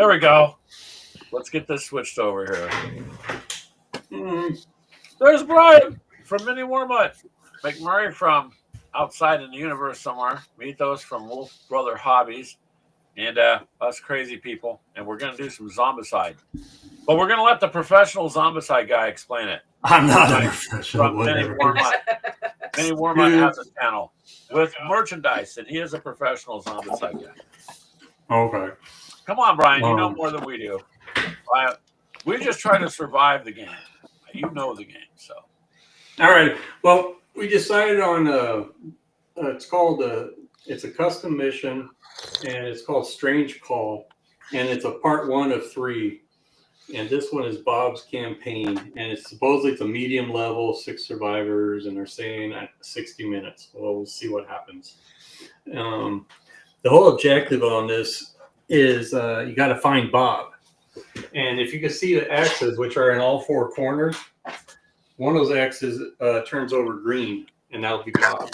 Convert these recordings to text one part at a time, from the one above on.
There we go. Let's get this switched over here. There's Brian from Mini Warmut. McMurray from outside in the universe somewhere. Mythos from Wolf Brother Hobbies. And us crazy people. And we're going to do some Zombicide. But we're going to let the professional Zombicide guy explain it. I'm not a professional. From Mini Warmut. Mini Warmut has a channel with merchandise, and he is a professional Zombicide guy. Okay. Come on, Brian. You know more than we do. We just try to survive the game. You know the game, so. All right. Well, we decided on it's a custom mission, and it's called Strange Call, and it's a part 1 of 3. And this one is Bob's campaign, and it's supposedly it's a medium level, 6 survivors, and they're saying at 60 minutes. Well, we'll see what happens. The whole objective on this is you got to find Bob. And if you can see the X's, which are in all 4 corners, one of those X's turns over green, and that'll be Bob.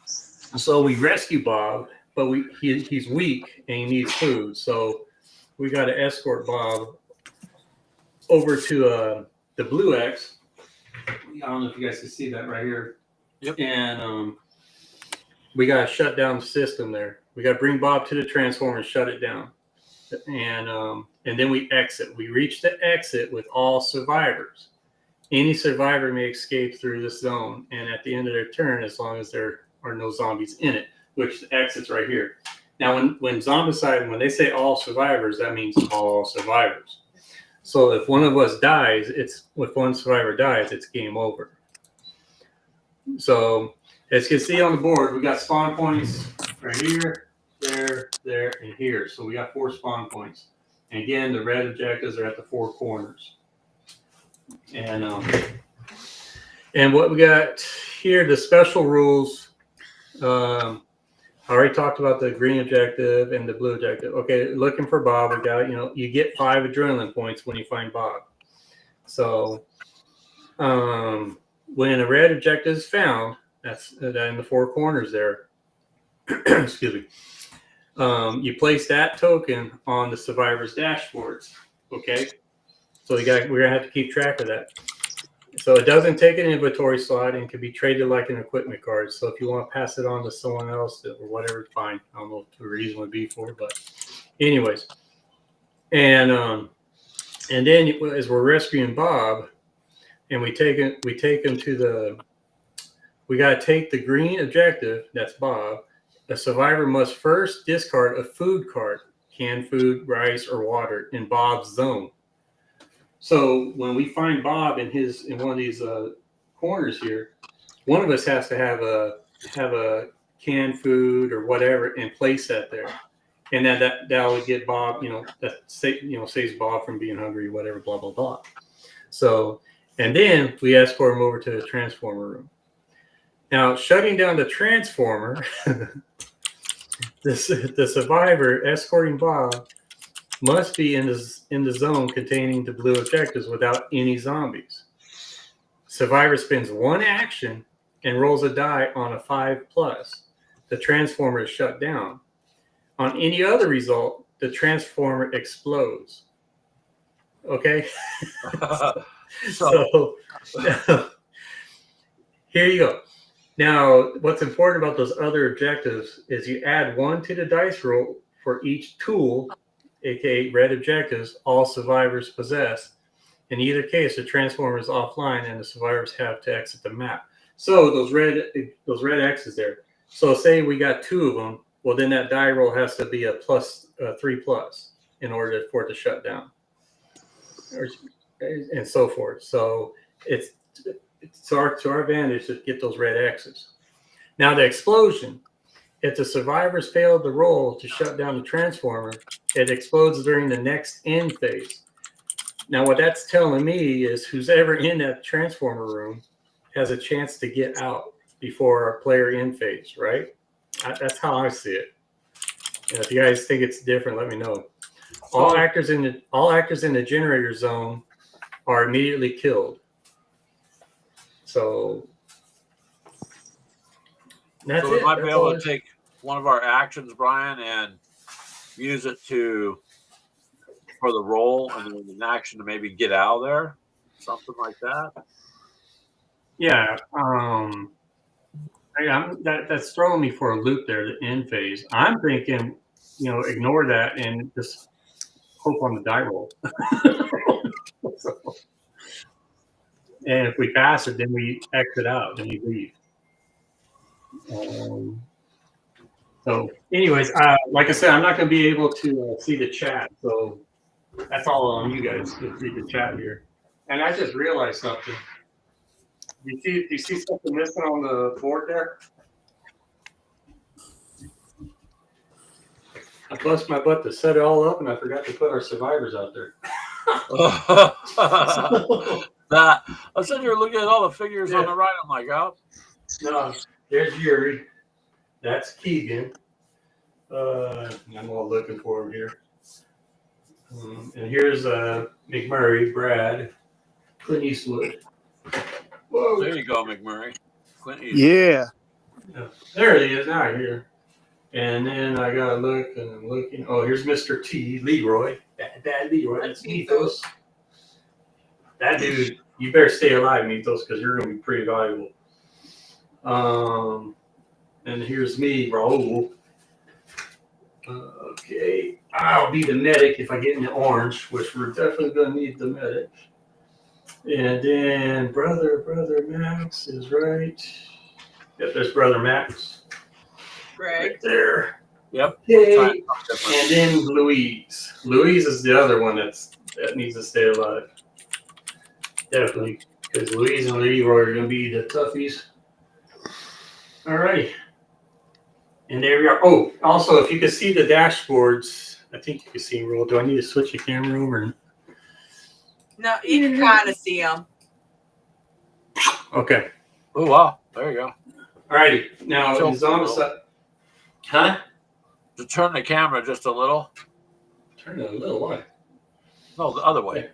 So we rescue Bob, but he's weak and he needs food. So we got to escort Bob over to the blue X. I don't know if you guys can see that right here. Yep. And we got to shut down the system there. We got to bring Bob to the transformer and shut it down. And then we exit. We reach the exit with all survivors. Any survivor may escape through this zone, and at the end of their turn, as long as there are no zombies in it, which the exit's right here. Now, when Zombicide, when they say all survivors, that means all survivors. So if one of us dies, if one survivor dies, it's game over. So as you can see on the board, we got spawn points right here, there, and here. So we got 4 spawn points. And again, the red objectives are at the 4 corners. And what we got here, the special rules. I already talked about the green objective and the blue objective. Okay, looking for Bob. We got, you get 5 adrenaline points when you find Bob. So when a red objective is found, that's in the 4 corners there. Excuse me. You place that token on the survivor's dashboards. Okay, so we're gonna have to keep track of that. So it doesn't take an inventory slot and can be traded like an equipment card. So if you want to pass it on to someone else or whatever, fine. I don't know what the reason would be for, but anyways. And then as we're rescuing Bob, and we take him to we got to take the green objective. That's Bob. A survivor must first discard a food card, canned food, rice, or water in Bob's zone. So when we find Bob in one of these corners here, one of us has to have a canned food or whatever and place that there, and then that would get Bob, saves Bob from being hungry, whatever, blah blah blah. So and then we escort him over to the transformer room. Now shutting down the transformer, the survivor escorting Bob must be in the zone containing the blue objectives without any zombies. Survivor spends 1 action and rolls a die on a 5+. The transformer is shut down. On any other result, the transformer explodes. Okay? So here you go. Now, what's important about those other objectives is you add 1 to the dice roll for each tool, aka red objectives, all survivors possess. In either case, the transformer is offline and the survivors have to exit the map. So those red X's there. So say we got 2 of them, well then that die roll has to be a 3+ in order for it to shut down, and so forth. So it's to our advantage to get those red X's. Now the explosion. If the survivors failed the roll to shut down the transformer, it explodes during the next end phase. Now, what that's telling me is who's ever in that transformer room has a chance to get out before our player end phase, right? That's how I see it. And if you guys think it's different, let me know. All actors in the generator zone are immediately killed. So that's we it. might be able to take one of our actions, Brian, and use it to for the roll and then an action to maybe get out of there, something like that. Yeah. That's throwing me for a loop there. The end phase. I'm thinking, ignore that and just hope on the die roll. So, and if we pass it, then we exit out and we leave. So, anyways, like I said, I'm not going to be able to see the chat, so that's all on you guys to see the chat here. And I just realized something. Do you see something missing on the board there? I bust my butt to set it all up, and I forgot to put our survivors out there. I said you were looking at all the figures on the right. I'm like, oh. No, there's Yuri. That's Keegan. I'm all looking for him here. And here's McMurray, Brad, Clint Eastwood. Whoa. There you go, McMurray. Clint Eastwood. Yeah. There he is now here. And then I gotta look and I'm looking. Oh, here's Mr. T, Leroy. Bad Leroy. That's Mythos. That dude, you better stay alive, Mythos, because you're gonna be pretty valuable. And here's me, Raul. Okay, I'll be the medic if I get in the orange, which we're definitely gonna need the medic. And then brother Max is right. Yep, there's brother Max. Greg. Right there. Yep. Okay. And then Louise. Louise is the other one that needs to stay alive. Definitely. Because Louise and Leroy are going to be the toughies. All right. And there we are. Oh, also, if you can see the dashboards, I think you can see them roll. Do I need to switch the camera over? No, you can kind of see them. Okay. Oh, wow. There you go. All righty. Now, So, Zombicide. Huh? To turn the camera just a little. Turn it a little way. No, the other way.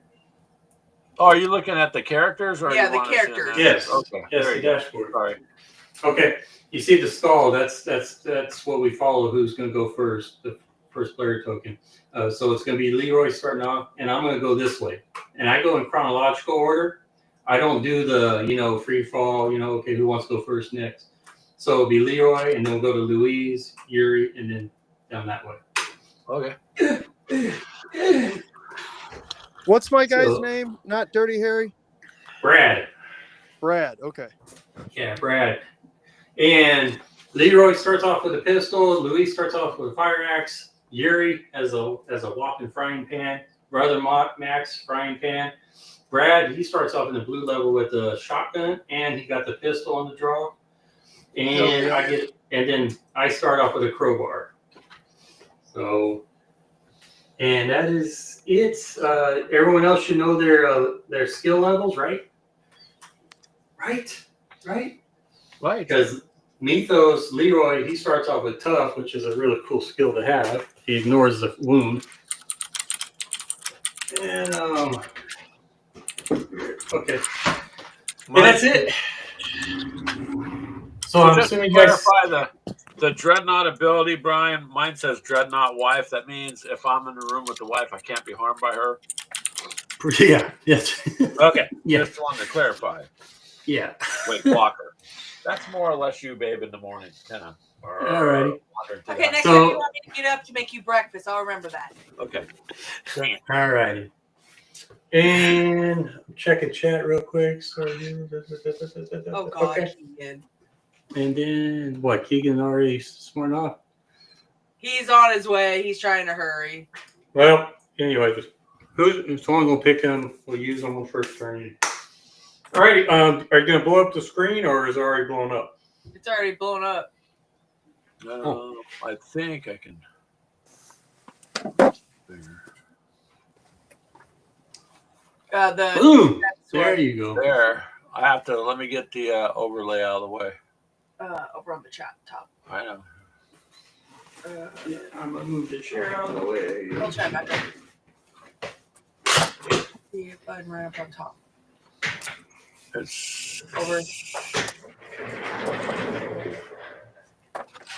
Oh, are you looking at the characters? Or Yeah, you the want characters. Yes. Okay. Yes, There the you go. dashboard. Sorry. Okay. You see the skull. That's what we follow. Who's going to go first? The first player token. So it's going to be Leroy starting off, and I'm going to go this way. And I go in chronological order. I don't do the free fall. Okay, who wants to go first next? So it'll be Leroy, and then we'll go to Louise, Yuri, and then down that way. Okay. What's my guy's name? Not Dirty Harry? Brad. Brad, okay. Yeah, Brad. And Leroy starts off with a pistol. Louise starts off with a fire axe. Yuri has a whopping frying pan. Brother Max, frying pan. Brad, he starts off in the blue level with a shotgun, and he got the pistol on the draw. And then I start off with a crowbar. So, and that is it. Everyone else should know their skill levels, right? Right. Because Mythos, Leroy, he starts off with tough, which is a really cool skill to have. He ignores the wound. And okay. And that's it. So I'm just assuming to clarify the dreadnought ability, Brian. Mine says dreadnought wife. That means if I'm in the room with the wife, I can't be harmed by her. Yeah. Yes. Okay. Yeah. Just wanted to clarify. Yeah. Wait, blocker. That's more or less you, babe, in the morning. All righty. Okay, next time you want me to get up to make you breakfast, I'll remember that. Okay. Dang it. All righty. And check a chat real quick. Sorry. Oh, God. Okay. Keegan. And then what? Keegan already sworn off? He's on his way. He's trying to hurry. Well, anyway, if someone will pick him, we'll use him on first turn. All righty. Are you going to blow up the screen or is it already blown up? It's already blown up. I think I can. Boom! There you go. There. I have to. Let me get the overlay out of the way. Over on the chat top. I know. Yeah, I'm going to move the chair out of the way. I'll try back up. The button right up on top. It's Over.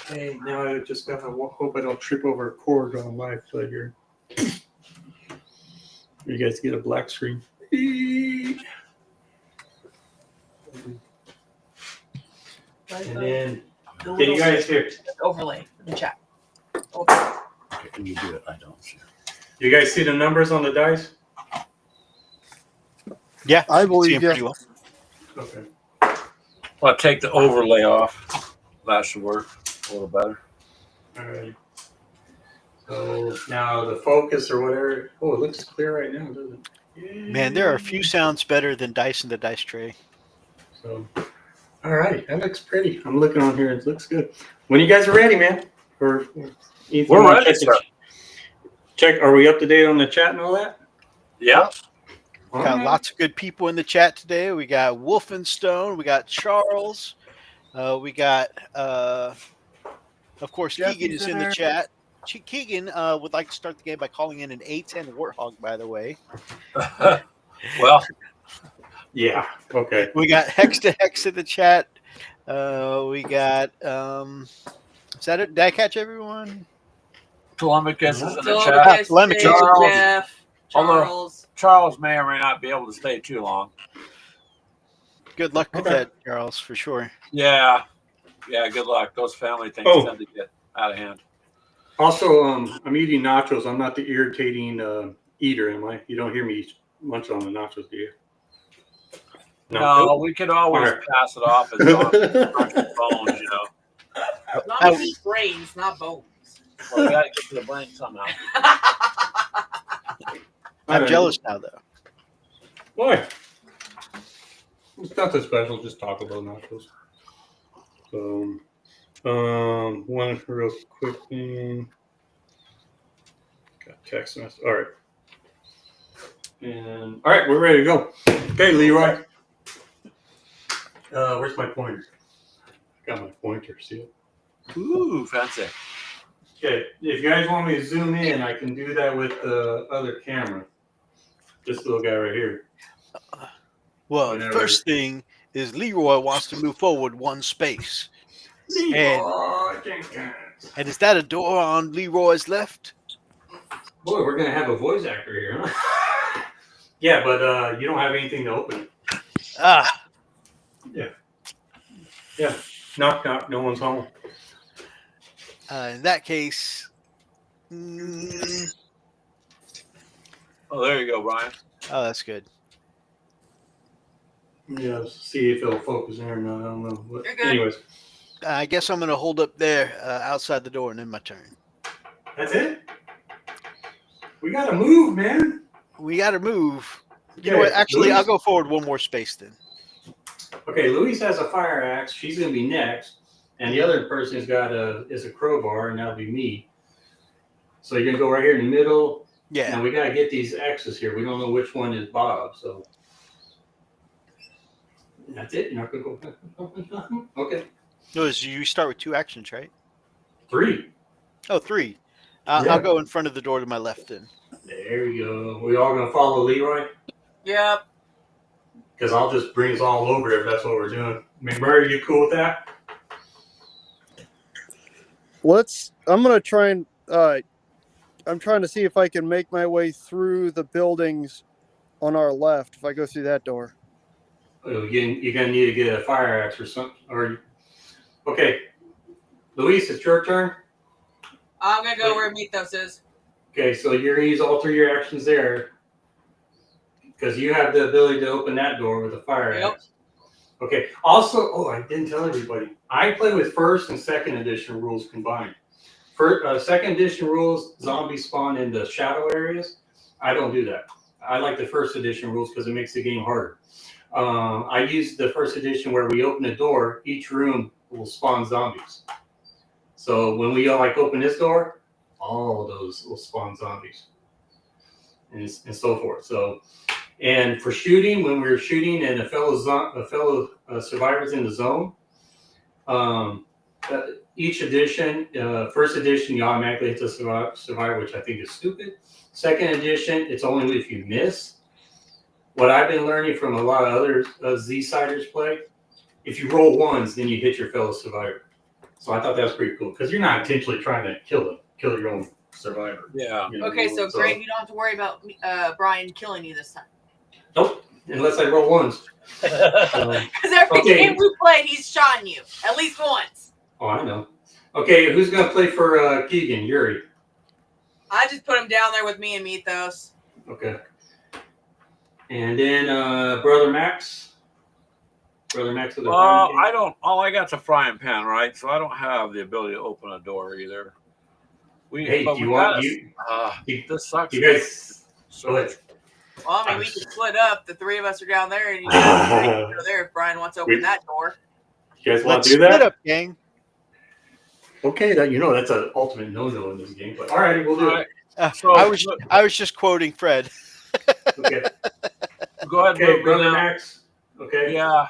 Hey, now I just got to hope I don't trip over a cord on my live player. You guys get a black screen. And then, The can you little guys hear? overlay in the chat. Okay. Can you do it? I don't see. You guys see the numbers on the dice? Yeah, I you can see believe him you. pretty well. Okay. Well, take the overlay off. That should work a little better. All right. So now the focus or whatever. Oh, it looks clear right now, doesn't it? Man, there are a few sounds better than dice in the dice tray. So, all right, that looks pretty. I'm looking on here. It looks good. When you guys are ready, man. Or Ethan, We're wanna ready, check sir. Check. Are we up to date on the chat and all that? Yeah. All Got right. lots of good people in the chat today. We got Wolfenstone. We got Charles. We got, of course, Jeffy's Keegan is in in the there. chat. Keegan would like to start the game by calling in an A10 Warthog, by the way. Well, Yeah. Okay. We got hextexh in the chat. We got, is that it? Did I catch everyone? Telemachus is in the chat. Zombicide, Telemachus. Charles. Jeff, Although- Charles. Charles may or may not be able to stay too long. Good luck with Okay. that, Charles, for sure. Yeah. Yeah, good luck. Those family things Oh. tend to get out of hand. Also, I'm eating nachos. I'm not the irritating eater, am I? You don't hear me munch on the nachos, do you? No, we could always Alright. pass it off as crunching bones, you know. Not brains, not bones. Well, we got to get to the brain somehow. I'm Alright. jealous now, though. Why? It's nothing special. Just talk about nachos. So, one real quick thing. Got text message. All right. And all right, we're ready to go. Okay, Leroy. Where's my pointer? Got my pointer. See it? Ooh, fancy. Okay. If you guys want me to zoom in, I can do that with the other camera. This little guy right here. Well, Whenever. the first thing is Leroy wants to move forward one space. Leroy. And is that a door on Leroy's left? Boy, we're gonna have a voice actor here, huh? Yeah, but you don't have anything to open it. Ah, Yeah. Knock, knock. No one's home. in that case, Oh, there you go, Brian. oh, that's good. Yeah, let's see if it'll focus in or not. I don't know. But You're good. anyways, I guess I'm going to hold up there outside the door and then my turn. that's it. We gotta move, man. We got to move. You know Okay, what? Actually, Luis- I'll go forward one more space then. Okay, Louise has a fire axe. She's gonna be next, and the other person has got a crowbar, and that'll be me. So you're gonna go right here in the middle. Yeah. And we gotta get these X's here. We don't know which one is Bob, so that's it. You're not gonna go. Okay, Notice you start with 2 actions, right? 3. Oh, 3. Yeah. I'll go in front of the door to my left then. There you go. We all gonna follow Leroy? Yep. Because I'll just bring us all over if that's what we're doing. McMurray, you cool with that? I'm gonna try and I'm trying to see if I can make my way through the buildings on our left if I go through that door. You're gonna need to get a fire axe or something. Okay, Luis, it's your turn. I'm gonna go where Mythos is. Okay, so you're gonna use all 3 of your actions there because you have the ability to open that door with a fire Yep. axe. Okay. Also, I didn't tell everybody. I play with first and second edition rules combined. Second edition rules, zombies spawn in the shadow areas. I don't do that. I like the first edition rules because it makes the game harder. I use the first edition where we open a door, each room will spawn zombies. So when we open this door, all of those will spawn zombies, and so forth. So, and for shooting, when we were shooting and a fellow survivor's in the zone, each edition, first edition, you automatically hit the survivor, which I think is stupid. Second edition, it's only if you miss. What I've been learning from a lot of other Z-siders play, if you roll ones, then you hit your fellow survivor. So I thought that was pretty cool because you're not intentionally trying to kill your own survivor. Yeah. You know, Okay, so Greg, you don't have to worry about Brian killing you this time. Nope, unless I roll ones. So, Because every Okay. game we played, he's shot you at least once. oh, I know. Okay, who's gonna play for Keegan? Yuri. I just put him down there with me and Mythos. Okay. And then Brother Max. Brother Max with a I don't. All I got's a frying pan, right? So I don't have the ability to open a door either. Hey, but do you we want gotta- you? This sucks. You guys. So Go ahead. Well, I mean, we can split up. The three of us are down there, and you guys are there if Brian wants to open that door. You guys want Let's to do that? split up, gang. Okay, that that's an ultimate no-no in this game. But all right, we'll do it. So I was just quoting Fred. Okay. go ahead, Okay, move Brother me now. Max. Okay. Yeah.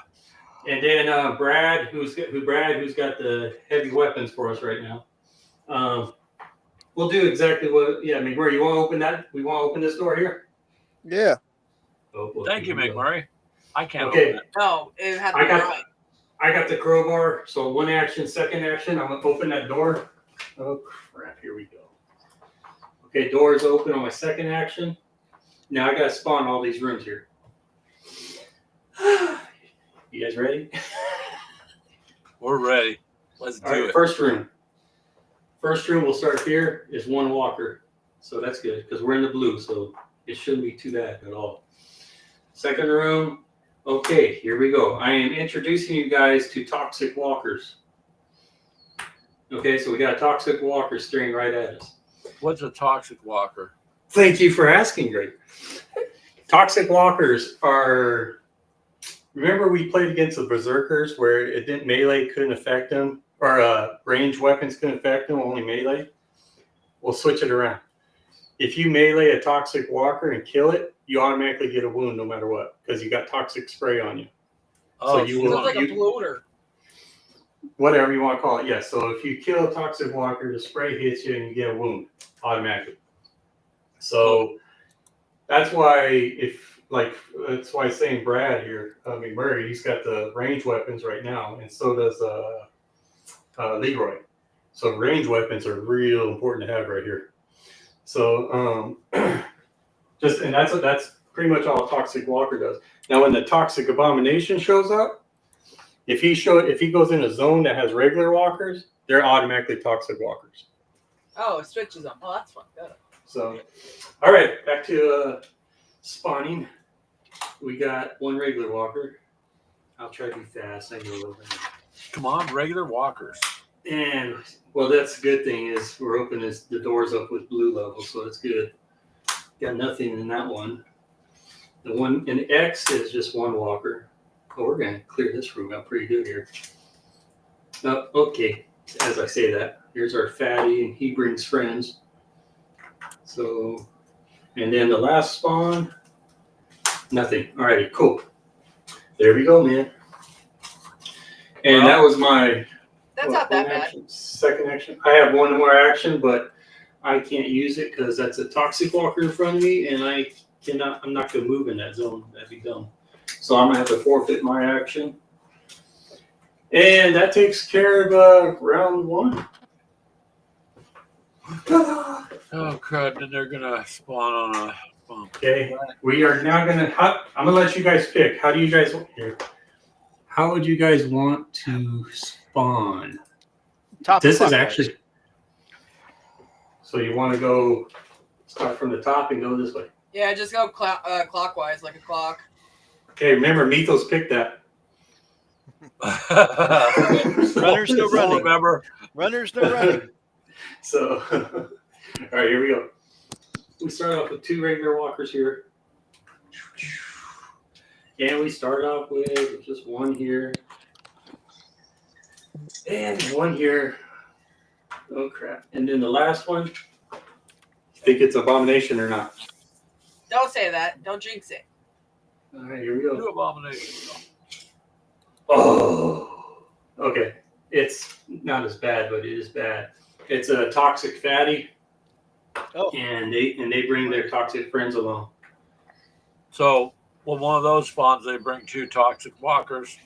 And then Brad, who's got the heavy weapons for us right now. We'll do exactly what. Yeah, McMurray, you want to open that? We want to open this door here. Yeah. Oh, well, Thank you, here we go. McMurray. I can't Okay. open it. No, it had to I be got- right. I got the crowbar, so one action, second action. I'm gonna open that door. Oh crap! Here we go. Okay, door is open on my second action. Now I gotta spawn all these rooms here. You guys ready? We're ready. Let's All do right, it. first room. First room we'll start here is one walker, so that's good because we're in the blue, so it shouldn't be too bad at all. Second room. Okay, here we go. I am introducing you guys to toxic walkers. Okay, so we got a toxic walker staring right at us. What's a toxic walker? Thank you for asking, Greg. Toxic walkers are. Remember, we played against the berserkers where it didn't melee couldn't affect them, or ranged weapons couldn't affect them, only melee. We'll switch it around. If you melee a toxic walker and kill it, you automatically get a wound no matter what because you got toxic spray on you. Oh, So you so will- Sounds like a bloater. Whatever you want to call it, yes. So if you kill a toxic walker, the spray hits you and you get a wound automatically. So that's why that's why saying Brad here, McMurray, he's got the range weapons right now, and so does Leroy. So range weapons are real important to have right here. So and that's pretty much all a toxic walker does. Now when the toxic abomination shows up, if he goes in a zone that has regular walkers, they're automatically toxic walkers. Oh, it switches them. Oh, that's fun. Good. So, all right, back to spawning. We got one regular walker. I'll try to be fast. I know. come on, regular walkers. And well, that's the good thing is we're opening the doors up with blue level, so that's good. Got nothing in that one. The one in X is just one walker. Oh, we're gonna clear this room out pretty good here. Oh, okay. As I say that, here's our fatty, and he brings friends. So, and then the last spawn, nothing. Alrighty, cool. There we go, man. And that was my That's not that one bad. action, second action. I have one more action, but I can't use it because that's a toxic walker in front of me, and I'm not gonna move in that zone. That'd be dumb. So I'm gonna have to forfeit my action. And that takes care of round one. Ta-da! Oh crud! Then they're gonna spawn on a bump. Okay, we are now gonna. I'm gonna let you guys pick. How do you guys here? How would you guys want to spawn? Top This is clockwise. actually. So you want to go start from the top and go this way. Yeah, just go clockwise like a clock. Okay, remember Mythos picked that. Runners no Don't running. remember. Runners no running. So, all right, here we go. We start off with two regular walkers here. And we start off with just one here. And one here. Oh, crap. And then the last one. Think it's abomination or not? Don't say that. Don't jinx it. All right, here we go. Do abomination. Oh, okay. It's not as bad, but it is bad. It's a toxic fatty, Oh, and they bring their toxic friends along. So, when one of those spawns, they bring two toxic walkers.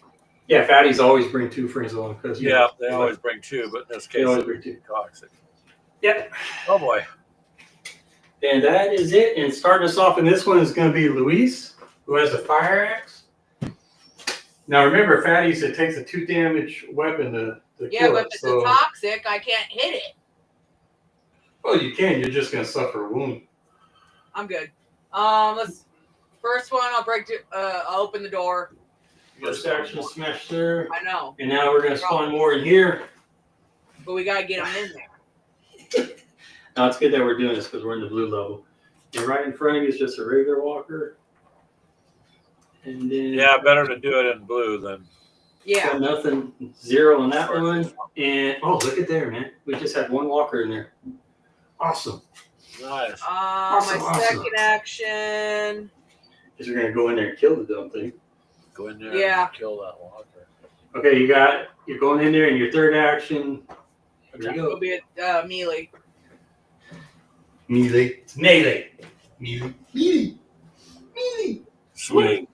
Yeah, fatties always bring two friends along because Yeah, they always bring two, but in this they case, always they're bring two. toxic. Yep. Oh boy. And that is it. And starting us off in this one is going to be Luis, who has a fire axe. Now remember, Fatty's, it takes a 2 damage weapon to Yeah, kill but it. if it's So, a toxic, I can't hit it. well, you can. You're just going to suffer a wound. I'm good. Let's. First one, I'll open the door. First action, smash there. I know, And now we're going to spawn more in here. but we gotta get them in there. No, it's good that we're doing this because we're in the blue level. And right in front of you is just a regular walker. And then Yeah, better to do it in blue than. Yeah. got nothing, 0 on that one. And oh, look at there, man. We just had 1 walker in there. Awesome. Nice. My second action. Is we're gonna go in there and kill the dumb thing. Go in there Yeah. and kill that walker. Okay, you're going in there and your third action. There you It'll go. be a melee. Melee. It's melee. Melee. Melee. Melee. Sweet.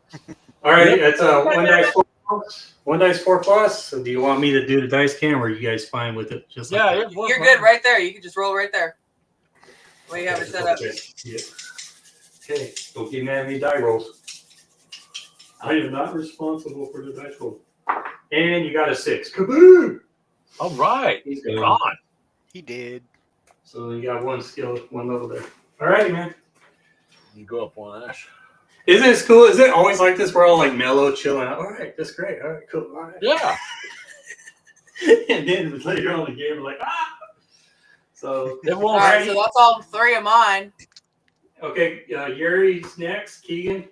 All right, that's 1 dice 4 plus. 1 dice 4 plus. So do you want me to do the dice cam, or are you guys fine with it? Just Yeah, like You're good right there. You can just roll right there. What do you have it set up? Okay. Yeah. Okay. Don't get mad at me, die rolls. I am not responsible for the dice roll. And you got a 6. Kaboom! All right. He's Gone. gone. He did. So you got 1 skill, 1 level there. All righty, man. You go up one ash. Isn't it cool? Is it always like this? We're all like mellow, chilling out. All right, that's great. All right, cool. All right. Yeah. And then later on in the game, we're like, ah. So It All won't. right, so that's all 3 of mine. okay, Yuri's next. Keegan.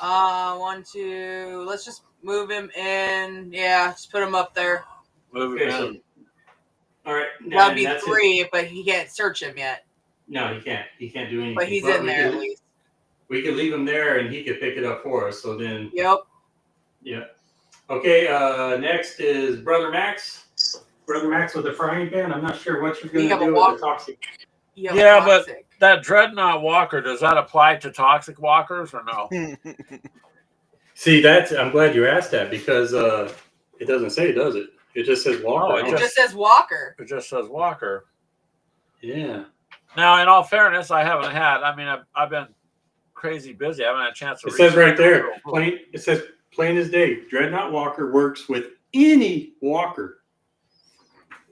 1, 2. Let's just move him in. Yeah, just put him up there. Move Okay, it so in. all right. That'd be that's it. 3, but he can't search him yet. No, he can't. He can't do anything. But he's we in there at could- least. We could leave him there, and he could pick it up for us. So then, Yep. yeah. Okay. Next is Brother Max. Brother Max with a frying pan. I'm not sure what you're You going have to a do walk- with the toxic. Yeah, but that Dreadnought Walker, does that apply to toxic walkers or no? See, I'm glad you asked that because it doesn't say, does it? It just says Walker. No, It just says Walker. It just says Walker. Yeah. Now, in all fairness, I haven't had. I mean, I've been crazy busy. I haven't had a chance to. It says right research there, it. plain. It says plain as day. Dreadnought Walker works with any walker.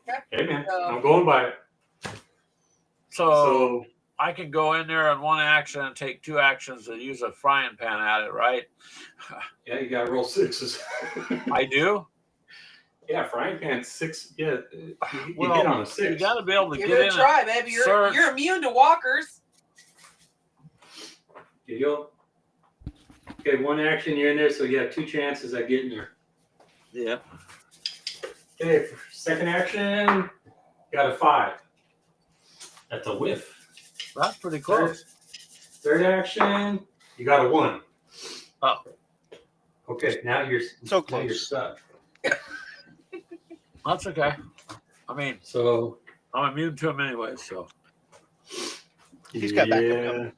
Okay. Hey man, So- I'm going by it. So I can go in there in 1 action and take 2 actions to use a frying pan at it, right? Yeah, you gotta roll 6s. I do. Yeah, frying pan 6. Yeah, you Well, hit on a You 6. got to be able to Give get it in. a try, baby. search. You're immune to walkers. There you go. Okay, 1 action, you're in there, so you have 2 chances at getting there. Yeah. Okay, for second action, got a 5. That's a whiff. That's pretty close. Third action, you got a 1. Oh. Okay, now you're So now you're close. stuck. That's okay. I mean, So I'm immune to them anyway, so. He's got backup yeah. coming.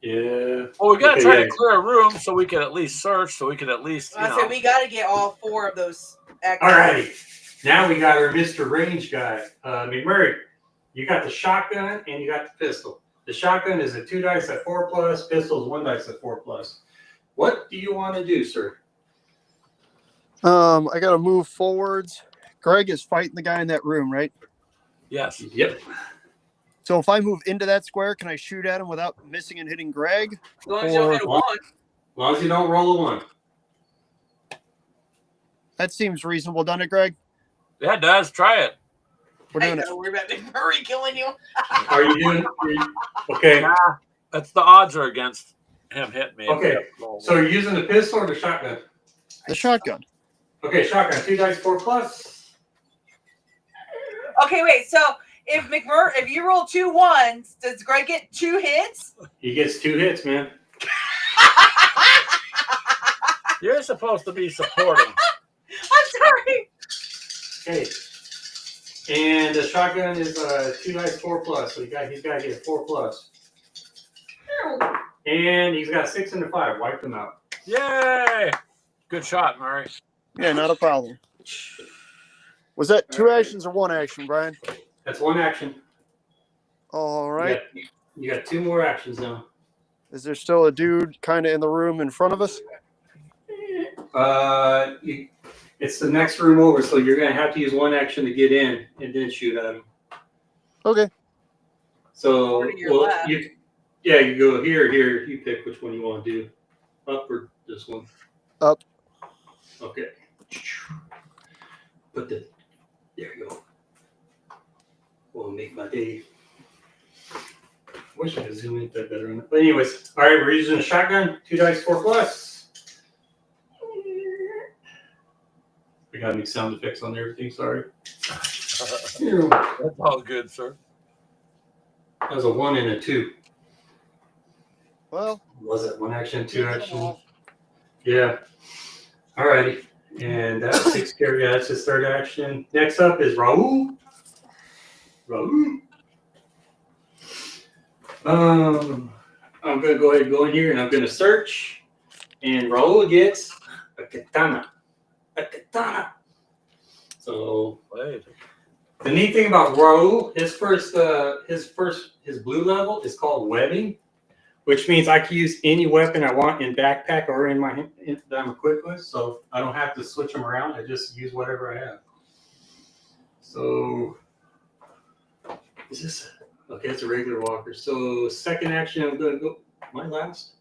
Yeah. Well, we got to Okay, try yeah. to clear a room so we can at least search, so we can at least, you I know. said we got to get all 4 of those. All righty. Now we got our Mr. Range guy. McMurray, you got the shotgun and you got the pistol. The shotgun is a 2 dice at 4 plus, pistol is 1 dice at 4 plus. What do you want to do, sir? I gotta move forwards. Greg is fighting the guy in that room, right? Yes. Yep. So if I move into that square, can I shoot at him without missing and hitting Greg? As long as you don't hit a Or- 1. As long as you don't roll a 1. That seems reasonable, doesn't it, Greg? Yeah, it does. Try it. We're Hey, doing it. don't worry about McMurray killing you. Are you doing? Okay. That's the odds are against him hitting me. Okay, So you're using the pistol or the shotgun? The shotgun. Okay, shotgun. 2 dice 4 plus. Okay, wait. So if you roll 2 1s, does Greg get 2 hits? He gets 2 hits, man. You're supposed to be supporting. I'm sorry. Okay. And the shotgun is 2 dice 4 plus. So he's got to get 4 plus. And he's got 6 and a 5. Wipe them out. Yay! Good shot, Murray. Yeah, not a problem. Was that 2 actions or 1 action, Brian? That's 1 action. All right. You got 2 more actions now. Is there still a dude kind of in the room in front of us? It's the next room over, so you're gonna have to use 1 action to get in and then shoot at him. Okay. So, Over to your left. you go here. You pick which one you want to do, up or this one. Up. Okay. There you go. Will make my day. Wish I could zoom in that better. But anyways, all right, we're using a shotgun. 2 dice, 4+. We got any sound effects on everything. Sorry. That's all good, sir. That was a 1 and a 2. Well, Was it 1 action, 2 action? Yeah. All righty. And that takes care of that's his 3rd action. Next up is Raul. I'm going to go ahead and go in here and I'm going to search. And Raul gets a katana. So the neat thing about Raul, his blue level is called webbing, which means I can use any weapon I want in backpack or in my that I'm equipped with. So I don't have to switch them around. I just use whatever I have. So is this okay? It's a regular walker. So 2nd action, I'm going to go. My last.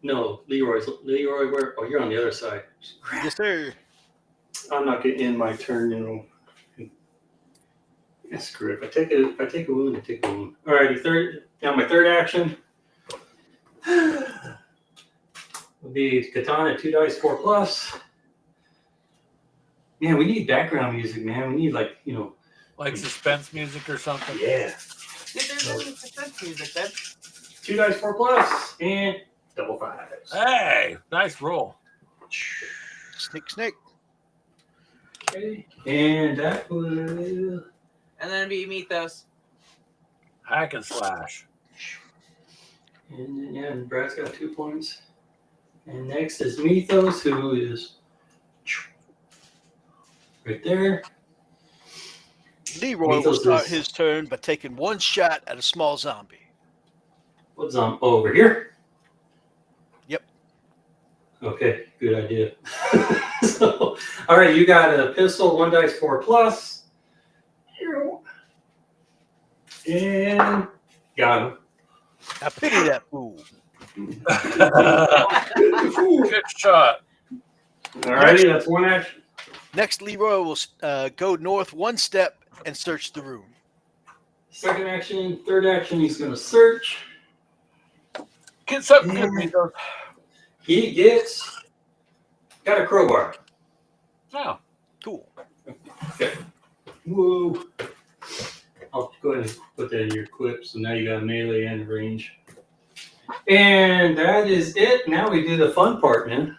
No, Leroy, where? Oh, you're on the other side. Yes, sir. I'm not getting in my turn, Yeah, screw it. If I take a wound, I take a wound. Alrighty, now my 3rd action will be katana, 2 dice, 4+. Man, we need background music, man. We need like suspense music or something. Yeah. Dude, there's any suspense music, then. 2 dice, 4+, and double 5s. Hey, nice roll. Snake. Okay, and that will. And then it'd be Mythos. Hack and slash. And then, and Brad's got 2 points. And next is Mythos, who is right there. Leroy will start his turn by taking 1 shot at a small zombie. What's over here? Yep. Okay, good idea. So, all right, you got a pistol, 1 dice, 4+. Here. And got him. I pity that fool. Good shot. All righty, that's 1 action. Next, Leroy will go north 1 step and search the room. 2nd action, 3rd action, he's going to search. Get something good, Mythos. He got a crowbar. Oh. Cool. Okay. Whoa. I'll go ahead and put that in your equip. So now you got melee and range. And that is it. Now we do the fun part, man.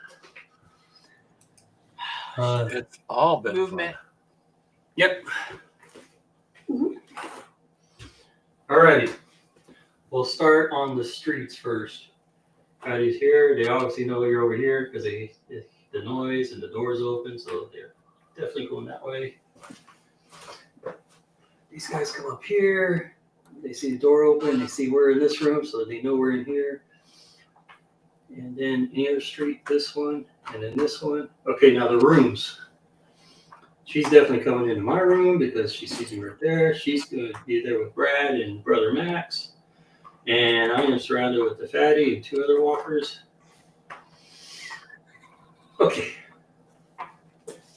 It's all been Movement. fun. Yep. Alrighty. We'll start on the streets first. Patty's here. They obviously know you're over here because the noise and the door's open, so they're definitely going that way. These guys come up here. They see the door open. They see we're in this room, so they know we're in here. And then any other street, this one, and then this one. Okay, now the rooms. She's definitely coming into my room because she sees me right there. She's going to be there with Brad and Brother Max. And I am surrounded with the fatty and 2 other walkers. Okay.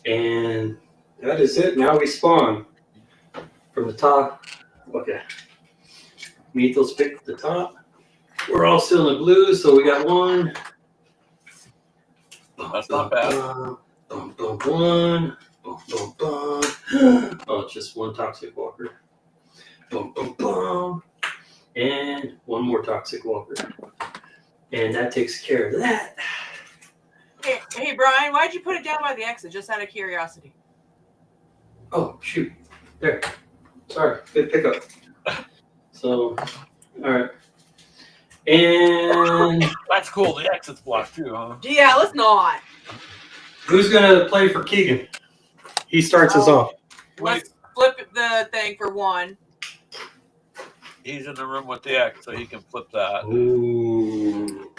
And that is it. Now we spawn from the top. Okay. Mythos picked the top. We're all still in the blue, so we got 1. That's not bad. Boom, boom, 1. Boom, boom, boom. Oh, it's just 1 toxic walker. Boom, boom, boom. And 1 more toxic walker. And that takes care of that. Hey, Brian, why'd you put it down by the exit? Just out of curiosity. Oh, shoot. There. Sorry. Good pickup. So, all right. And That's cool. The exit's blocked too, huh? Yeah, let's not. who's going to play for Keegan? He starts us off. Let's flip the thing for 1. He's in the room with the X, so he can flip that. Ooh.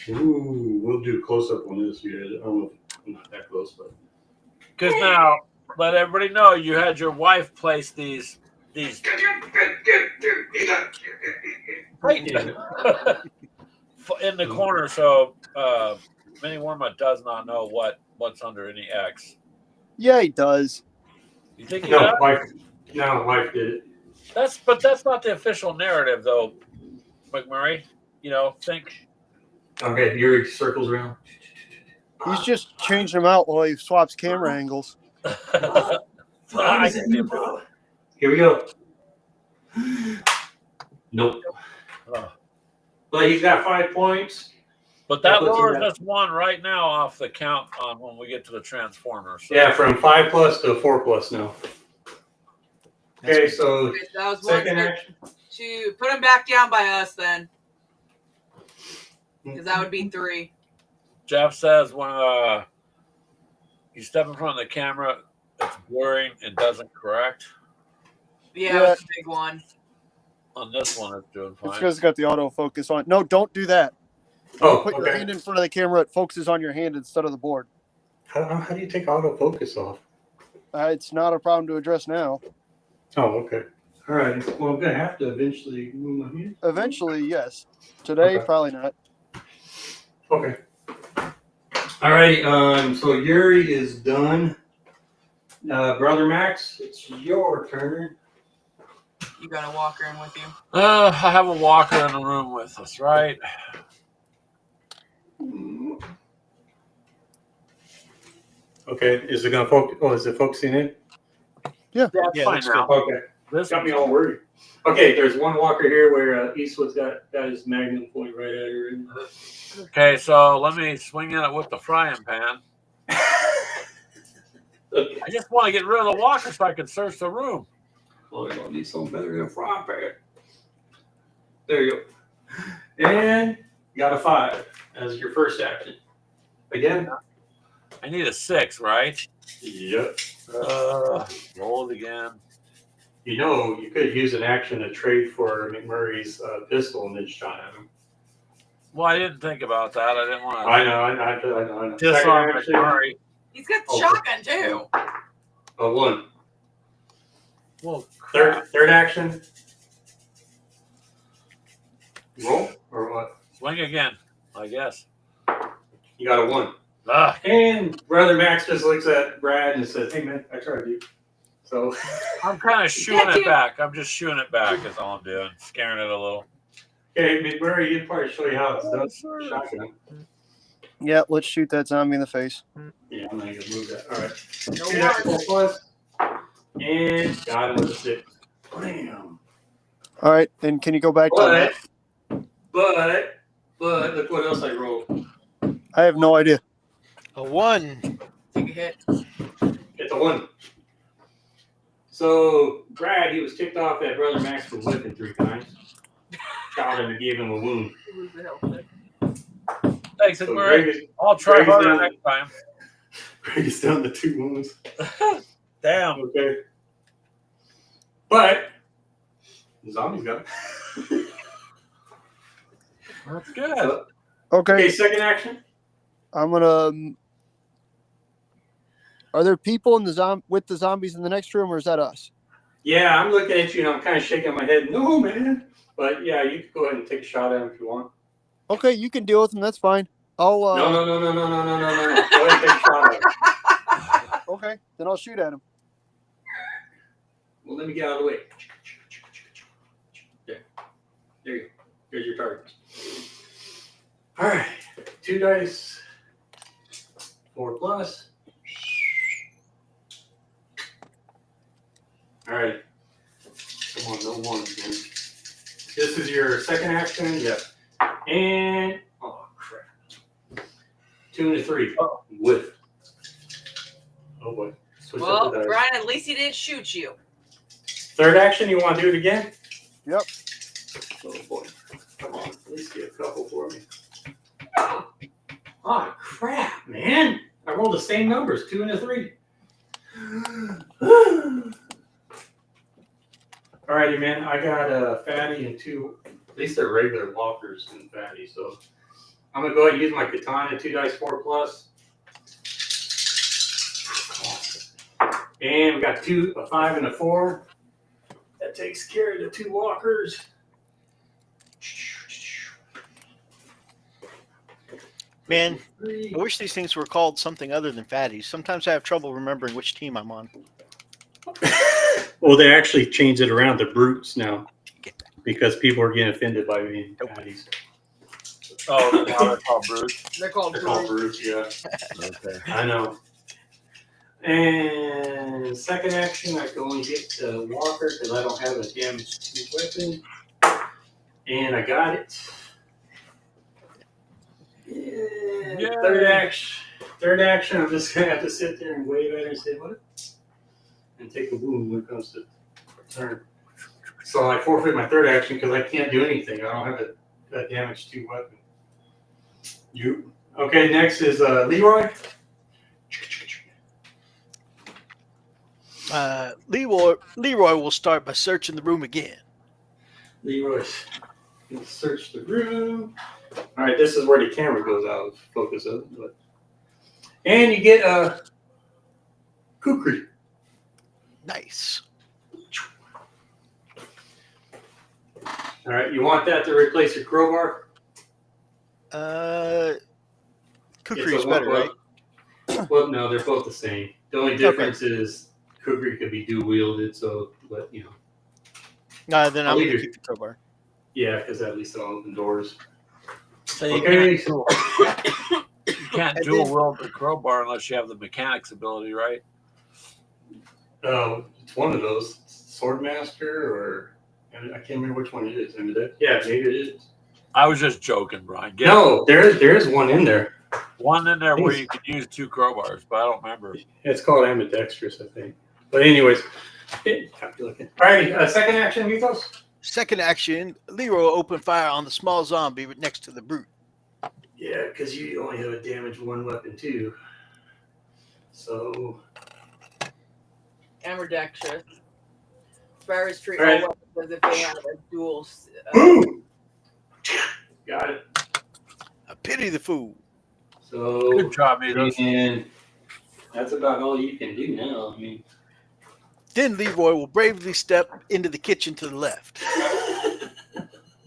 We'll do close up on this here. I don't know if I'm not that close, but Because now, let everybody know you had your wife place these in the corner, so Mini Worma does not know what's under any X. Yeah, he does. You think he does? Wife did it. But that's not the official narrative, though, McMurray. Think. Okay, Yuri circles around. He's just changing them out while he swaps camera angles. Here we go. Nope. But he's got 5 points. But that lowers us 1 right now off the count on when we get to the Transformers. So. Yeah, from 5+ to 4+ now. Okay, so that was second one action. to put him back down by us then. Because that would be 3. Jeff says when you step in front of the camera, it's blurring and doesn't correct. Yeah, that's a big one. On this one, it's doing fine. It's because it's got the autofocus on. No, don't do that. Put your hand in front of the camera. It focuses on your hand instead of the board. How do you take autofocus off? It's not a problem to address now. Oh, okay. All right. Well, I'm going to have to eventually move my hand. Eventually, yes. Today, probably not. Okay. All right. So Yuri is done. Brother Max, it's your turn. You got a walker in with you? I have a walker in the room with us, right? Okay. Is it going to focus? Oh, is it focusing in? Yeah. That's fine now. Okay. This Got me all worried. Okay, there's one walker here where Eastwood's got his magnum pointing right at her. Okay, so let me swing at it with the frying pan. Okay. I just want to get rid of the walker so I can search the room. Well, you're going to need something better than a frying pan. There you go. And you got a 5 as your first action. Again? I need a 6, right? Yep. Roll it again. You could use an action to trade for McMurray's pistol and then shot at him. Well, I didn't think about that. I didn't want to. I know. Disarm McMurray. He's got the shotgun too. A 1. Well, Third action. Roll or what? Swing again, I guess. You got a 1. Ah. And Brother Max just looks at Brad and says, "Hey man, I tried you." So I'm kind of shooing it back. I'm just shooing it back is all I'm doing. Scaring it a little. Okay, McMurray, you'd probably show you how it's done. Shotgun. Yeah, let's shoot that zombie in the face. Yeah, I'm not gonna move that. All right. No Two actual plus. And got him with a 6. Bam. All right, and can you go back to that? But look what else I rolled. I have no idea. A 1. Take a hit. It's a 1. So Brad, he was ticked off at Brother Max for whipping 3 times. Shot him and gave him a wound. Thanks, So McMurray. I'll try Greg is harder down. next time. Greg is down to 2 wounds. Damn. Okay. But the zombies got it. That's good. So, Okay, okay, second action. I'm gonna. Are there people in the with the zombies in the next room, or is that us? Yeah, I'm looking at you and I'm kind of shaking my head. No, man. But yeah, you can go ahead and take a shot at him if you want. Okay, you can deal with them. That's fine. I'll. No. Go ahead and take a shot at him. Okay, then I'll shoot at him. Well, let me get out of the way. There you go. Here's your target. All right. 2 dice. 4 plus. All right. Come on, no ones, man. This is your second action. Yeah. And oh crap. 2 and a 3. Oh. Whiff. Oh boy. Switch up Well, the dice. Brian, at least he didn't shoot you. Third action, you want to do it again? Yep. Oh boy. Come on. Let's get a couple for me. Oh crap, man. I rolled the same numbers, 2 and a 3. All right, Alrighty, man. I got a fatty and two. At least they're regular walkers and fatty. So I'm gonna go ahead and use my katana 2 dice 4 plus. And we got a 5 and a 4. That takes care of the 2 walkers. Man, I wish these things were called something other than fatties. Sometimes I have trouble remembering which team I'm on. Well, they actually changed it around to brutes now because people are getting offended by being fatties. Oh, now they're called brutes. They're called They're called brutes. brutes, yeah. Okay. I know. And second action, I can only get the walker because I don't have a damaged weapon. And I got it. And Yay. third action, I'm just gonna have to sit there and wave at her and say what? And take a wound when it comes to turn. So I forfeit my third action because I can't do anything. I don't have a damage 2 weapon. You okay? Next is Leroy. Leroy will start by searching the room again. Leroy's gonna search the room. All right, this is where the camera goes out of focus of it. And you get a kukri. Nice. All right, you want that to replace your crowbar? Kukri is better, right? Well, no, they're both the same. The only difference is kukri could be dual wielded, so but you know. No, then I'm I'll gonna leave keep the crowbar. Yeah, because at least it'll open doors. So you Okay. can't dual wield the crowbar unless you have the mechanics ability, right? It's one of those Swordmaster or I can't remember which one it is. Yeah, maybe it is. I was just joking, Brian. No, there is one in there. One in there where you could use 2 crowbars, but I don't remember. It's called ambidextrous, I think. But anyways, all right. Second action, Mythos. Second action, Leroy will open fire on the small zombie next to the brute. Yeah, because you only have a damage 1 weapon too. So. Ambidextrous. Sparrows treat All right. all weapons as if they have a dual. Boom! Got it. I pity the fool. So. Good job, Mythos. And that's about all you can do now. I mean. Then Leroy will bravely step into the kitchen to the left.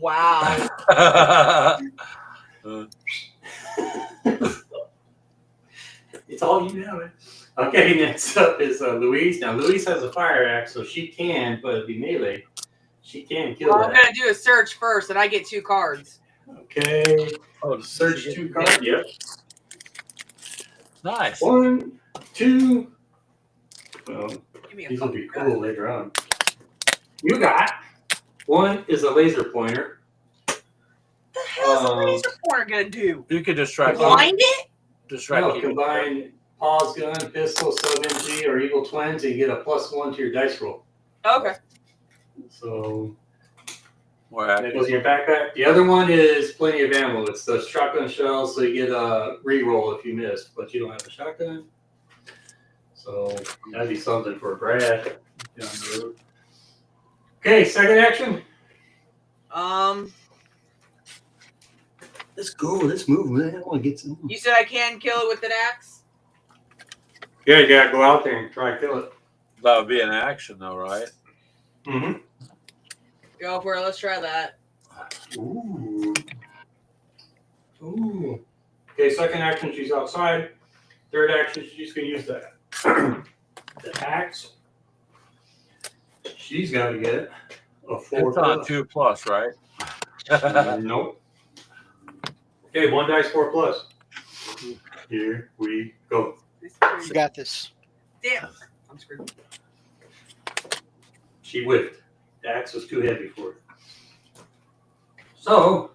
Wow. It's all you know. Man. Okay, next up is Louise. Now, Louise has a fire axe, so she can, but it'd be melee. She can kill Well, I'm that. gonna do a search first, and I get 2 cards. Okay. Oh, Search 2 cards. Yep. Nice. 1, 2. Well, Give me a these will be fucking cool later on. You got 1 is a laser pointer. What the hell's a laser pointer gonna do? You could distract Blind it? people. Combine pause gun, pistol, sub MG, or eagle twins, and you get a +1 to your dice roll. Okay. So More that active. goes in your backpack. The other one is plenty of ammo. It's the shotgun shells, so you get a re-roll if you miss, but you don't have a shotgun. So that'd be something for Brad down the road. Okay, second action. Let's go. Let's move, man. I want to get some. You said I can kill it with an axe? Yeah, you gotta go out there and try to kill it. That would be an action, though, right? Mm-hmm. Go for it. Let's try that. Ooh. Ooh. Okay, second action, she's outside. Third action, she's gonna use the axe. She's got to get a 4 It's on plus. 2 plus, right? Nope. Okay, 1 dice 4 plus. Here we go. This is You crazy. got this. Damn. I'm screwed. She whiffed. The axe was too heavy for her. So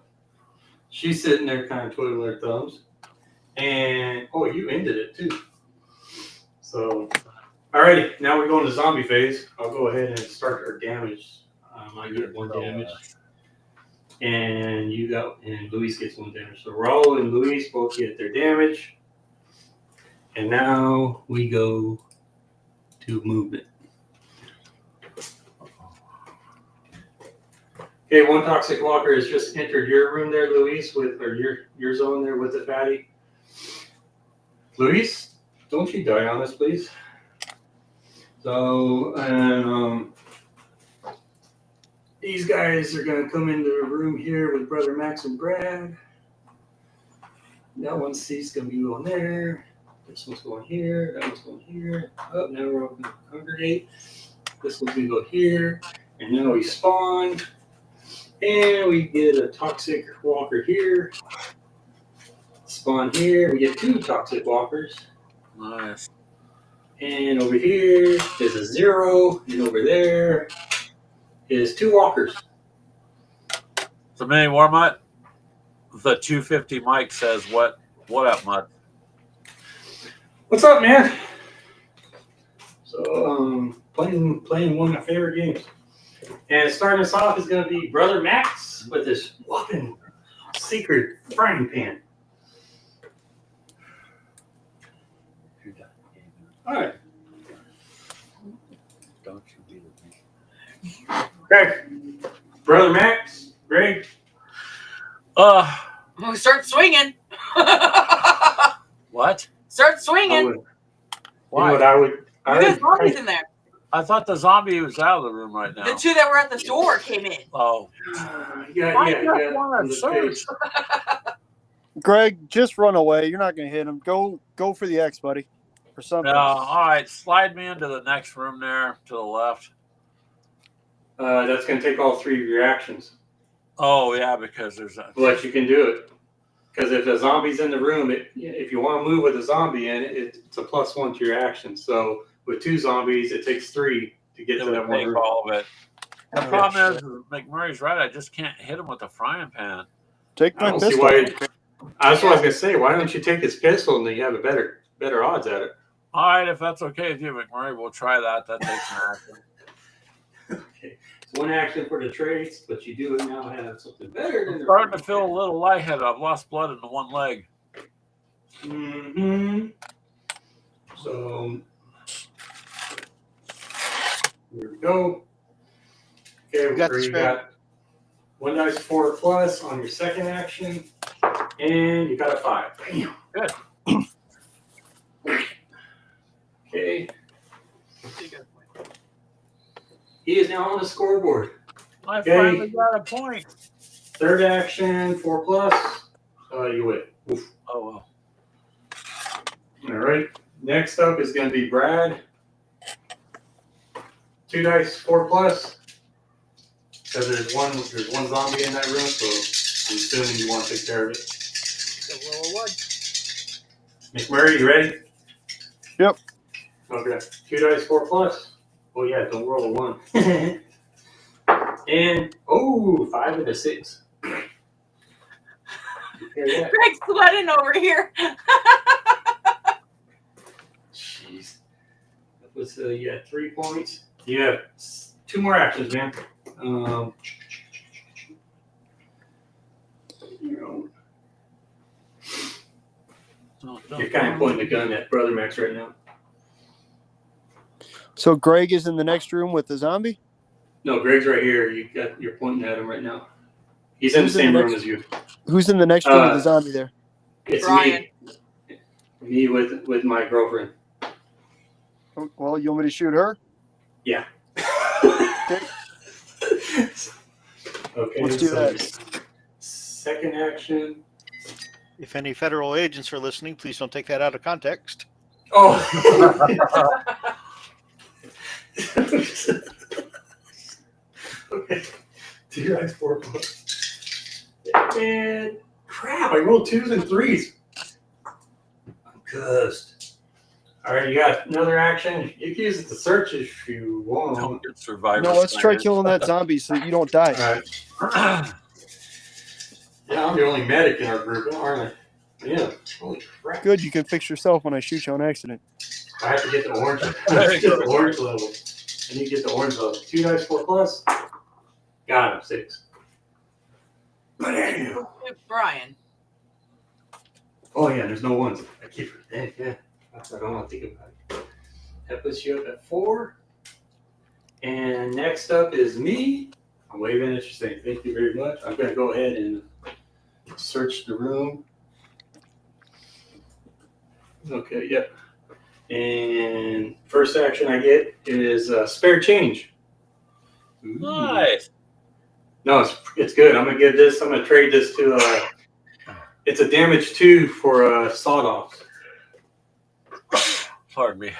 she's sitting there kind of twiddling her thumbs. And oh, you ended it too. So alrighty, now we're going to zombie phase. I'll go ahead and start our damage. I get 1 damage. And Luis gets 1 damage. So Raul and Luis both get their damage. And now we go to movement. Okay, one toxic walker has just entered your room there, Luis, or your zone there with the fatty. Luis, don't you die on us, please. So, and these guys are gonna come into the room here with Brother Max and Brad. That one C's gonna be going there. This one's going here. That one's going here. Oh, now we're all gonna congregate. This one's gonna go here. And now we spawn. And we get a toxic walker here. Spawn here. We get 2 toxic walkers. Nice. And over here is a 0. And over there is 2 walkers. So, Mini Warmutt, the 250 Mike says, what up, Mutt? What's up, man? So, playing one of my favorite games. And starting us off is going to be Brother Max with his whopping secret frying pan. All right. Don't you be with me. Okay. Brother Max, Greg. We start swinging. What? Start I swinging. would, you Why? know what I would? I There's would zombies in there. I thought the zombie was out of the room right now. The 2 that were at the door came in. Oh, yeah. want on to the search. page. Greg, just run away. You're not gonna hit him. Go for the X, buddy, or something. No, all right. Slide me into the next room there to the left. That's going to take all 3 of your actions. Oh yeah, because there's a. But you can do it. Because if the zombie's in the room, if you want to move with a zombie in it, it's a +1 to your action. So with 2 zombies, it takes 3 to get It to that would one take room. all of it. The Oh, problem shit. is, McMurray's right. I just can't hit him with a frying pan. Take I my don't see pistol. why. That's what I was gonna say. Why don't you take his pistol and then you have a better odds at it? All right, if that's okay with you, McMurray, we'll try that. That takes an action. Okay. It's 1 action for the traits, but you do now have something better than I'm starting to feel a little lightheaded. I've lost blood in the one leg. Mm-hmm. So here we go. Okay, You got you this, got 1 dice 4+ on your second action, and you got a 5. Bam. Good. Okay. He is now on the scoreboard. I Okay. finally got a point. Third action, 4+. You win. Oof. Oh well. All right. Next up is going to be Brad. 2 dice, 4+. Because there's one zombie in that room, so I'm assuming you want to take care of it. McMurray, you ready? Yep. Okay. 2 dice, 4+. Oh yeah, don't roll a 1. And 5 and a 6. Yeah. Greg's sweating over here. Jeez. That was you had 3 points. You have 2 more actions, man. You're kind of pointing the gun at Brother Max right now. So Greg is in the next room with the zombie. No, Greg's right here. You're pointing at him right now. He's in the Who's in same the room next- as you. Who's in the next room with the zombie there? It's Brian. me. Me with my girlfriend. Oh, well, you want me to shoot her? Yeah. Okay. Let's do so that. Second action. If any federal agents are listening, please don't take that out of context. Oh. Okay. 2 dice, 4+. And crap, I rolled 2s and 3s. I'm cussed. All right, you got another action. You can use it to search if you want. Don't get survivor. No, let's try killing that zombie so that you don't die. All right. Yeah, I'm the only medic in our group, aren't I? Yeah. Holy crap. Good, you can fix yourself when I shoot you on accident. I have to get the orange. I have to get the orange level. I need to get the orange level. 2 dice, 4+. Got him, 6. Bam. Brian. Oh yeah, there's no ones. I keep forgetting. Yeah, I don't want to think about it. That puts you up at 4. And next up is me I'm waving at you saying thank you very much. I'm going to go ahead and search the room. Okay, yep. And first action I get is spare change. Ooh. Nice. No, it's good. I'm going to give this, I'm going to trade this to, it's a damage 2 for sawed off. Pardon me.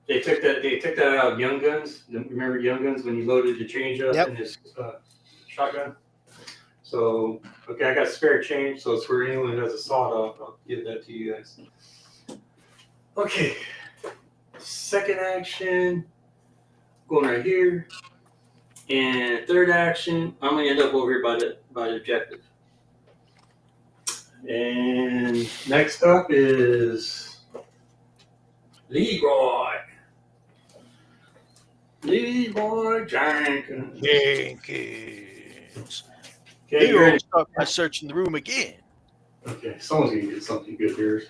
They took that out of Young Guns. Remember Young Guns when you loaded the change up in his shotgun? So, okay, I got spare change, so it's for anyone who has a sawed off. I'll give that to you guys. Okay. Second action, going right here. And third action, I'm gonna end up over here by the objective. And next up is Leroy Jenkins. Okay, You're going to start by searching the room again. Okay, someone's gonna get something good here.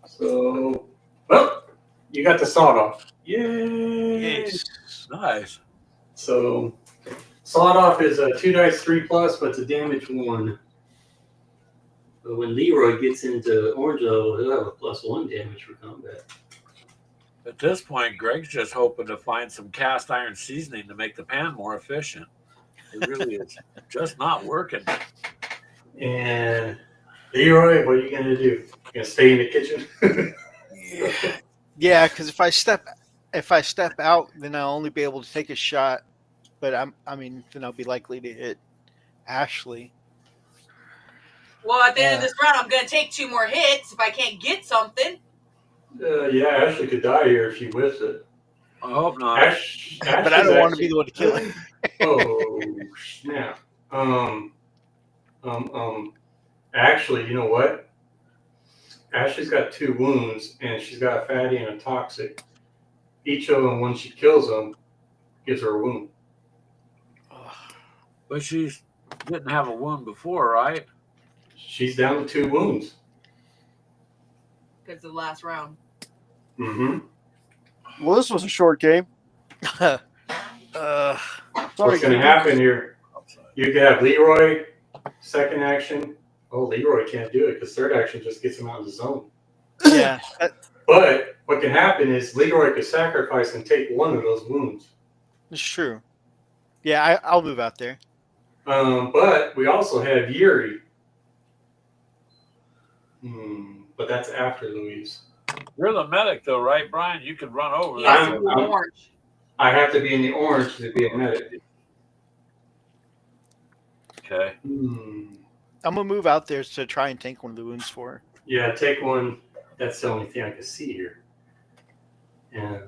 So, well, you got the sawed off. Yay! Yes. Nice. So, sawed off is a 2 dice 3+, but it's a damage 1. But when Leroy gets into orange level, he'll have a +1 damage for combat. At this point, Greg's just hoping to find some cast iron seasoning to make the pan more efficient. It really is just not working. And Leroy, what are you gonna do? You gonna stay in the kitchen? Yeah, because if I step out, then I'll only be able to take a shot. But then I'll be likely to hit Ashley. Well, at the end of this round, I'm going to take 2 more hits if I can't get something. Yeah, Ashley could die here if she whiffs it. I hope not. But I don't want to be the one to kill him. Oh snap! Actually, you know what? Ashley's got 2 wounds, and she's got a fatty and a toxic. Each of them, when she kills them, gives her a wound. But she didn't have a wound before, right? She's down to 2 wounds. Because of the last round. Mm-hmm. Well, this was a short game. What's going to happen here? You can have Leroy, second action. Oh, Leroy can't do it because third action just gets him out of the zone. Yeah. But what can happen is Leroy could sacrifice and take 1 of those wounds. It's true. Yeah, I'll move out there. But we also have Yuri. But that's after Louise. You're the medic, though, right, Brian? You could run over Yes, there. orange. I have to be in the orange to be a medic. Okay. I'm gonna move out there to try and take one of the wounds for her. Yeah, take 1. That's the only thing I can see here. Yeah.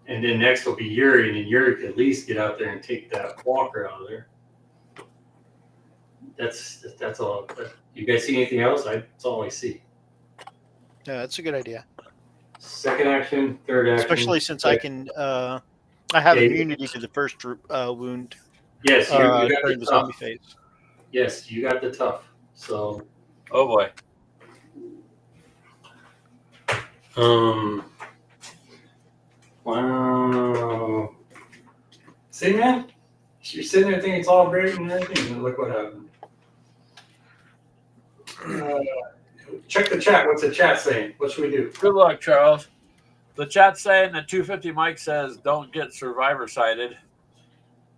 And then next will be Yuri, and then Yuri could at least get out there and take that walker out of there. That's all. You guys see anything else? That's all I see. Yeah, that's a good idea. Second action, third action. Especially since I can, I have immunity to the first wound. Yes, you got during the zombie phase. Yes, you got the tough. So. Oh boy. Wow. See, man, you're sitting there thinking it's all great and everything, and look what happened. Check the chat. What's the chat saying? What should we do? Good luck, Charles. The chat's saying that 250 Mike says don't get survivor sighted.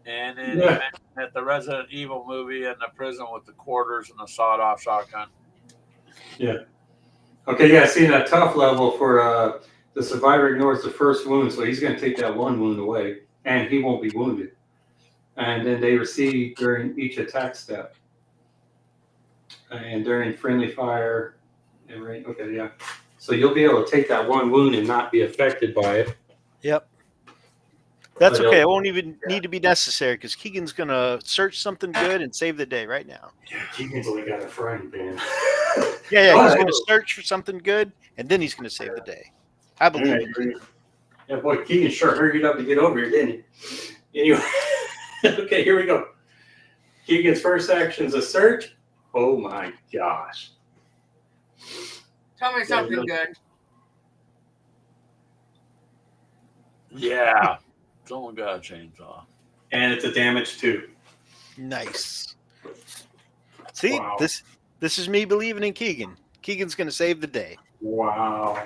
And then he mentioned that the Resident Evil movie and the prison with the quarters and the sawed off shotgun. Yeah. Okay, yeah, see that tough level for the survivor ignores the first wound, so he's going to take that 1 wound away, and he won't be wounded. And then they receive during each attack step. And during friendly fire, okay, yeah. So you'll be able to take that 1 wound and not be affected by it. Yep. That's okay. It won't even need to be necessary because Keegan's going to search something good and save the day right now. Yeah, Keegan's only got a frying pan. Yeah, he's going to search for something good and then he's going to save the day. I believe it. Yeah, boy, Keegan sure hurried up to get over here, didn't he? Anyway, okay, here we go. Keegan's first action is a search. Oh my gosh. Tell me something good. Yeah. Someone got a chainsaw. And it's a damage 2. Nice. See, Wow. this is me believing in Keegan. Keegan's gonna save the day. Wow.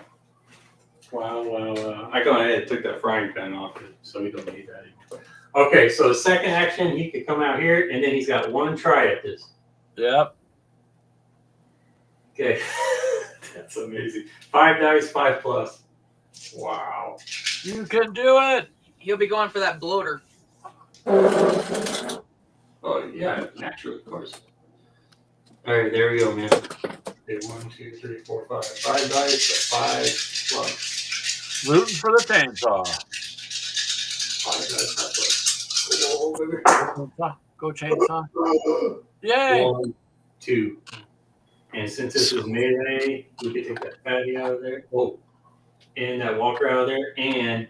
Wow. I go ahead and took that frying pan off it, so we don't need that anymore. Okay, so the second action, he could come out here, and then he's got one try at this. Yep. Okay. That's amazing. 5 dice, 5+. Wow. You can do it. He'll be going for that bloater. Oh, yeah, naturally, of course. All right, there we go, man. Okay, 1, 2, 3, 4, 5. 5 dice, 5+. Rooting for the chainsaw. 5 dice, 5+. Go, baby. Go chainsaw. Yay. 1, 2. And since this is melee, we can take that fatty out of there. Oh, and that walker out of there. And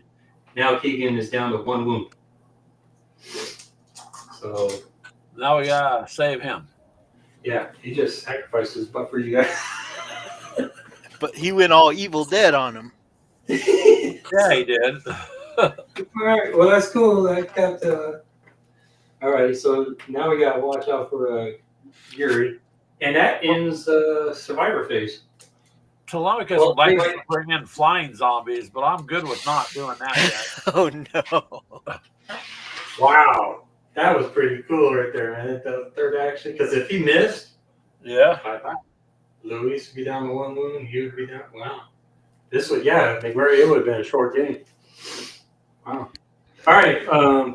now Keegan is down to 1 wound. So, Now we gotta save him. yeah, he just sacrificed his butt for you guys. But he went all Evil Dead on him. Yeah, he did. All right, well, that's cool. That got all right, so now we got to watch out for Yuri. And that ends the survivor phase. Telemachus Well, likes wait. to bring in flying zombies, but I'm good with not doing that yet. Oh no. Wow, that was pretty cool right there, man. The third action, because if he missed, Yeah. bye-bye. Luis would be down to 1 wound, you would be down. Wow. This would, yeah, it would have been a short game. Wow. All right,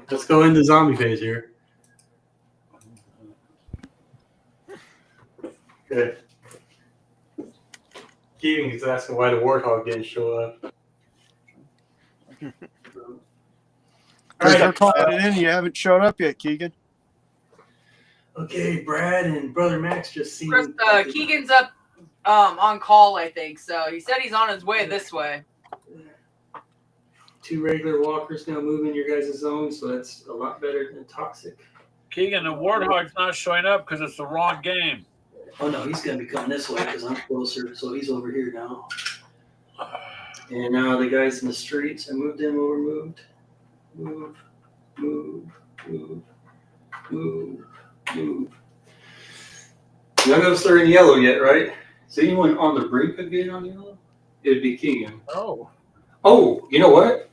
let's go into zombie phase here. Good. Keegan is asking why the warthog didn't show up. All They're right, calling it in. You haven't shown up yet, Keegan. okay, Brad and Brother Max just seen. Chris, Keegan's up on call, I think. So he said he's on his way this way. 2 regular walkers now moving your guys' zone, so that's a lot better than toxic. Keegan, the warthog's not showing up because it's the wrong game. Oh no, he's gonna be coming this way because I'm closer, so he's over here now. And now the guys in the streets, I moved them over, move. None of us are in yellow yet, right? Is anyone on the brink of getting on yellow? It'd be Keegan. Oh. Oh, you know what?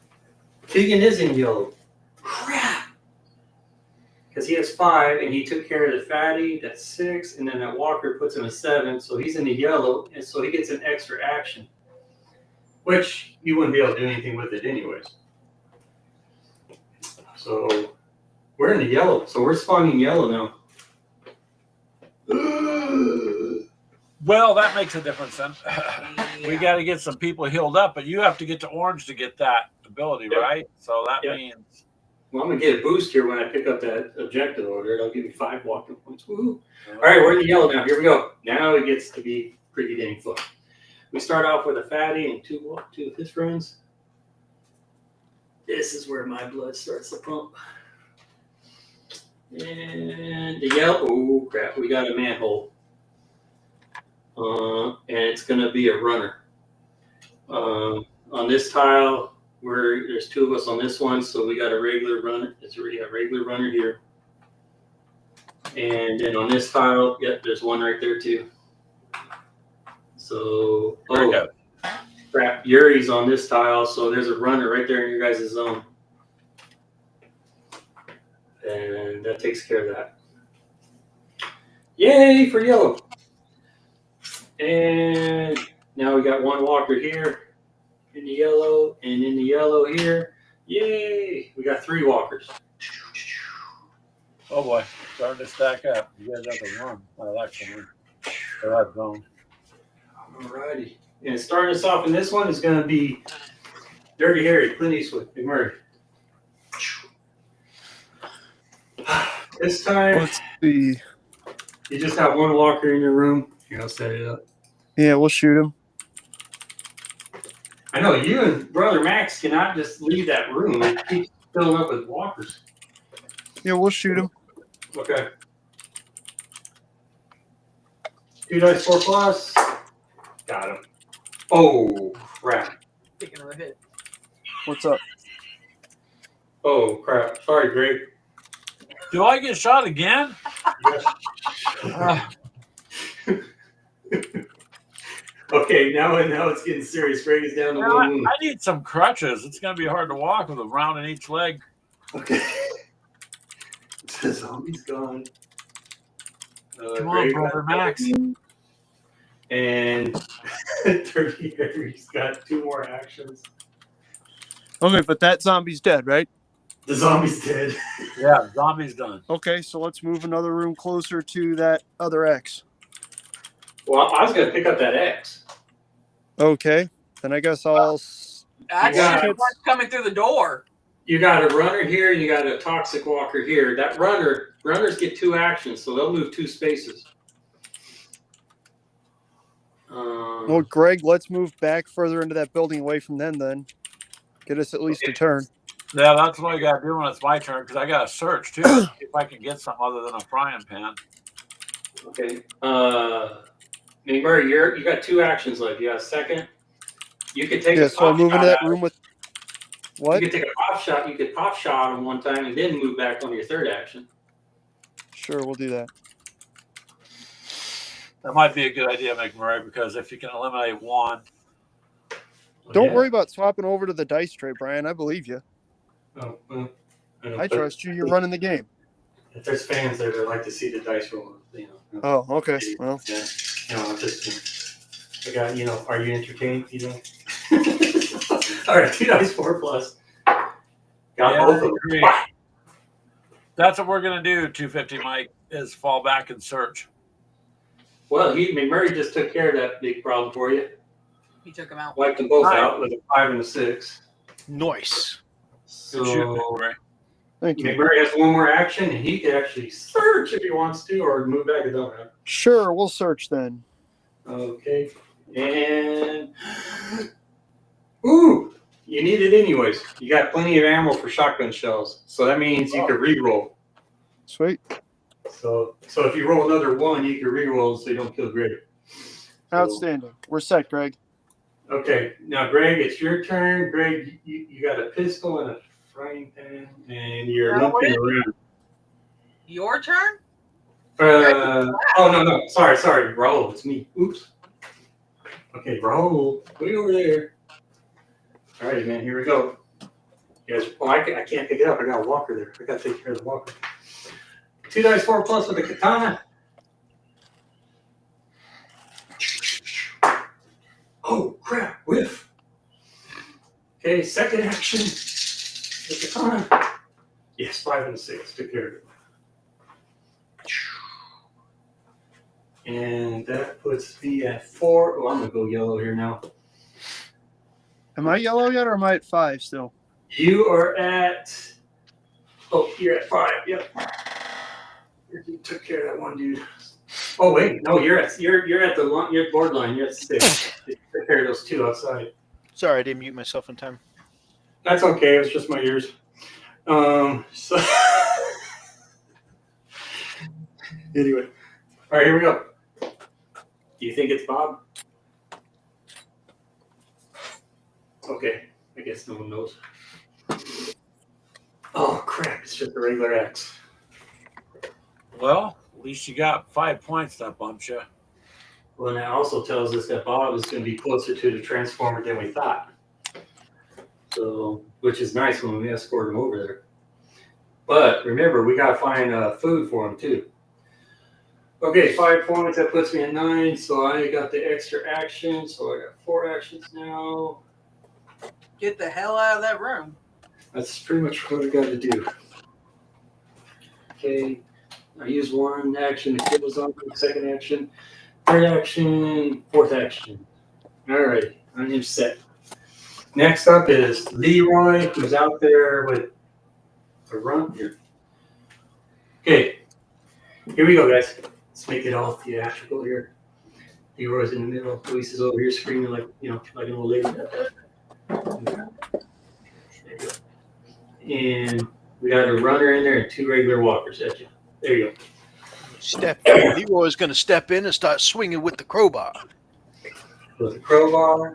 Keegan is in yellow. Crap! Because he has 5, and he took care of the fatty, that's 6, and then that walker puts him a 7, so he's in the yellow, and so he gets an extra action. Which you wouldn't be able to do anything with it anyways. So we're in the yellow, so we're spawning yellow now. Well, that makes a difference then. We got to get some people healed up, but you have to get to orange to get that ability, Yep. right? So that Yep. means. Well, I'm going to get a boost here when I pick up that objective order. It'll give me 5 walking points. Woohoo. All right, we're in the yellow now. Here we go. Now it gets to be pretty dang fun. We start off with a fatty and two of his friends. This is where my blood starts to pump. And the yellow, oh crap, we got a manhole. And it's going to be a runner. On this tile, there's 2 of us on this one, so we got a regular runner. It's already a regular runner here. And then on this tile, yep, there's one right there too. So, oh crap, Yuri's on this tile, so there's a runner right there in your guys' zone. And that takes care of that. Yay for yellow. And now we got 1 walker here in the yellow, and in the yellow here. Yay! We got 3 walkers. Oh boy, starting to stack up. You guys have to run. I like to that zone. Alrighty. And starting us off in this one is going to be Dirty Harry, Clint Eastwood, Big Murray. This time, Let's see. you just have 1 walker in your room. Here, I'll set it up. Yeah, we'll shoot him. I know you and Brother Max cannot just leave that room. It keeps filling up with walkers. Yeah, we'll shoot him. Okay. 2 dice 4+. Got him. Oh, crap. Taking a hit. What's up? Oh crap! Sorry, Greg. Do I get shot again? Yes. Okay, now it's getting serious. Greg is down to I one wound. need some crutches. It's going to be hard to walk with a round in each leg. Okay. The zombie's gone. Come on, brother Max. And 30 Harry's got 2 more actions. Okay, but that zombie's dead, right? The zombie's dead. Yeah, zombie's done. Okay, so let's move another room closer to that other X. Well, I was going to pick up that X. Okay, then I guess I'll. Actually, got- you weren't coming through the door. You got a runner here, and you got a toxic walker here. That runners get 2 actions, so they'll move 2 spaces. Well, Greg, let's move back further into that building away from them then. Get us at least a turn. Yeah, that's what I got to do when it's my turn because I got to search too. See if I can get something other than a frying pan. Okay. Murray, you got 2 actions left. You got a second. You could take Yeah, a so I'll pop move into shot that out. room with. You What? could take a pop shot. You could pop shot him one time and then move back on your 3rd action. Sure, we'll do that. That might be a good idea, McMurray, because if you can eliminate one, Don't worry about swapping over to the dice tray, Brian. I believe you. Oh, well, I know, I but trust you. You're running the game. If there's fans there that like to see the dice roll, you know. Oh, okay. Well, Yeah. I'm just, I got, are you entertained? All right, 2 dice 4 plus. Got yeah, both I of them. agree. That's what we're gonna do. 250, Mike, is fall back and search. Well, McMurray just took care of that big problem for you. He took him out. Wiped them both Right. out with a 5 and a 6. Nice. Good shoot, So McMurray. thank you. McMurray has 1 more action, and he can actually search if he wants to, or move back and don't have. Sure, we'll search then. Okay, and ooh, you need it anyways. You got plenty of ammo for shotgun shells, so that means you could re-roll. Sweet. So if you roll another 1, you can re-roll so you don't kill Greg. So- Outstanding. We're set, Greg. Okay, now Greg, it's your turn. Greg, you got a pistol and a frying pan, and you're Now, limping around. Your turn? Oh no, sorry, Raul, it's me. Oops. Okay, Raul, way over there. All right, man, here we go. Yes. Oh, I can't pick it up. I got a walker there. I got to take care of the walker. 2 dice 4 plus with the katana. Oh crap! Whiff. Okay, second action. The katana. Yes, 5 and a 6. Took care of it. And that puts me at 4. Oh, I'm gonna go yellow here now. Am I yellow yet, or am I at 5 still? You are at. Oh, you're at 5. Yep. You took care of that one dude. Oh wait, no, you're at the borderline. You're at 6. You took care of those 2 outside. Sorry, I didn't mute myself in time. That's okay. It was just my ears. So anyway, all right, here we go. Do you think it's Bob? Okay, I guess no one knows. Oh crap! It's just a regular X. Well, at least you got 5 points that bumps you. Well, and that also tells us that Bob is going to be closer to the Transformer than we thought. So, which is nice when we escort him over there. But remember, we got to find food for him too. Okay, 5 points. That puts me at 9. So I got the extra action. So I got 4 actions now. Get the hell out of that room. That's pretty much what I got to do. Okay, I use 1 action to kill the zombie. 2nd action, 3rd action, 4th action. All right, I'm set. Next up is Leroy, who's out there with a run here. Okay, here we go, guys. Let's make it all theatrical here. Leroy's in the middle. Luis is over here screaming like an old lady. And we got a runner in there and 2 regular walkers at you. There you go. Leroy's going to step in and start swinging with the crowbar. With a crowbar.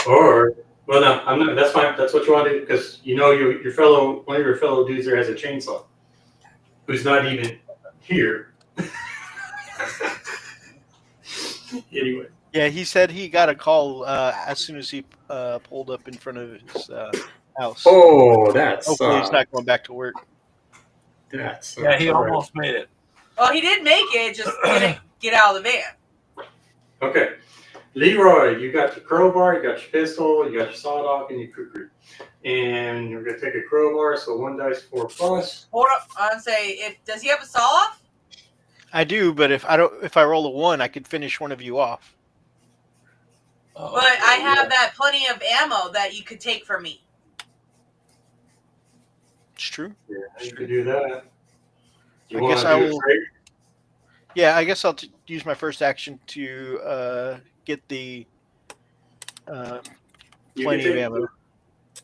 Or, well, no, I'm not. That's fine. That's what you want to do because you know one of your fellow dudes there has a chainsaw, who's not even here. Anyway. Yeah, he said he got a call as soon as he pulled up in front of his house. Oh, that's Hopefully he's not going back to work. That's Yeah, he all right. almost made it. Well, he did make it, just didn't get out of the van. Okay. Leroy, you got your crowbar, you got your pistol, you got your sawed off, and your kukri. And you're gonna take a crowbar, so 1 dice 4 plus. Hold up, I'd say, does he have a saw off? I do, but if I roll a 1, I could finish one of you off. Oh, But I have that plenty of ammo that you could take from me. It's true. Yeah, you could do that. I guess I will. Yeah, I guess I'll use my first action to get the plenty of ammo.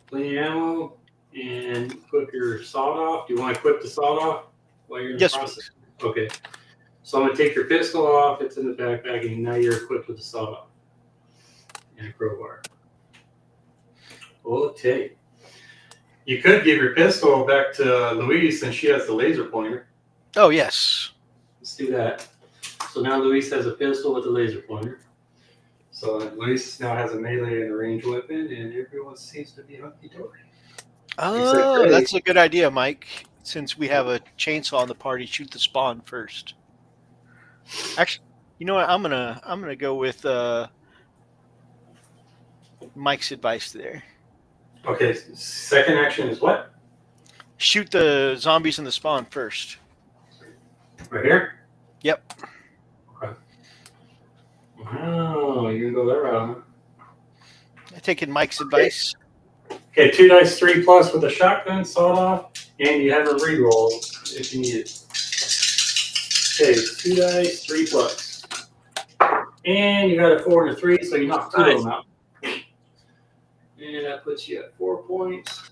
Plenty of ammo, and equip your sawed off. Do you want to equip the sawed off while you're in Yes, the process? Okay. So I'm going to take your pistol off. It's in the backpack, and now you're equipped with the sawed off and a crowbar. Okay. You could give your pistol back to Louise since she has the laser pointer. Oh, yes. Let's do that. So now Luis has a pistol with a laser pointer. So Luis now has a melee and a ranged weapon, and everyone seems to be hunky-dory. Oh, that's a good idea, Mike. Since we have a chainsaw in the party, shoot the spawn first. Actually, you know what? I'm gonna go with Mike's advice there. Okay, second action is what? Shoot the zombies in the spawn first. Right here? Yep. Okay. Wow, you can go that route, huh? Taking Mike's advice. Okay, 2 dice 3 plus with a shotgun, sawed off, and you have a reroll if you need it. Okay, 2 dice 3 plus. And you got a 4 and a 3, so you knock 2 of them out. And that puts you at 4 points.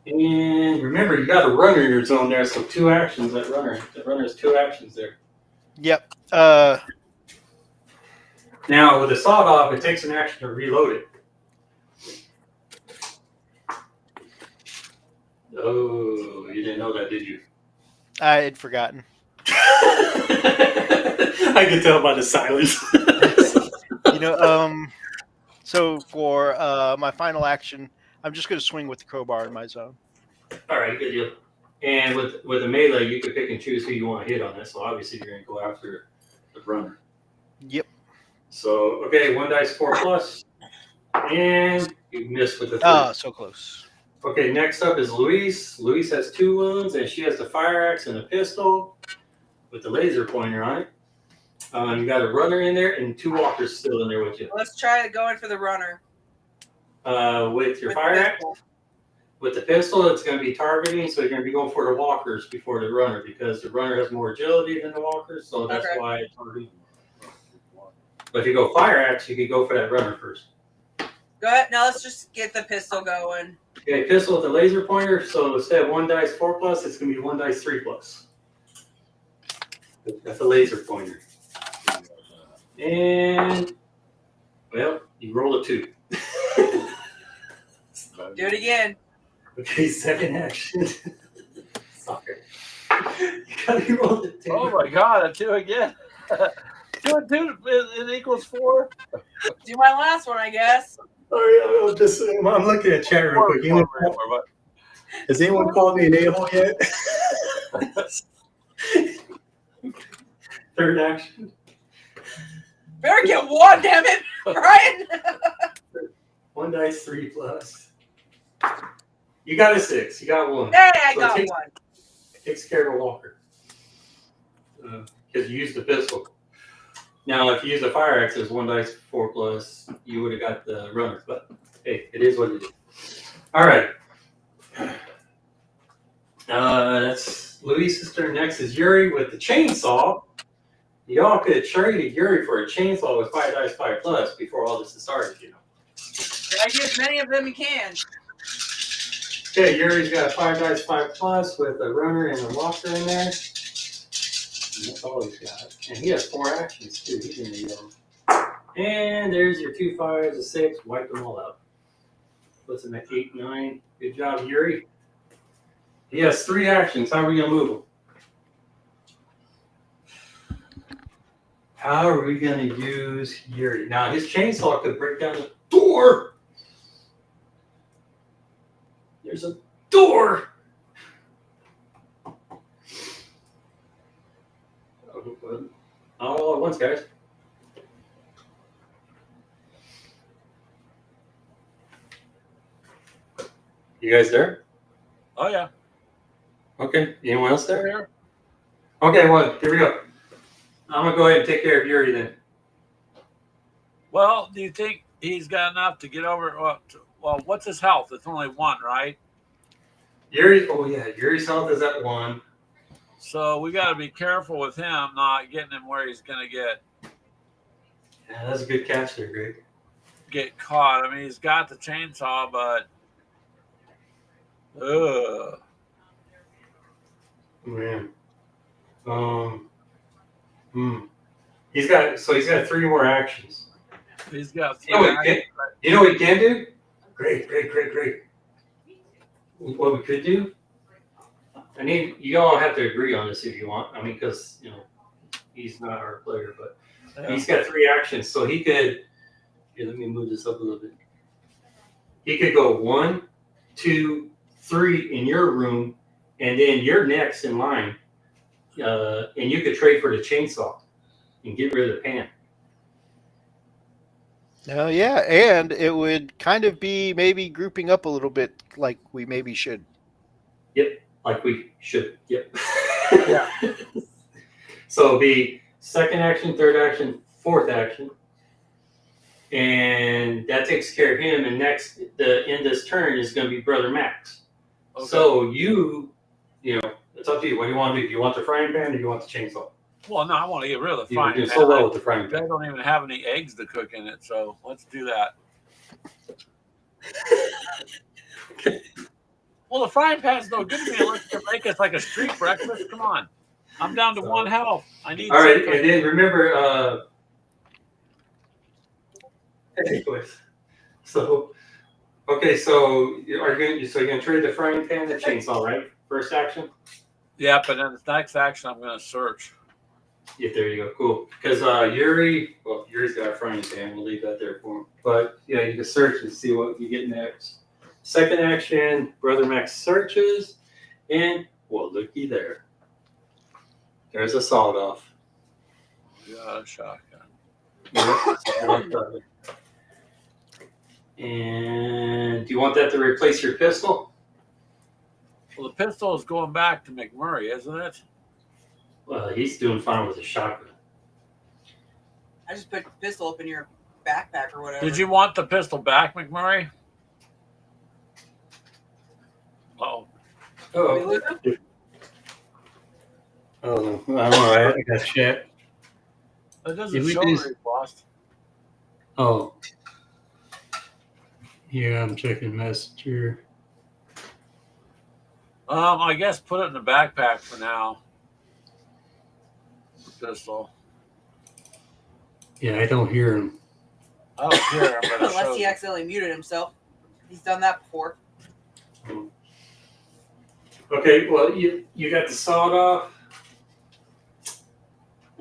And remember, you got a runner in your zone there, so 2 actions. That runner has 2 actions there. Yep. Now with the sawed off, it takes an action to reload it. Oh, you didn't know that, did you? I had forgotten. I could tell by the silence. So for my final action, I'm just going to swing with the crowbar in my zone. All right, good deal. And with a melee, you can pick and choose who you want to hit on this. So obviously, you're going to go after the runner. Yep. So okay, 1 dice 4 plus, and you missed with the 3. Ah, so close. Okay, next up is Louise. Louise has 2 wounds, and she has the fire axe and a pistol with the laser pointer on it. You got a runner in there and 2 walkers still in there with you. Let's try going for the runner. With your fire axe, with the pistol, it's going to be targeting, so you're going to be going for the walkers before the runner because the runner has more agility than the walkers, so that's why it's targeting. But if you go fire axe, you could go for that runner first. Go ahead. Now let's just get the pistol going. Okay, pistol with the laser pointer. So instead of 1 dice 4 plus, it's going to be 1 dice 3 plus. That's a laser pointer. And well, you roll a 2. Do it again. Okay, second action. Soccer. You gotta roll the 2. Oh my god, a 2 again. 2 and 2, it equals 4. Do my last one, I guess. Sorry, I'm looking at chat real quick. Has anyone called me an a-hole yet? Third action. Better get 1, damn it, Brian. 1 dice 3 plus. You got a 6. You got 1. Hey, I got 1. Takes care of a walker. Because you used the pistol. Now, if you use a fire axe, it's 1 dice 4 plus. You would have got the runner. But hey, it is what it is. All right. That's Luis's turn. Next is Yuri with the chainsaw. Y'all could have traded Yuri for a chainsaw with 5 dice 5 plus before all this started, you know. I get as many of them you can. Okay, Yuri's got 5 dice 5 plus with a runner and a walker in there. And that's all he's got. And he has 4 actions too. He's in the yellow. And there's your 2 5s, a 6. Wipe them all out. puts him at 8-9. Good job, Yuri. He has 3 actions. How are we gonna move him? How are we gonna use Yuri? Now his chainsaw could break down the door. There's a door. Not all at once, guys. You guys there? Oh yeah. Okay. Anyone else there? Here. Okay, well, here we go. I'm gonna go ahead and take care of Yuri then. Well, do you think he's got enough to get over? Well, what's his health? It's only 1, right? Yuri, oh yeah, Yuri's health is at 1. So we got to be careful with him, not getting him where he's going to Yeah, that's a good catch there, Greg. get caught. I mean, he's got the chainsaw, but Man. He's got 3 more actions. he's got 3 You know what he can do? Great. What we could do? I mean, you all have to agree on this if you want. I mean, because he's not our player, but he's got 3 actions, so he could. Here, let me move this up a little bit. He could go 1, 2, 3 in your room, and then you're next in line, and you could trade for the chainsaw and get rid of the pan. No, yeah, and it would kind of be maybe grouping up a little bit, like we maybe should. Yep, like we should. Yep. Yeah. So it'll be 2nd action, 3rd action, 4th action. And that takes care of him. And next, in this turn is going to be Brother Max. Okay. So it's up to you. What do you want to do? Do you want the frying pan or do you want the chainsaw? Well, no, I want to get rid of the You frying do pan. so well with the frying pan. I don't even have any eggs to cook in it, so let's do that. Okay. Well, the frying pan's no good to me unless you make us like a street breakfast. Come on. I'm down to 1 health. I need All right, something. and then remember, so you're gonna trade the frying pan and the chainsaw, right? First action. Yeah, but then the next action, I'm going to search. Yeah, there you go. Cool. Because Yuri's got a frying pan. We'll leave that there for him. But yeah, you can search and see what you get next. 2nd action, Brother Max searches, and well, looky there. There's a sawed off. Yeah, a shotgun. And do you want that to replace your pistol? Well, the pistol is going back to McMurray, isn't it? Well, he's doing fine with a shotgun. I just put the pistol up in your backpack or whatever. Did you want the pistol back, McMurray? Oh. Oh, I don't know. I got shit. It doesn't show where he's lost. Oh. Yeah, I'm checking Messenger. I guess put it in the backpack for now. The pistol. Yeah, I don't hear him. I don't care. Unless he accidentally muted himself. He's done that before. Okay, well, you got the sawed off.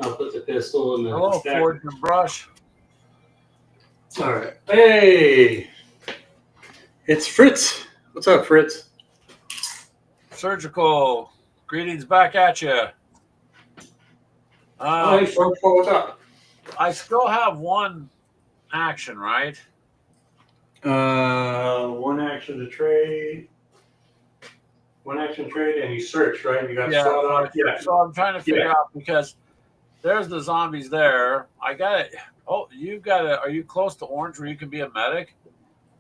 I'll put the pistol in the Hello, stack. Forge and Brush. All right. Hey, it's Fritz. What's up, Fritz? Surgical. Greetings back at you. Hey, Surgical, what's up? I still have 1 action, right? 1 action to trade. 1 action trade, and you search, right? You got sawed off. Yeah. So I'm trying to figure out because there's the zombies there. I got it. Oh, you've got it. Are you close to orange where you can be a medic?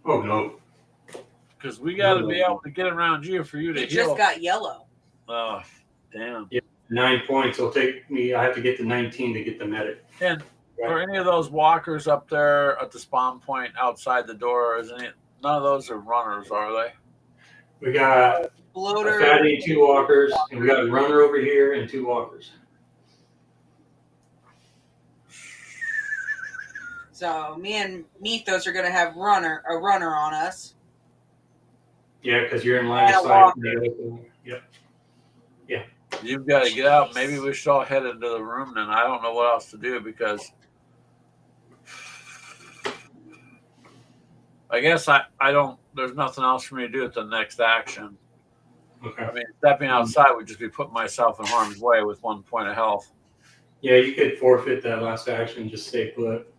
Oh no. Because we got to be able to get around you for you to He heal. just got yellow. Oh, damn. Yeah, 9 points. It'll take me. I have to get to 19 to get the medic. And for any of those walkers up there at the spawn point outside the door, isn't it? None of those are runners, are they? We got Bloater. a fatty, 2 walkers, and we got a runner over here and 2 walkers. So me and Mythos are gonna have a runner on us. Yeah, because you're in line And of a sight. walker. Yep. You've got to get out. Maybe we should all head into the room then. I don't know what else to do because I guess I don't. There's nothing else for me to do at the next action. Okay. I mean, stepping outside would just be putting myself in harm's way with 1 point of health. Yeah, you could forfeit that last action. Just stay put.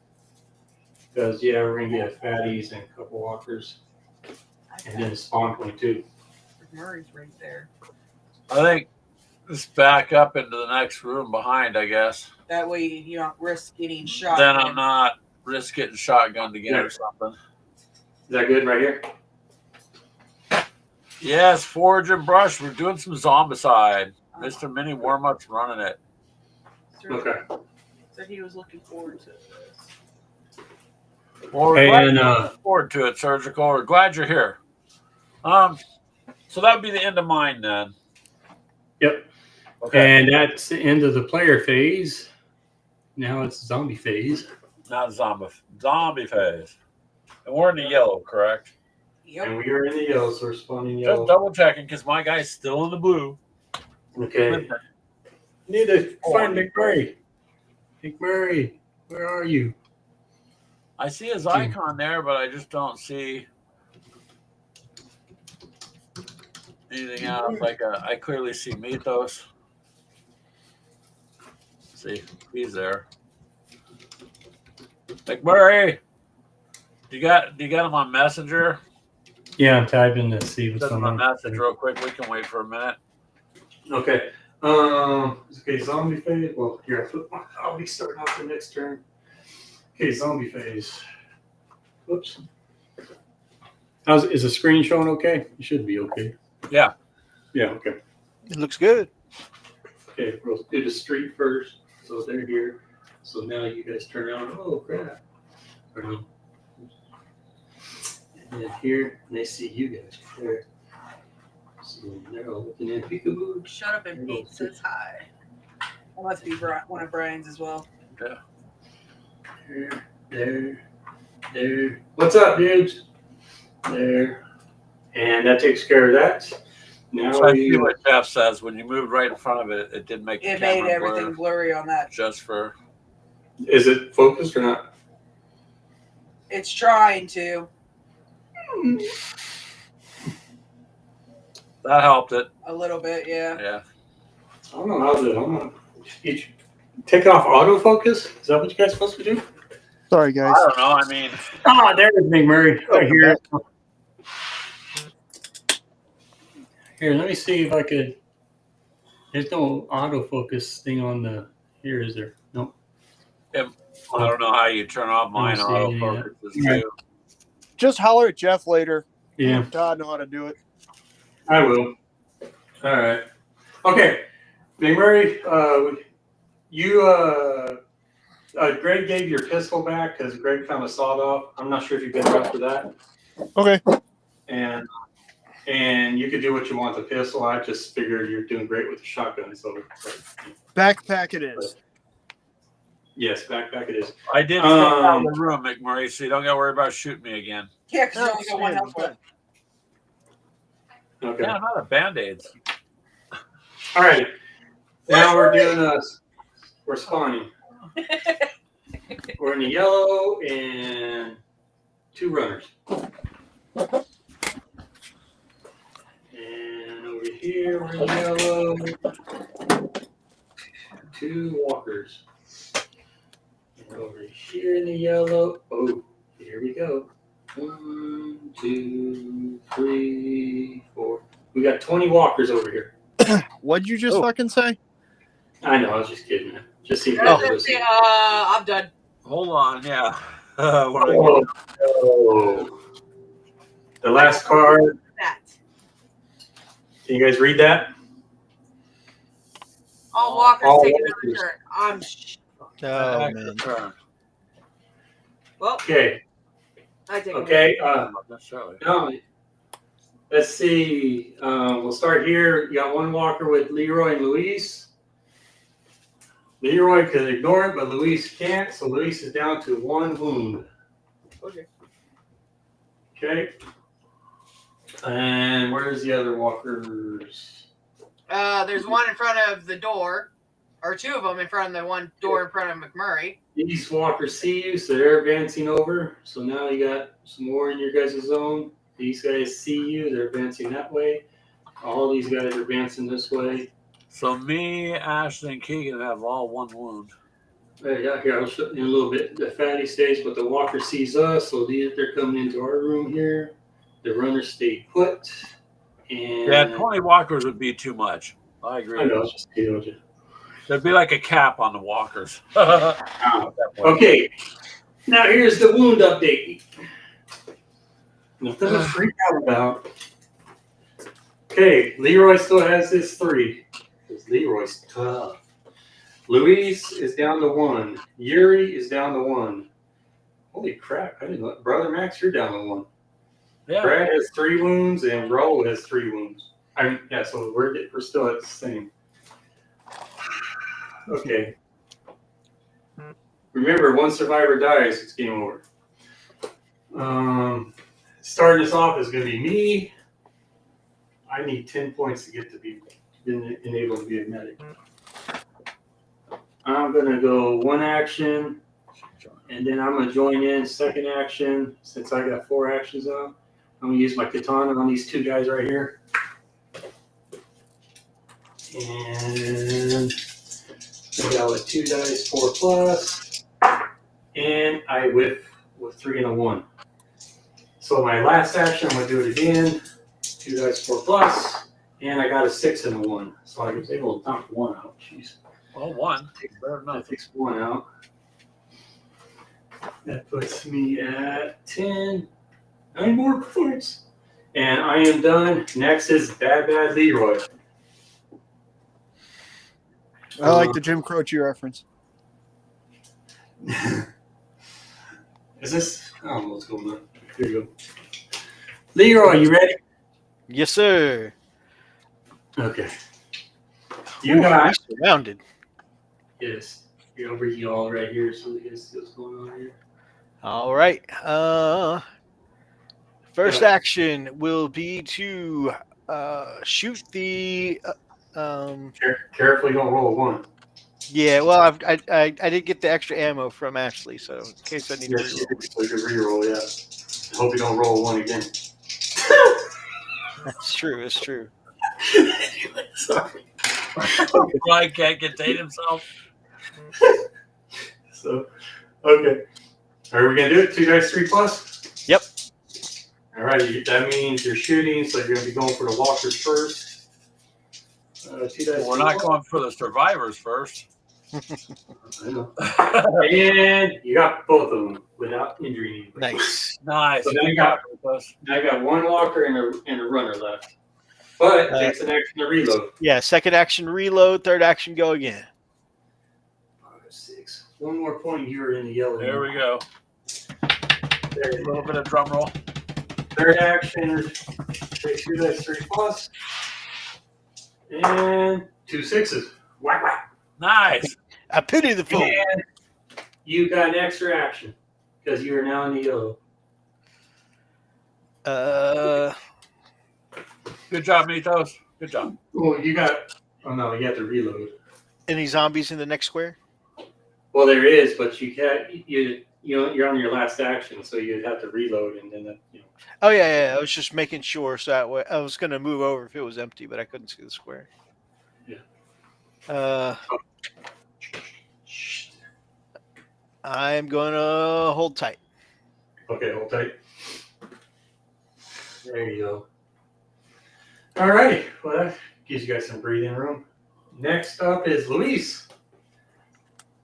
Because we're gonna get fatties and a couple walkers, and then a spawn point too. Murray's right there. I think just back up into the next room behind. I guess. That way you don't risk getting shot. Then I'm not risk getting shotgunned again or something. Is that good right here? Yes, forage and brush. We're doing some zombicide. Mr. Mini Warm-Up's running it. Okay. So he was looking forward to this. Well, we're glad you're looking forward to it, Surgical. We're glad you're here. So that would be the end of mine then. Yep. Okay. And that's the end of the player phase. Now it's zombie phase. Not zombie phase. And we're in the yellow, correct? Yep. And we are in the yellow, so we're spawning yellow. Just double checking because my guy's still in the blue. Okay. Need to find McMurray. McMurray, where are you? I see his icon there, but I just don't see anything else. Like I clearly see Mythos. See, he's there. McMurray, do you got him on Messenger? Yeah, I'm typing to see what's Send him going a on. message real quick. We can wait for a minute. Okay. Okay, zombie phase. Well, here, I'll be starting off the next turn. Okay, zombie phase. Whoops. Is the screen showing okay? It should be okay. Yeah. Yeah, okay. It looks good. Okay, we'll do the street first. So they're here. So now you guys turn around. Oh, crap. And then here, and they see you guys there. So they're all looking at peekaboo. Shut up and Pete says hi. That must be one of Brian's as well. Yeah. There. What's up, dudes? There. And that takes care of that. Now So I see what Jeff says. When you moved right in front of it, it did make the It made camera everything blurry on that. just for. Is it focused or not? It's trying to. That helped it. A little bit, yeah. Yeah. I don't know how to. I'm gonna take off autofocus. Is that what you guys are supposed to do? Sorry, I guys. don't know. I mean, There's McMurray. Right here. Here, let me see if I could. There's no autofocus thing on the. Here, is there? Nope. I don't know how you turn off mine I don't see any of autofocus that. too. Just holler at Jeff later. Yeah, Todd know how to do it. I will. All right. Okay, McMurray, Greg gave your pistol back because Greg found a sawed off. I'm not sure if you get it after that. Okay. And you could do what you want with the pistol. I just figured you're doing great with the shotgun. So, Backpack it is. yes, backpack it is. I did step out of the room, McMurray, so you don't got to worry about shooting me again. Yeah, because you only got one health left. Okay. Yeah, I'm out of band-aids. All right. Now we're doing we're spawning. We're in the yellow and 2 runners. And over here we're in yellow. 2 walkers. And over here in the yellow. Oh, here we go. 1, 2, 3, 4. We got 20 walkers over here. What'd you just fucking say? I know, I was just kidding, man. Just see. I'm done. Hold on, yeah. Oh. The last card. That. Can you guys read that? All walkers All take walkers. another turn. Oh, man. Well, Okay. I take Okay. Not necessarily. No. Let's see. We'll start here. You got 1 walker with Leroy and Luis. Leroy can ignore it, but Luis can't. So Luis is down to 1 wound. Okay. Okay. And where's the other walkers? There's one in front of the door, or two of them in front of the one door in front of McMurray. These walkers see you, so they're advancing over. So now you got some more in your guys' zone. These guys see you, they're advancing that way. All these guys are advancing this way. So me, Ashley, and Keegan have all one wound. Yeah, here, I'll show you a little bit. The fatty stays, but the walker sees us, so they're coming into our room here. The runners stay put. And Yeah, 20 walkers would be too much. I agree. I know, just told you. There'd be like a cap on the walkers. Okay, now here's the wound update. Nothing to freak out about. Okay, Leroy still has his 3. Because Leroy's tough. Luis is down to 1. Yuri is down to 1. Holy crap, I didn't know. Brother Max, you're down to 1. Yeah. Brad has 3 wounds and Raul has 3 wounds. So we're still at the same. Okay. Remember, one survivor dies, it's game over. Starting us off is going to be me. I need 10 points to get to be enabled to be a medic. I'm going to go 1 action, and then I'm going to join in 2nd action. Since I got 4 actions out, I'm going to use my katana on these 2 guys right here. And I got with 2 dice, 4 plus, and I whiff with 3 and a 1. So my last action, I'm going to do it again. 2 dice, 4 plus, and I got a 6 and a 1. So I was able to knock 1 out. Jeez. Well, 1. Better than That nothing. takes 1 out. That puts me at 10. 9 more points. And I am done. Next is Bad Leroy. I like the Jim Croce reference. Is this? I don't know what's going on. Here you go. Leroy, you ready? Yes, sir. Okay. You got surrounded. yes. You're over you all right here, so you guys see what's going on here. All right. First Yeah. action will be to shoot the. Carefully, don't roll a 1. Yeah, well, I did get the extra ammo from Ashley, so in case I need to. Yes, you did, so you can reroll. Yeah. I hope you don't roll a 1 again. That's true. It's true. Sorry. Brian can't contain himself. So, okay. Are we gonna do it? 2 dice, 3 plus. Yep. All right. That means you're shooting, so you're gonna be going for the walkers first. 2 dice. Well, we're 3 not plus. going for the survivors first. I know. And you got both of them without injuring anybody. Nice. Nice. So now you got- With us. Now I got 1 walker and a runner left. But it takes an action to reload. Yeah. Second action reload. Third action go again. 5, 6. 1 more point. You're in the yellow. There we go. There A you little go. bit of drum roll. Third action. Take 2 dice, 3 plus. And 2 6s. Whack, whack. Nice. I pity the fool. And you got an extra action because you are now in the yellow. Good job, Mythos. Good job. Well, you got. Oh no, you have to reload. Any zombies in the next square? Well, there is, but you can't. You're on your last action, so you'd have to reload, and then Oh yeah. I was just making sure, so that way I was gonna move over if it was empty, but I couldn't see the square. Yeah. I'm gonna hold tight. Okay, hold tight. There you go. All right. Well, that gives you guys some breathing room. Next up is Luis.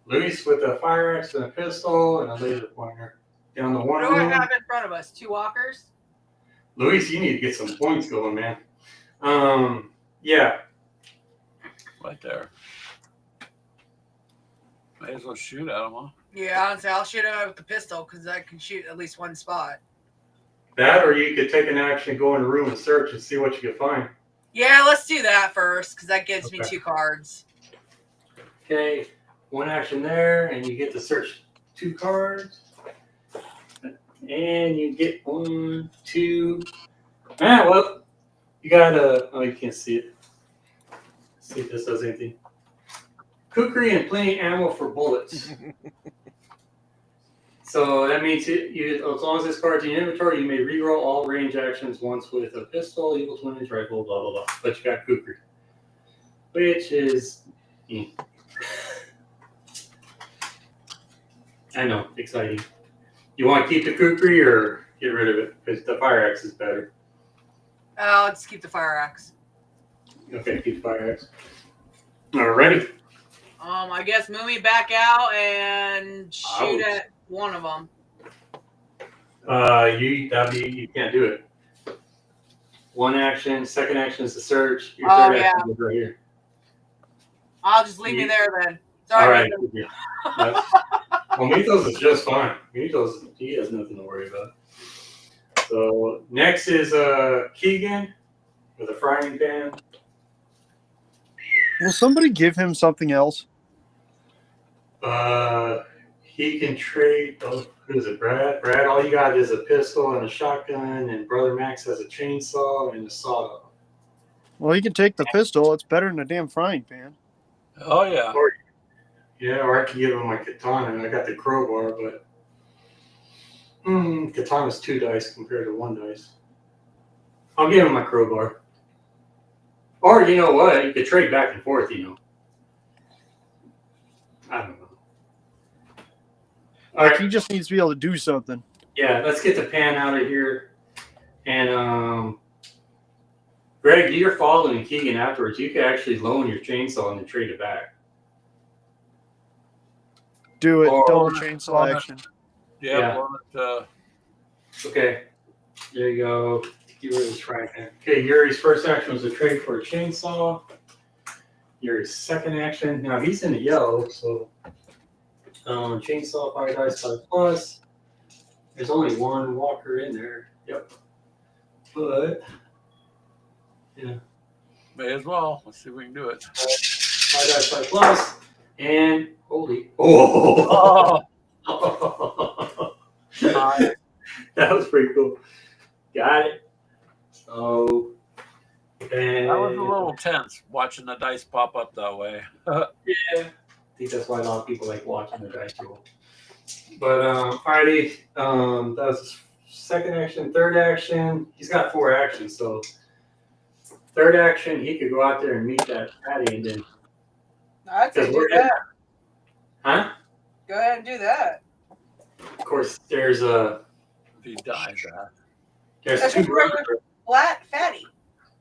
Luis with a fire axe and a pistol and a laser pointer. Down the What one do I room. have in front of us? 2 walkers? Luis, you need to get some points going, man. Yeah. Right there. May as well shoot at him, huh? Yeah, honestly, I'll shoot him with the pistol because I can shoot at least 1 spot. That, or you could take an action, go in a room and search and see what you can find. Yeah, let's do that first because that gives me Okay. 2 cards. Okay, 1 action there, and you get to search 2 cards. And you get 1, 2, Well, you got oh, you can't see it. Let's see if this does anything. Kukri and plenty ammo for bullets. So that means as long as this card's in your inventory, you may reroll all range actions once with a pistol, equal to 1 inch rifle, blah blah blah. But you got Kukri, which is, I know, exciting. You want to keep the Kukri or get rid of it because the fire axe is better. Let's keep the fire axe. Okay, keep the fire axe. Alrighty. I guess move me back out and shoot Ouch. at one of them. You can't do it. One action, second action is the search. Your Oh, third yeah. action is right here. I'll just leave me there then. All Sorry. right. Well, Mythos is just fine. Mythos, he has nothing to worry about. So next is Keegan with a frying pan. Will somebody give him something else? He can trade. Oh, who is it, Brad? Brad, all you got is a pistol and a shotgun, and Brother Max has a chainsaw and a sawed-off. Well, he can take the pistol. It's better than a damn frying pan. Oh yeah. Or I could give him my katana. I got the crowbar, but katana's 2 dice compared to 1 dice. I'll give him my crowbar. Or you know what? You could trade back and forth. I don't know. All Like, right. he just needs to be able to do something. Yeah, let's get the pan out of here. And Greg, you're following Keegan afterwards. You could actually loan your chainsaw and then trade it back. Do it. Or- Double chainsaw action. Yeah. Yeah. Well, Okay, there you go. Get rid of this frying pan. Okay, Yuri's first action was a trade for a chainsaw. Yuri's second action. Now he's in the yellow, so chainsaw, 5 dice, 5+. There's only 1 walker in there. Yep. But yeah, may as well. Let's see if we can do it. 5 dice, 5+. And holy! Oh! Nice. That was pretty cool. Got it. So, and That was a little tense watching the dice pop up that way. yeah, I think that's why a lot of people like watching the dice roll. But alrighty, that was his second action. Third action, he's got 4 actions. So, third action, he could go out there and meet that patty, and then I'd say Because do we're that. huh? Go ahead and do that. Of course, there's If he dies, there's That's 2 a regular- runners. Flat fatty.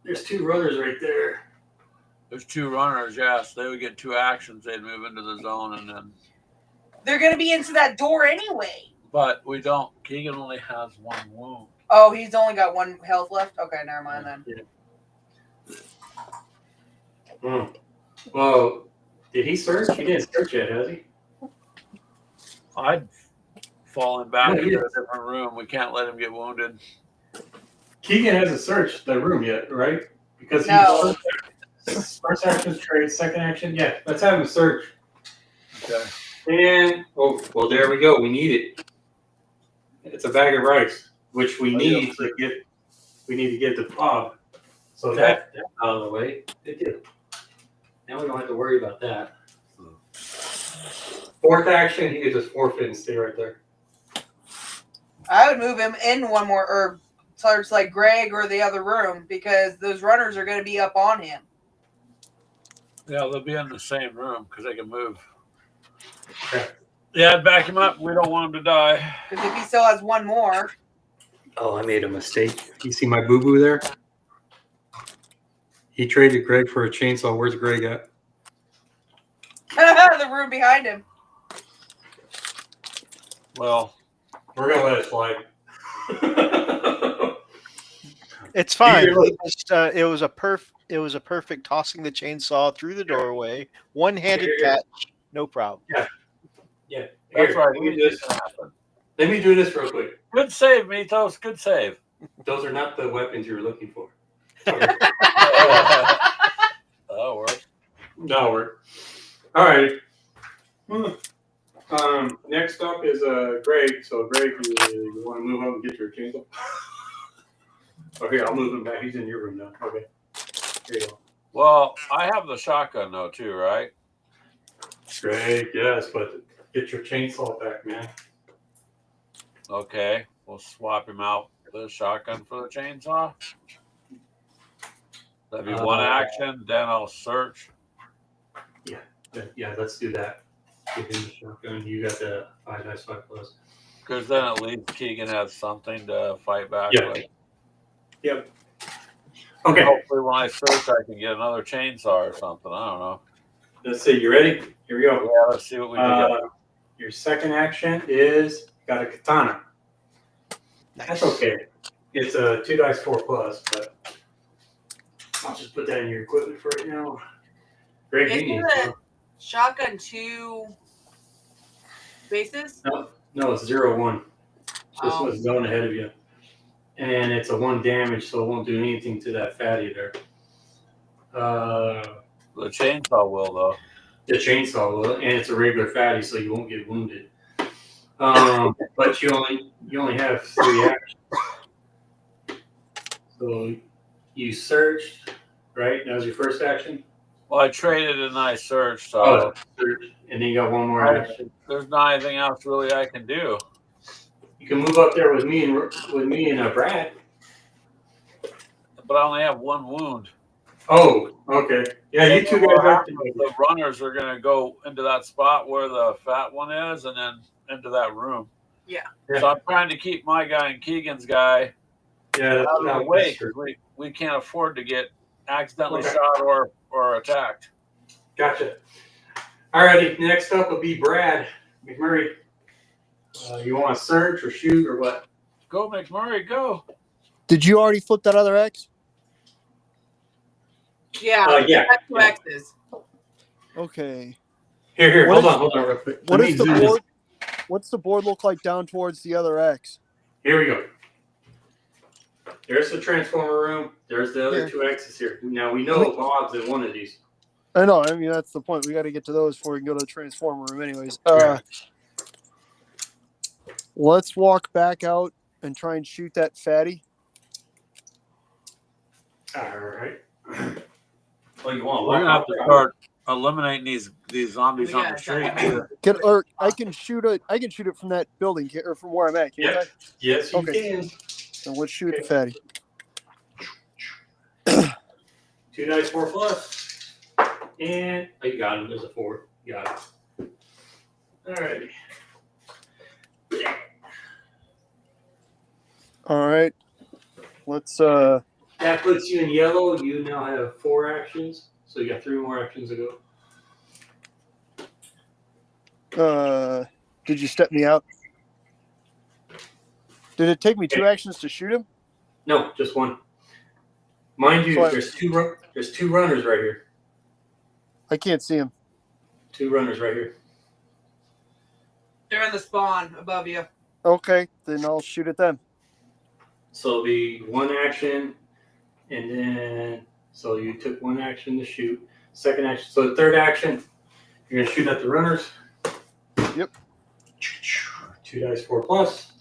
There's 2 runners right there. there's 2 runners. Yes, they would get 2 actions. They'd move into the zone, and then. They're going to be into that door anyway. But we don't. Keegan only has 1 wound. Oh, he's only got 1 health left? Okay, never mind then. Well, did he search? He didn't search yet, has he? I'd fallen back No, he into a is. different room. We can't let him get wounded. Keegan hasn't searched the room yet, right? Because No. first action is trade, second action, yeah. Let's have him search. Okay. And well, there we go. We need it. It's a bag of rice, which we need to get. We need to get to Bob. So that's out of the way. Good deal. Now we don't have to worry about that. Fourth action, he could just forfeit and stay right there. I would move him in one more, or search like Greg or the other room, because those runners are going to be up on him. Yeah, they'll be in the same room because they can move. Okay. Yeah, I'd back him up. We don't want him to die. Because if he still has 1 more, Oh, I made a mistake. You see my boo-boo there? He traded Greg for a chainsaw. Where's Greg at? the room behind him. Well, We're gonna let it slide. It's fine. You really- It was a perfect tossing the chainsaw through the doorway, one-handed Here. catch, no problem. Yeah. that's Here, right. Let me do this. Let me do this real quick. Good save, Mythos. Good save. Those are not the weapons you were looking for. That'll work. No, we're all right. Next up is Greg. So Greg, you want to move up and get your chainsaw? Oh, here, I'll move him back. He's in your room now. Okay. Here you go. Well, I have the shotgun though too, right? Great, yes, but get your chainsaw back, man. Okay, we'll swap him out the shotgun for the chainsaw. That'd be one action. Then I'll search. Yeah, let's do that. Give him the shotgun. You got the 5 dice 5 plus. Because then at least Keegan has something to fight back Yeah. with. Yep. Okay. Hopefully, when I search, I can get another chainsaw or something. I don't know. Let's see. You ready? Here we go. Yeah, let's see what we can get. Your second action is got a katana. That's okay. It's a 2 dice 4 plus, but I'll just put that in your equipment for right now. Great Isn't meeting. the shotgun 2 bases? No, it's 0-1. This Oh. one's going ahead of you. And it's a 1 damage, so it won't do anything to that fatty there. The chainsaw will, though. The chainsaw will, and it's a regular fatty, so you won't get wounded. But you only have 3 actions. So you searched, right? That was your first action. Well, I traded and I searched, so Oh, search, and then you got 1 more action. there's not anything else really I can do. You can move up there with me and Brad. But I only have 1 wound. Oh, okay. Yeah, you two guys have to. The runners are going to go into that spot where the fat one is, and then into that room. Yeah. Yeah. So I'm trying to keep my guy and Keegan's guy Yeah, out of the that's way. true. We can't afford to get accidentally Okay. shot or attacked. Gotcha. Alrighty, next up will be Brad McMurray. You want to search or shoot or what? Go, McMurray, go. Did you already flip that other X? Yeah. Yeah. That's 2 X's. Okay. Here, What hold on real quick. What Let me is the zoom this. board? What's the board look like down towards the other X? Here we go. There's the transformer room. There's the other Here. 2 X's here. Now we know Bob's in one of these. I know. I mean, that's the point. We got to get to those before we can go to the transformer room, anyways. Yeah. Let's walk back out and try and shoot that fatty. All right. Well, you want to We're walk gonna have out to there? start eliminating these zombies on the street. I can shoot it from that building or from where I'm at. Can't Yep. Yes, you Okay. can. So let's shoot the fatty. 2 dice 4 plus. And oh, you got him. There's a 4. You got it. All righty. All right. Let's That puts you in yellow. You now have 4 actions. So you got 3 more actions to go. did you step me out? Did it take me 2 actions to shoot him? No, just 1. Mind you, So there's two runners right here. I can't see him. 2 runners right here. They're in the spawn above you. Okay, then I'll shoot at them. So it'll be 1 action, and then so you took 1 action to shoot. Second action. So the third action, you're gonna shoot at the runners. Yep. 2 dice 4 plus,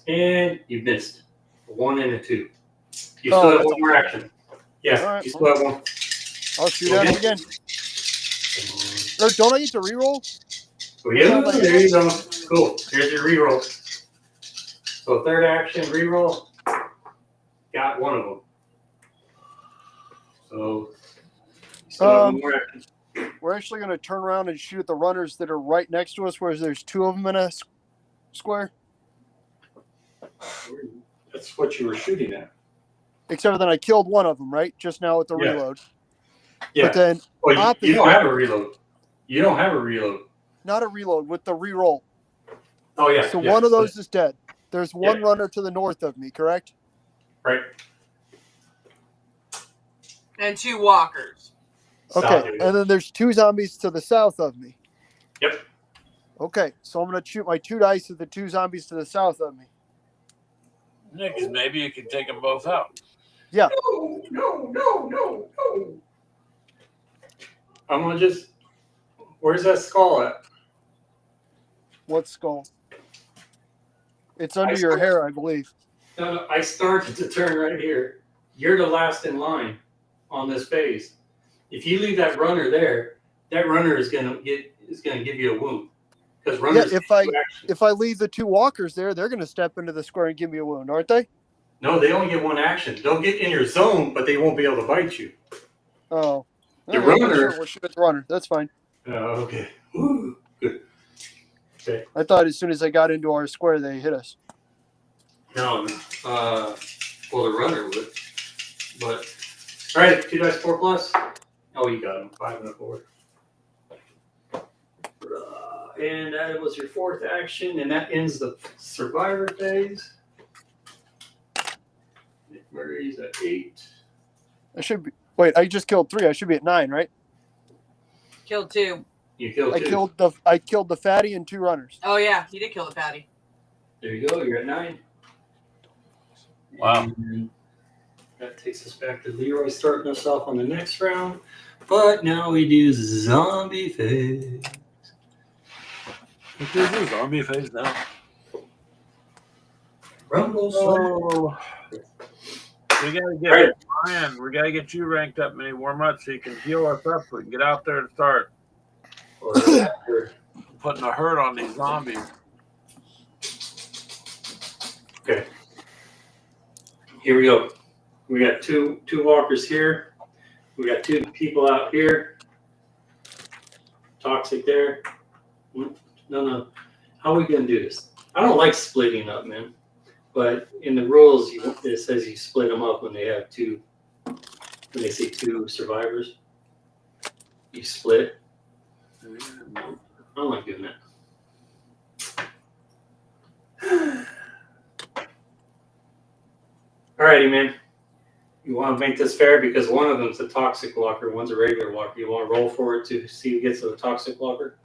and you missed. A 1 and a 2. You still have that's 1 more action. Yeah, All right. you still have 1. I'll shoot at him again. Or don't I get to reroll? Oh, yeah, there you go. Cool. Here's your reroll. So third action, reroll. Got 1 of them. So you still have 1 more action. We're actually going to turn around and shoot at the runners that are right next to us, whereas there's 2 of them in a square. That's what you were shooting at. Except for then I killed 1 of them, right? Just now with the Yeah. reload. Yeah. But then Well, you opposite- don't have a reload. You don't have a reload. not a reload with the reroll. Oh, yeah. So yeah. one of those is dead. There's 1 Yeah. runner to the north of me, correct? Right. And 2 walkers. South Okay, of you. and then there's 2 zombies to the south of me. Yep. Okay, so I'm going to shoot my 2 dice at the 2 zombies to the south of me. Nick, maybe you can take them both out. Yeah. No. I'm going to just... Where's that skull at? What skull? It's under I your skull. hair, I believe. No, I started the turn right here. You're the last in line on this phase. If you leave that runner there, that runner is gonna give you a wound. Because Yeah, runners if I leave the 2 walkers there, they're going to step into the square and give me a wound, aren't they? no, they only get 1 action. They'll get in your zone, but they won't be able to bite you. Oh, The all right, runner. Sure, we'll shoot at the runner. That's fine. Okay. Ooh, good. Okay. I thought as soon as they got into our square, they hit us. No. Well, the runner would. But all right, 2 dice 4 plus. Oh, you got him. 5 and a 4. And that was your 4th action, and that ends the survivor phase. Nick Murray's at 8. I should be. Wait, I just killed 3. I should be at 9, right? Killed 2. You killed 2. I killed the fatty and 2 runners. Oh yeah, you did kill the fatty. There you go. You're at 9. Wow. And that takes us back to Leroy starting us off on the next round. But now we do zombie phase. This is zombie phase now. Rumble. Oh, we gotta get Ryan. We gotta get you ranked up, mini warm up, so you can heal us up. So we can get out there and start putting a hurt on these zombies. Okay. Here we go. We got two walkers here. We got 2 people out here. Toxic there. No. How are we gonna do this? I don't like splitting up, man. But in the rules, it says you split them up when they have 2. When they see 2 survivors, you split. I don't like doing that. Alrighty, man. You want to make this fair because one of them's a toxic walker, one's a regular walker. You want to roll for it to see who gets to the toxic walker?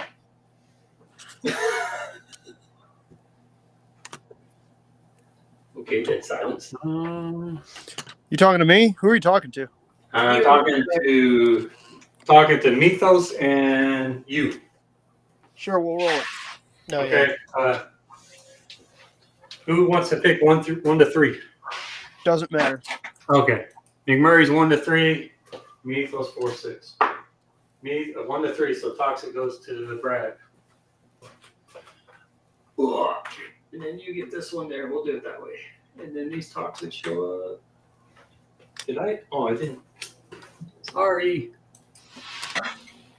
Okay, dead silence. You talking to me? Who are you talking to? Talking to Mythos and you. Sure, we'll roll it. No, Okay. Who wants to pick 1 to 3? Doesn't matter. Okay. McMurray's 1 to 3. Mythos 4, 6. 1 to 3. So toxic goes to Brad. And then you get this one there. We'll do it that way. And then these toxics show up. Did I? Oh, I didn't. Sorry.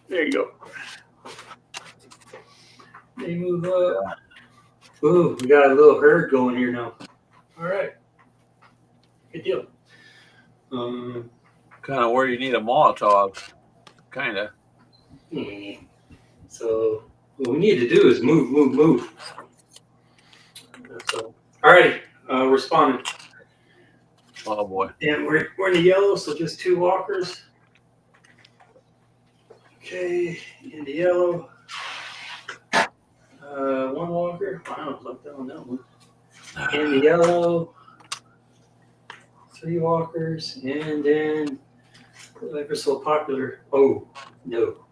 There you go. They move up. Ooh, we got a little herd going here now. All right. Good deal. Kind of where you need a Molotov. Kind of. So what we need to do is move. So, all righty. We're spawning. Oh boy. And we're in the yellow, so just 2 walkers. Okay, in the yellow. 1 walker. Wow, lucked out on that one. In the yellow. 3 walkers, and then like we're so popular. Oh no.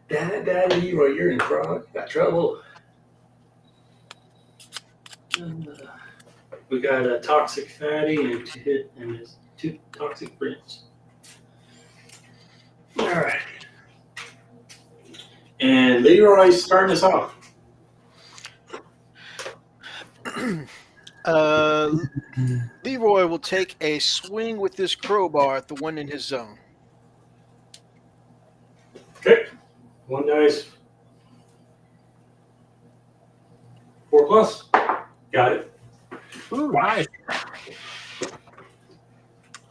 Bad Leroy, you're in got trouble. We got a toxic fatty and 2 toxic prints. All right. And Leroy's starting us off. Leroy will take a swing with this crowbar at the one in his zone. Okay. 1 dice. 4 plus. Got it. Ooh, nice.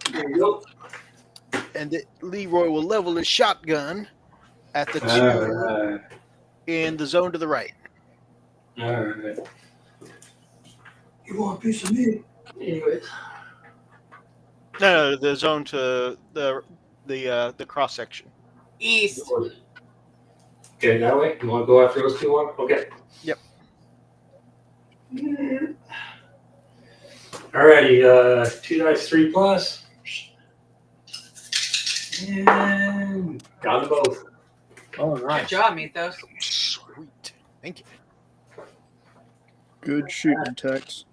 There you go. And Leroy will level his shotgun at the 2 All in the zone to the right. right. You want a piece of meat? Anyways. No, the zone to the cross section. East. Okay, that way. You want to go after those 2 walkers? Okay. Yep. Alrighty, 2 dice 3 plus. And got them both. Oh, Good nice. job, Mythos. Sweet. Thank you. Good shooting, Tex.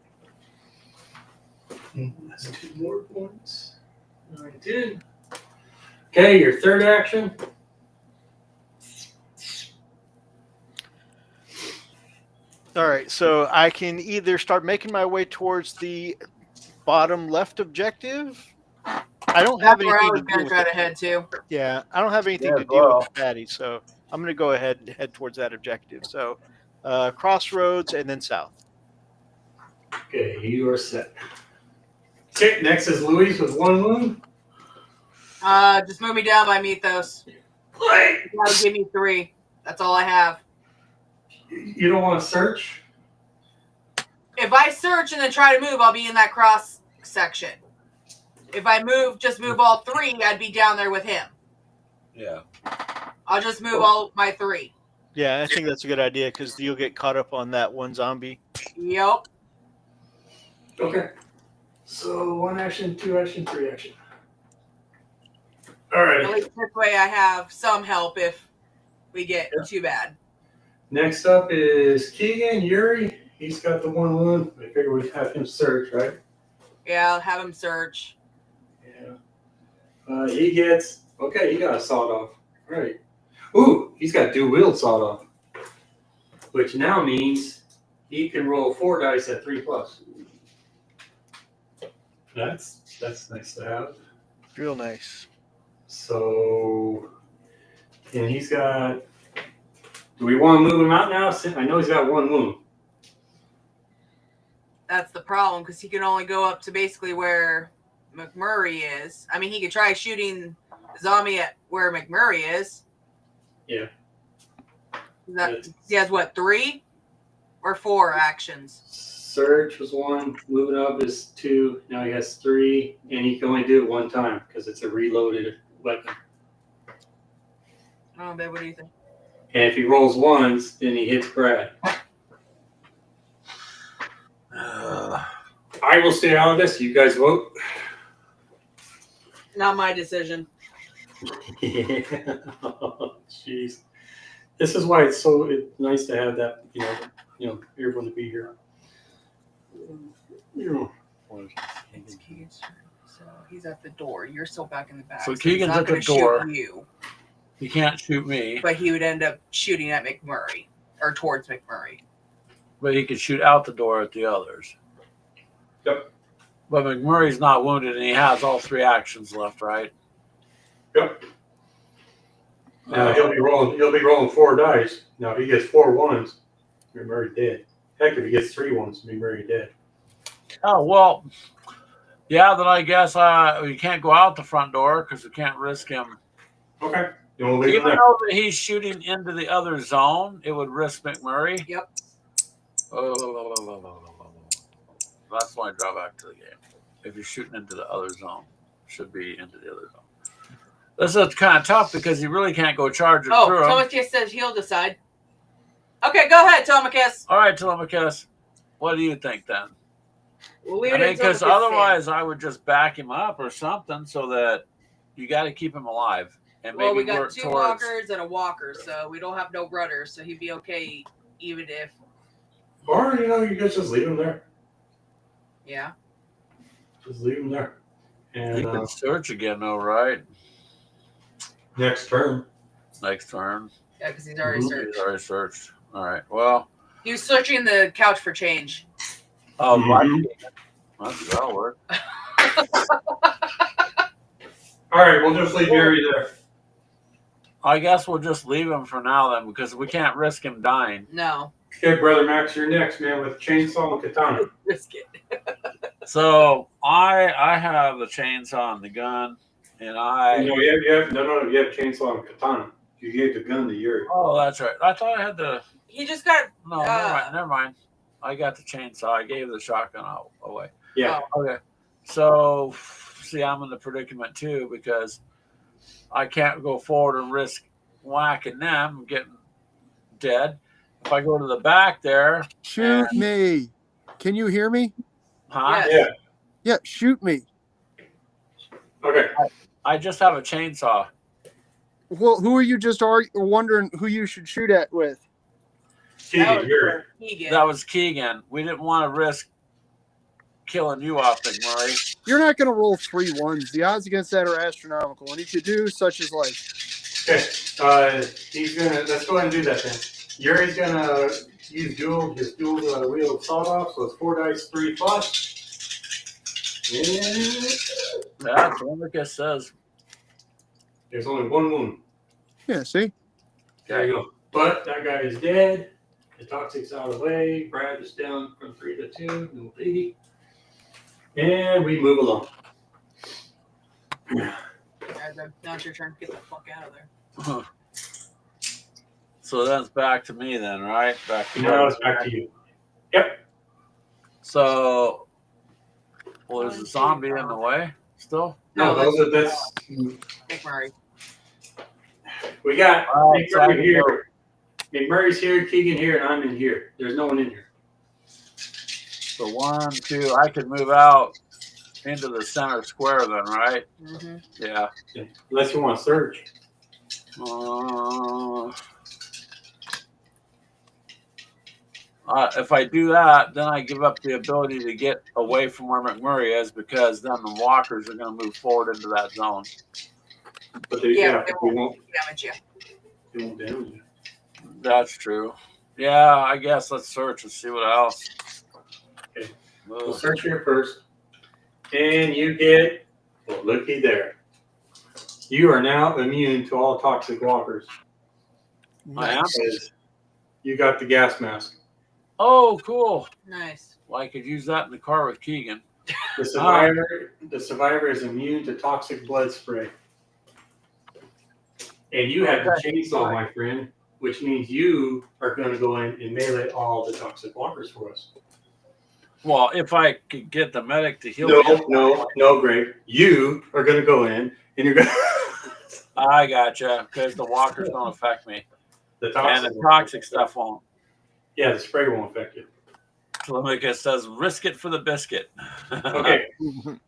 That's 2 more points. 9, 10. Okay, your third action. All right, so I can either start making my way towards the bottom left objective. I don't have That's where I anything was to going deal to with try it. to head to. Yeah, I don't have anything Yeah, to deal with well. the fatty, so I'm going to go ahead and head towards that objective. So, crossroads and then south. Okay, you are set. Okay, next is Louise with 1 wound. Just move me down by Mythos. Play. You gotta give me 3. That's all I have. You don't want to search? If I search and then try to move, I'll be in that cross section. If I just move all 3, I'd be down there with him. Yeah. I'll just move all my 3. Yeah, I think that's a good idea because you'll get caught up on that one zombie. Yep. Okay. So 1 action, 2 action, 3 action. All At right. least this way I have some help if we get too bad. Next up is Keegan Yuri. He's got the 1 wound. I figure we'd have him search, right? Yeah, I'll have him search. Yeah. He gets. Okay, he got a sawed off. All right. Ooh, he's got dual-wield sawed off, which now means he can roll 4 dice at 3+. That's nice to have. Real nice. So, and he's got. Do we want to move him out now? I know he's got 1 wound. That's the problem because he can only go up to basically where McMurray is. I mean, he could try shooting the zombie at where McMurray is. Yeah. He has what, 3 or 4 actions? Search was 1. Moving up is 2. Now he has 3, and he can only do it 1 time because it's a reloaded weapon. Oh, babe, what do you think? And if he rolls 1s, then he hits Brad. I will stay out of this. You guys vote. Not my decision. Yeah. Oh, jeez. This is why it's so nice to have that. Everyone to be here. It's Keegan's turn. So he's at the door. You're still back in the back. So he's Keegan's not at the gonna shoot door. You, He can't shoot me, but he would end up shooting at McMurray or towards McMurray. but he could shoot out the door at the others. Yep. But McMurray's not wounded, and he has all 3 actions left, right? Yep. Now he'll be rolling 4 dice. Now if he gets 4 1s, you're very dead. Heck, if he gets 3 1s, you're very dead. Oh, well, yeah, then I guess we can't go out the front door because we can't risk him. Okay. You want to leave him Even there? though that he's shooting into the other zone, it would risk McMurray. Yep. That's my drawback to the game. If you're shooting into the other zone, should be into the other zone. This is kind of tough because you really can't go charging through him. Telemachus says he'll decide. Okay, go ahead, Telemachus. All right, Telemachus, what do you think then? We'll leave I it mean, until because the fifth otherwise I would just back him up or something so that you got to keep him alive. And Well, maybe we got work 2 towards... walkers and a walker, so we don't have no runners, so he'd be okay even if. Or, you guys just leave him there. Yeah. Just leave him there. You And can search again, though, right? next turn. Next turn. Yeah, because he's already searched. He's already searched. All right. Well. He was searching the couch for change. Oh, Mhm. that'll work. All right, we'll just leave Gary there. I guess we'll just leave him for now then, because we can't risk him dying. No. Okay, Brother Max, you're next, man, with chainsaw and katana. Risk it. So I have the chainsaw and the gun, and No, you have chainsaw and katana. You gave the gun to Yuri. Oh, that's right. I thought I had the. He just got. No, never mind. I got the chainsaw. I gave the shotgun away. Yeah. Oh, okay. So, see, I'm in the predicament too because I can't go forward and risk whacking them, getting dead. If I go to the back there, Shoot me. Can you hear me? huh? Yes. Yeah, shoot me. Okay. I just have a chainsaw. Well, who are you just wondering who you should shoot at with? That Keegan, was Yuri. Keegan. That was Keegan. We didn't want to risk killing you off, McMurray. You're not going to roll 3 1s. The odds against that are astronomical. And if you do, such as life. Okay. He's gonna. Let's go ahead and do that then. Yuri's gonna use his dual wheel sawed off, so it's 4 dice, 3 plus. And That's what Lucas says. there's only 1 wound. Yeah, see? There you go. But that guy is dead. The toxic's out of the way. Brad is down from 3 to 2. No biggie. And we move along. Now it's your turn. Get the fuck out of there. Huh. So that's back to me then, right? Back to Now it's back to you. Yep. So, well, is the zombie in the way still? No, that's McMurray. we got All right, so I McMurray can here. McMurray's here, Keegan here, and I'm in here. There's no one in here. So 1, 2, I could move out into the center square then, right? Mm-hmm. Yeah. Unless you want to search. If I do that, then I give up the ability to get away from where McMurray is because then the walkers are going to move forward into that zone. But they, They we won't damage you. damage you. That's true. Yeah, I guess let's search and see what else. Okay. We'll search here first. And you get, well, looky there. You are now immune to all toxic walkers. I am? Because you got the gas mask. Oh, cool. Nice. Well, I could use that in the car with Keegan. The survivor is immune to toxic blood spray. And you have the chainsaw, my friend, which means you are going to go in and melee all the toxic walkers for us. Well, if I could get the medic to heal me. No, Greg. You are going to go in and you're going to... I gotcha, because the walkers don't affect me. The And the toxic stuff won't. Yeah, the spray won't affect you. Lamika says, risk it for the biscuit. Okay.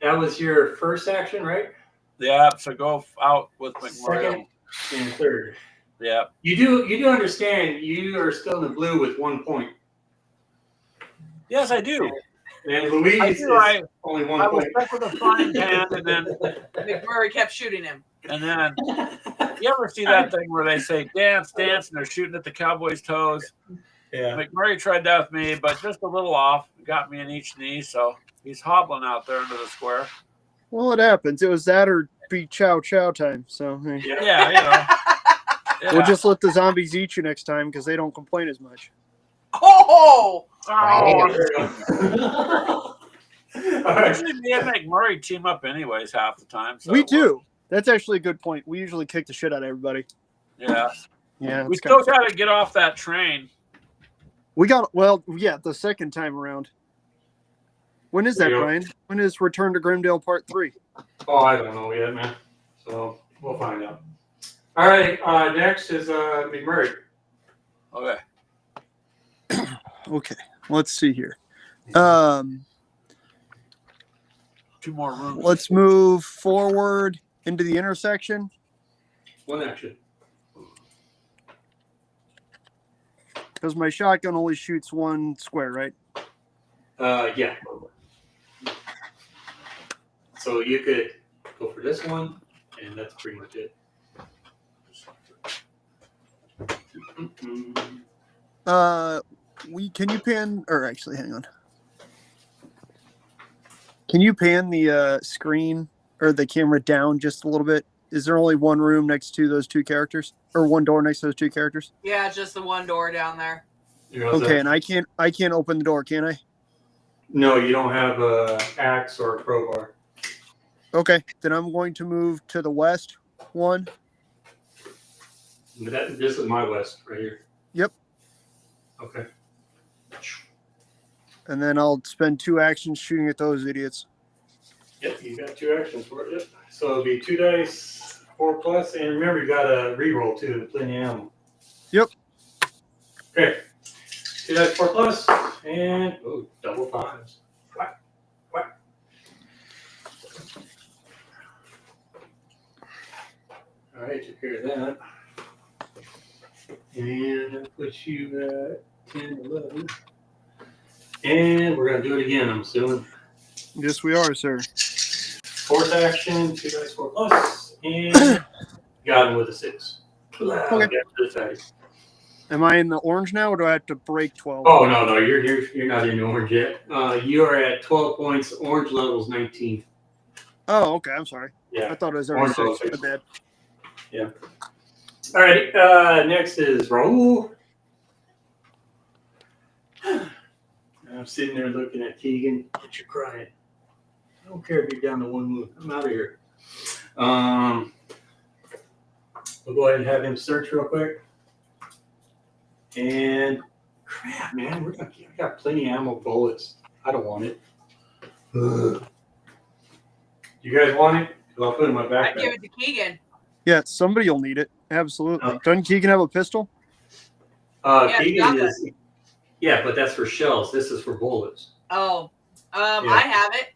That was your first action, right? Yeah, so go out with McMurray. Second and third. Yeah. You do understand you are still in the blue with 1 point. Yes, I do. And Louise is only 1 I was point. stuck with a frying pan, and then McMurray kept shooting him. You ever see that thing where they say dance, dance, and they're shooting at the cowboy's toes? Yeah. McMurray tried that with me, but just a little off. Got me in each knee, so he's hobbling out there into the square. Well, it happens. It was that or be chow chow time. So hey. Yeah, you know. Yeah. We'll just let the zombies eat you next time because they don't complain as much. Oh! Oh, There you go. All right. usually me and McMurray team up anyways half the time. So We do. That's actually a good point. We usually kick the shit out of everybody. Yeah. Yeah. We it's still kinda- got to get off that train. We got, well, yeah, the second time around. When is that, Yeah. Brian? When is Return to Grimdale Part 3? Oh, I don't know yet, man. So we'll find out. All right. Next is McMurray. Okay. Okay, let's see here. 2 more rooms. Let's move forward into the intersection. 1 action. Because my shotgun only shoots 1 square, right? Yeah. So you could go for this one, and that's pretty much it. Can you pan, or actually, hang on. Can you pan the screen or the camera down just a little bit? Is there only 1 room next to those 2 characters, or 1 door next to those 2 characters? Yeah, just the 1 door down there. Okay, and I can't open the door, can I? No, you don't have a axe or a crowbar. Okay, then I'm going to move to the west 1. This is my west right here. Yep. Okay. And then I'll spend 2 actions shooting at those idiots. Yep, you got 2 actions for it. Yep. So it'll be 2 dice, 4 plus, and remember you got a reroll too, plenty of ammo. Yep. Okay. 2 dice, 4 plus, and double 5s. Whack, whack. All right, took care of that. And that puts you at 10, 11. And we're going to do it again, I'm assuming. Yes, we are, sir. Fourth action, 2 dice 4 plus, and got him with a 6. Okay. Am I in the orange now, or do I have to break 12? Oh no, you're not in orange yet. You are at 12 points. Orange level's 19. Oh, okay. I'm sorry. Yeah. I thought it was already Orange 6. level My bad. Yeah. All right. Next is Raul. I'm sitting there looking at Keegan, but you're crying. I don't care if you're down to 1 move. I'm out of here. We'll go ahead and have him search real quick. And crap, man, I got plenty of ammo bullets. I don't want it. Ugh. You guys want it? Because I'll put it in my I'd backpack. give it to Keegan. Yeah, somebody will need it. Absolutely. Oh. Doesn't Keegan have a pistol? Yeah, Keegan shotgun. is. Yeah, but that's for shells. This is for bullets. Oh, Yeah. I have it.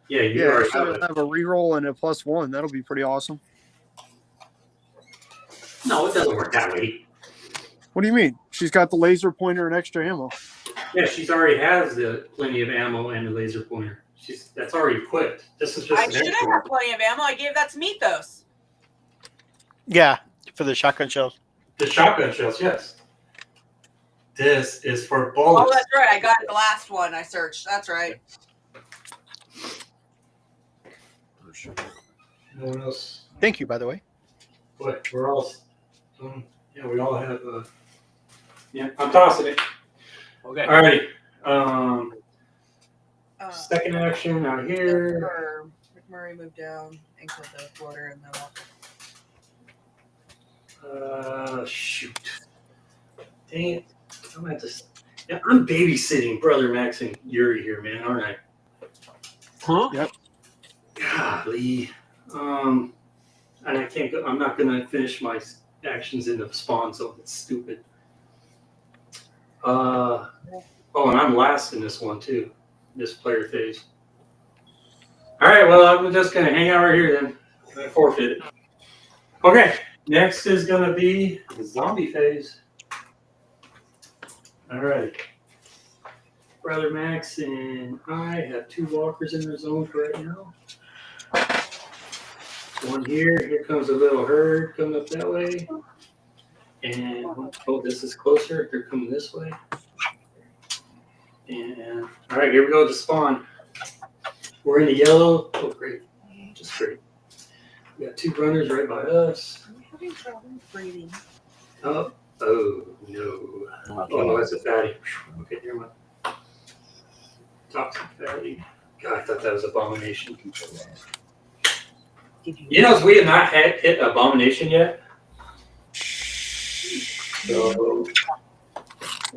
Yeah, you Yeah, already so have you'll it. have a reroll and a +1. That'll be pretty awesome. No, it doesn't work that way. What do you mean? She's got the laser pointer and extra ammo. Yeah, she's already has the plenty of ammo and the laser pointer. That's already equipped. This is just I an should extra. have plenty of ammo. I gave that to Mythos. Yeah, for the shotgun shells. The shotgun shells, yes. This is for Oh, bullets. that's right. I got the last one I searched. That's right. No one else. Thank you, by the way. What? We're all. Yeah, we all have. Yeah, I'm tossing it. Okay. Alrighty. Second action out here. McMurray moved down and killed the quarter and then walked. Shoot. Dang it. I'm at this. Yeah, I'm babysitting Brother Max and Yuri here, man, aren't I? Huh? Yep. Golly. And I can't go. I'm not gonna finish my actions in the spawn zone. It's stupid. Oh, and I'm last in this one too. This player phase. All right. Well, I'm just gonna hang out right here then. I forfeit it. Okay. Next is gonna be the zombie phase. All right. Brother Max and I have 2 walkers in the zone for right now. One here. Here comes a little herd coming up that way. And oh, this is closer. They're coming this way. And all right, here we go to spawn. We're in the yellow. Oh, great. Just great. We got 2 runners right by us. I'm having trouble breathing. Oh no. Oh, no, that's a fatty. Okay, never mind. Toxic fatty. God, I thought that was abomination. You know, we have not hit abomination yet. So,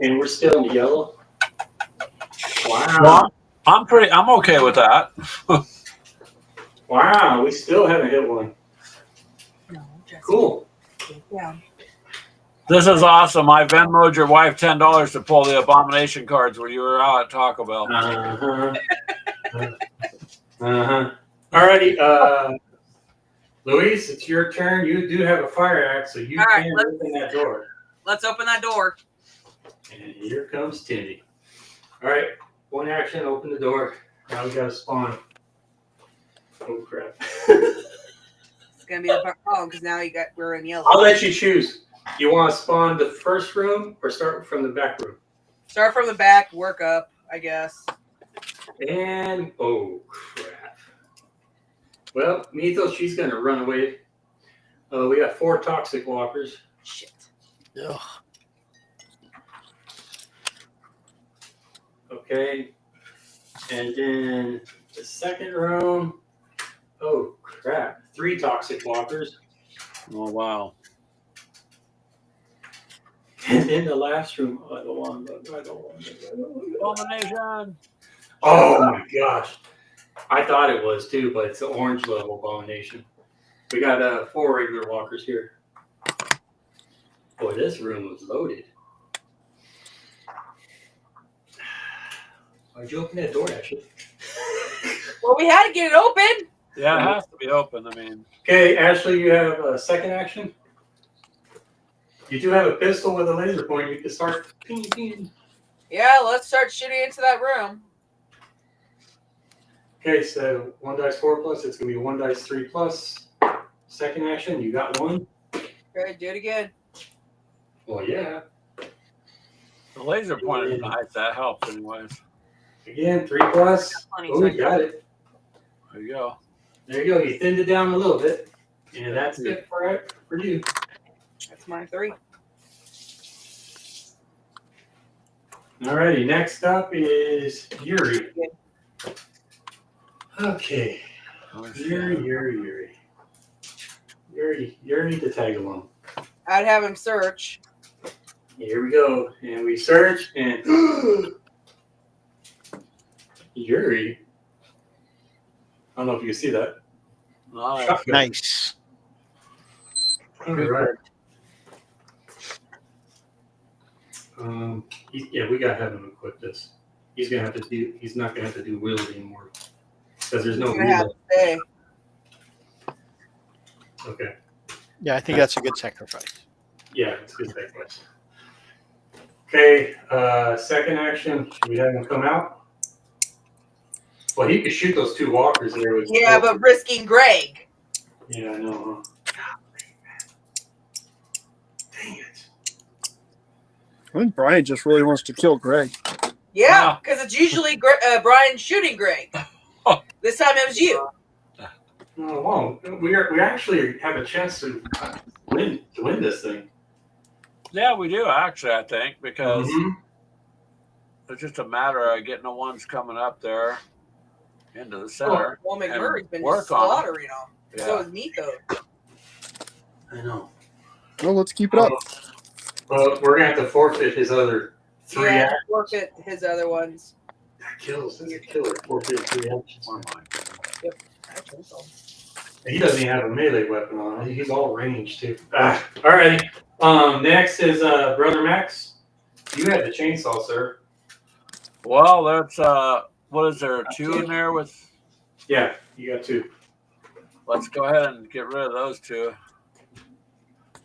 and we're still in the yellow. Wow. Well, I'm okay with that. Wow, we still haven't hit one. No, just Cool. down. This is awesome. I Venmoed your wife $10 to pull the abomination cards when you were out at Taco Bell. Alrighty, Luis, it's your turn. You do have a fire axe, so you All right, can open that door. Let's open that door. And here comes Timmy. All right, one action, open the door. Now we got to spawn. Oh crap! It's gonna be the problem because now we're in yellow. I'll let you choose. You want to spawn the first room or start from the back room? Start from the back, work up, I guess. And oh crap! Well, Mythos, she's gonna run away. We got 4 toxic walkers. Shit. Ugh. Okay, and then the second room. Oh crap! 3 toxic walkers. Oh, wow. And in the last room, I don't want. Abomination. Oh my gosh! I thought it was too, but it's the orange level abomination. We got 4 regular walkers here. Boy, this room was loaded. Why'd you open that door, Ashley? Well, we had to get it open. Yeah, it has to be open. I mean, Okay, Ashley, you have a second action. You do have a pistol with a laser point. You can start ping, ping. Yeah, let's start shooting into that room. Okay, so 1 dice 4 plus. It's gonna be 1 dice 3 plus. Second action, you got 1. Okay, do it again. Well, yeah. The laser pointed knife, that helps anyways. Again, 3 plus. Plenty Oh, you second. got it. There you go. There you go. You thinned it down a little bit, and that's it for you. That's my 3. Alrighty, next up is Yuri. Okay, Yuri the tag along. I'd have him search. Here we go, and we search, and Yuri. I don't know if you can see that. Nice. Nice. All right. Yeah, we gotta have him equip this. He's not gonna have to do wheels anymore because there's no He's gonna have wheel. to stay. Okay. Yeah, I think that's a good sacrifice. Yeah, it's good sacrifice. Okay. Second action. Should we have him come out? Well, he could shoot those 2 walkers there. With Yeah, but risking Greg. Yeah, I know. Huh? Dang it. I think Brian just really wants to kill Greg. Yeah, Wow. because it's usually Brian shooting Greg. This time it was you. Oh, wow. We actually have a chance to win this thing. Yeah, we do actually, I think, because Mhm. it's just a matter of getting the ones coming up there into the center. Well, McMurray's been work on 'em. slaughtering them. Yeah. So is Nico. I know. Well, let's keep it up. Well, we're gonna have to forfeit his other 3 Yeah, actions. forfeit his other ones. That kills. That's a killer. Forfeit 3 actions. Or mine. Actually, so. He doesn't even have a melee weapon on. He's all ranged too. Alrighty. Next is Brother Max. You had the chainsaw, sir. Well, that's what is there, 2 in there with? Yeah, you got 2. Let's go ahead and get rid of those 2.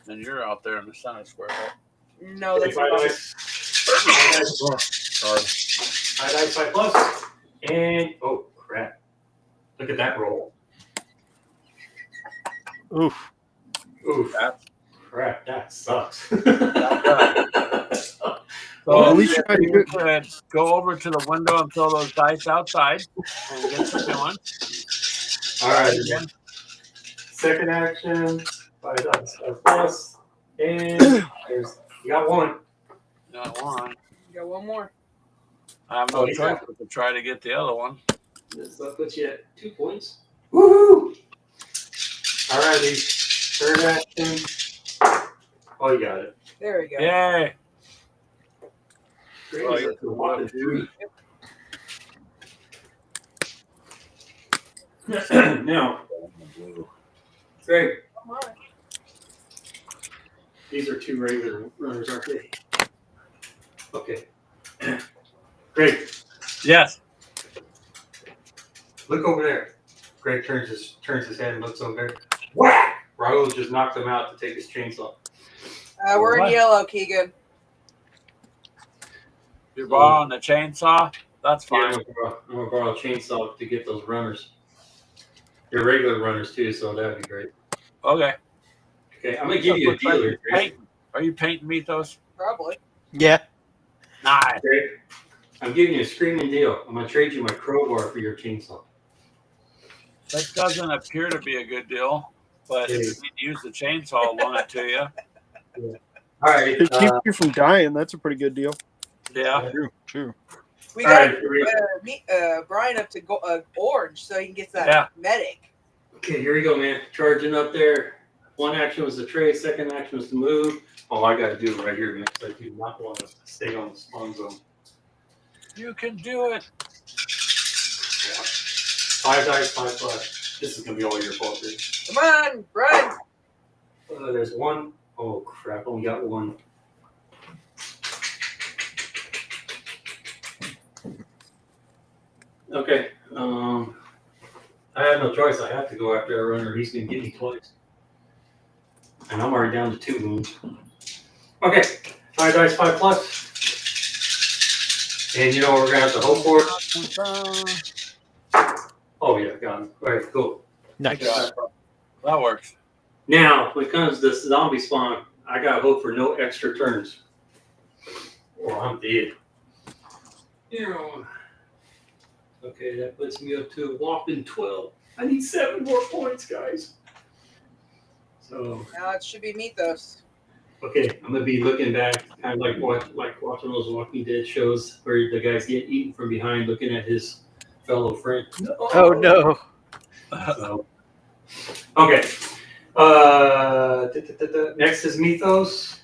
And you're out there in the center square. Right? No, that's 5 not. dice. 5 dice. Sorry. 5 dice, 5 plus. And oh crap! Look at that roll. Oof. Oof. That's- Crap, that sucks. So Well, at if least you're not you good. could go over to the window and throw those dice outside and get some new ones. All right. Again. Second action. 5 dice, 5 plus. And you got 1. Got one. You got one more. I have no choice but to try to get the other one. This puts you at 2 points. Woohoo! All righty. Third action. Oh, you got it. There we go. Yay! Great. Oh, you're The 1 to 3. Now, Greg, Come on. these are 2 regular runners, aren't they? Okay. Greg, Yes. look over there. Greg turns his head and looks over there. Whack! Raul just knocked him out to take his chainsaw. We're in What? yellow, Keegan. You're borrowing the chainsaw? That's Yeah, fine. I'm gonna borrow a chainsaw to get those runners. They're regular runners too, so that'd be great. Okay. Okay, I'm gonna give you a deal here, Greg. Painting. Are you painting Mythos? Probably. Yeah. Nice. Greg, I'm giving you a screaming deal. I'm gonna trade you my crowbar for your chainsaw. That doesn't appear to be a good deal, but if you need to use the chainsaw, I'll loan it to you. All right. To keep you from dying, that's a pretty good deal. Yeah. True. We All got right. Here we go. Brian up to orange so he can get that medic. Okay, here we go, man. Charging up there. 1 action was the trade. Second action was to move. Oh, I got to do it right here, man. I do not want to stay on the spawn zone. You can do it. 5 dice, 5 plus. This is gonna be all your fault, dude. Come on, Brian. There's 1. Oh crap! Only got 1. Okay. I have no choice. I have to go after a runner. He's gonna get me twice, and I'm already down to 2 wounds. Okay. 5 dice, 5 plus. And you know what we're gonna have to hope for? Oh yeah, got him. All right, cool. Nice. Yeah. That works. Now, when it comes to zombie spawn, I gotta hope for no extra turns. Or I'm dead. Okay, that puts me up to a whopping 12. I need 7 more points, guys. So, Now it should be Mythos. okay, I'm gonna be looking back, kind of like watching those Walking Dead shows where the guys get eaten from behind, looking at his fellow friend. Oh no. So, okay. Next is Mythos.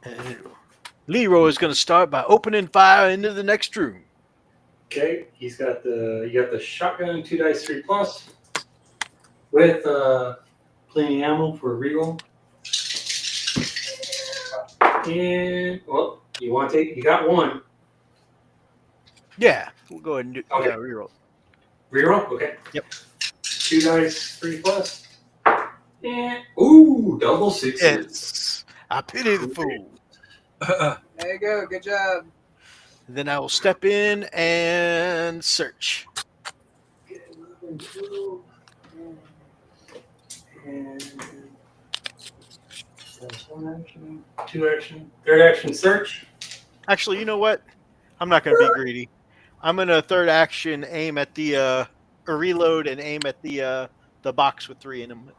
And Leroy is going to start by opening fire into the next room. Okay, you got the shotgun, 2 dice 3+ with plenty of ammo for a reroll. And well, you got 1 Yeah, we'll go ahead and do Okay. reroll. reroll. Okay. Yep. 2 dice 3+. And ooh, double 6s. Yes. I pity the fool. There you go. Good job. Then I will step in and search. And that's 1 action, 2 action, 3rd action, search. Actually, you know what? I'm not going to be greedy. I'm going to 3rd action aim at the reload and aim at the box with 3 in them.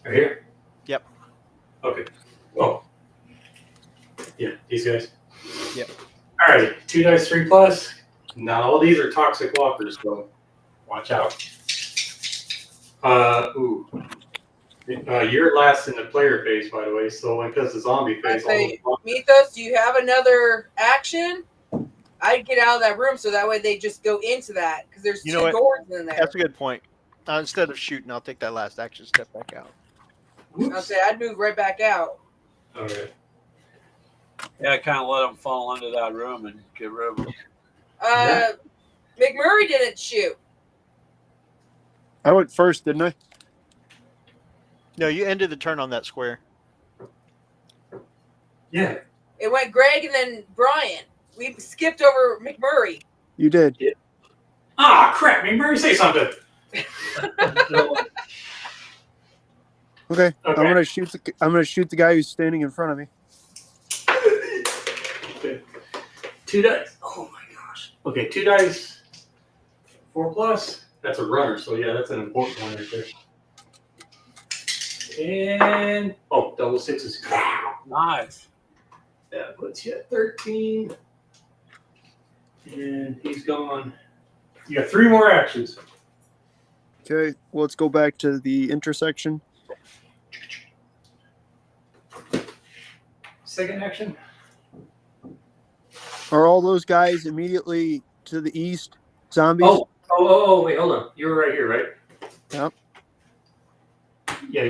Right here? Yep. Okay. Oh. Yeah, these guys. Yep. All right, 2 dice 3+. Not all these are toxic walkers, so watch out. You're last in the player phase, by the way. So when it comes to zombie I phase, say, Mythos, do you have another action? I'd get out of that room so that way they just go into that because there's You know 2 what? doors in there. That's a good point. Instead of shooting, I'll take that last action, step back out. I'll say I'd move right back out. Okay. Yeah, kind of let them fall into that room and get rid of them. McMurray didn't shoot. I went first, didn't I? No, you ended the turn on that square. Yeah. It went Greg and then Brian. We skipped over McMurray. You did. Ah, crap! McMurray, say something. Okay. I'm Okay. gonna shoot the guy who's standing in front of me. Okay. 2 dice. Oh my gosh. Okay, 2 dice 4+. That's a runner, so yeah, that's an important one right there. And double 6s. Nice. That puts you at 13. And he's gone. You got 3 more actions. Okay. Well, let's go back to the intersection. 2nd action. Are all those guys immediately to the east zombies? Wait, hold on. You were right here, right? Yep. Yeah,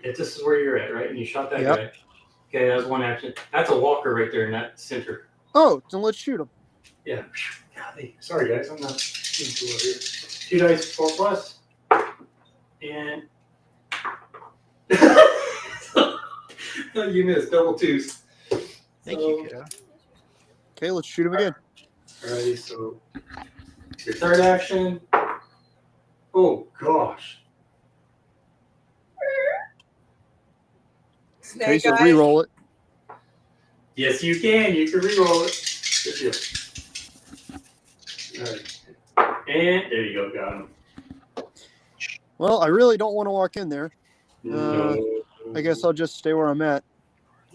this is where you're at, right? And you shot that Yep. guy. Okay, that was 1 action. That's a walker right there in that center. Oh, then let's shoot him. Yeah. Golly. Sorry, guys. I'm not into it here. 2 dice 4+. And you missed double 2s. Thank you, kiddo. Okay, let's shoot him again. Alrighty, so your 3rd action. Oh gosh. Okay, Snake so eyes. re-roll it. Yes, you can. You can re-roll it. Good deal. Alright. And there you go. Got him. Well, I really don't want to walk in there. No. I guess I'll just stay where I'm at.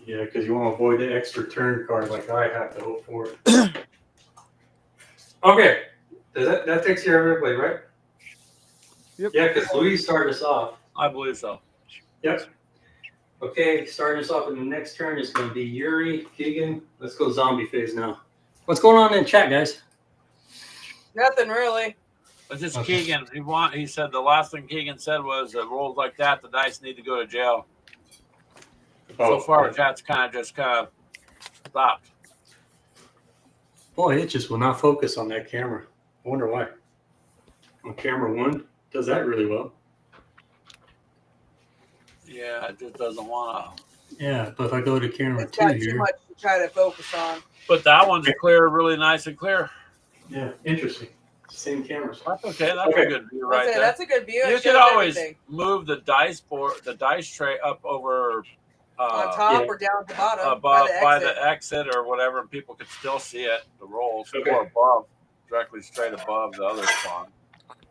Yeah, because you want to avoid the extra turn card like I have to hope for. Okay. That takes care of everybody, right? Yep. Yeah, because Louise started us off. I believe so. Yep. Okay, starting us off in the next turn is going to be Yuri, Keegan. Let's go zombie phase now. What's going on in chat, guys? Nothing really. But just Okay. Keegan, he said the last thing Keegan said was that rolls like that, the dice need to go to jail. So far, chat's kind of stopped. Boy, it just will not focus on that camera. I wonder why. On camera 1, does that really well. Yeah, it just doesn't want to. Yeah, but if I go to camera It's 2 got too here. much to try to focus on. But that one's clear, really nice and clear. Yeah, interesting. Same cameras. That's okay. That's Okay. a good view right there. That's a good view. You It could shows always everything. move the dice tray up over On top yeah. or down at the bottom above by the exit. or whatever, and people could still see it, the rolls, Okay. or above, directly straight above the other spawn.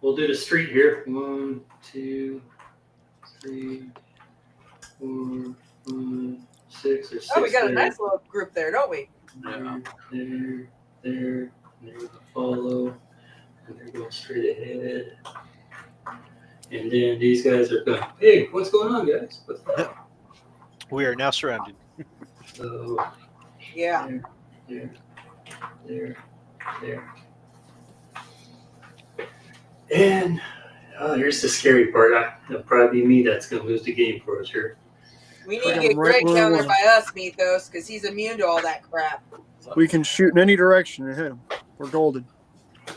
We'll do the street here. 1, 2, 3, 4, 5, 6 or 6. Oh, we got a there. nice little group there, don't we? Yeah. There, there, there's a follow, and they're going straight ahead. And then these guys are going, hey, what's going on, guys? What's going on? We are now surrounded. So, Yeah. there, there, there. And here's the scary part. It'll probably be me that's going to lose the game for us here. We need to Right get Greg where down we there want. by us, Mythos, because he's immune to all that crap. We can shoot in any direction and hit them. We're golden.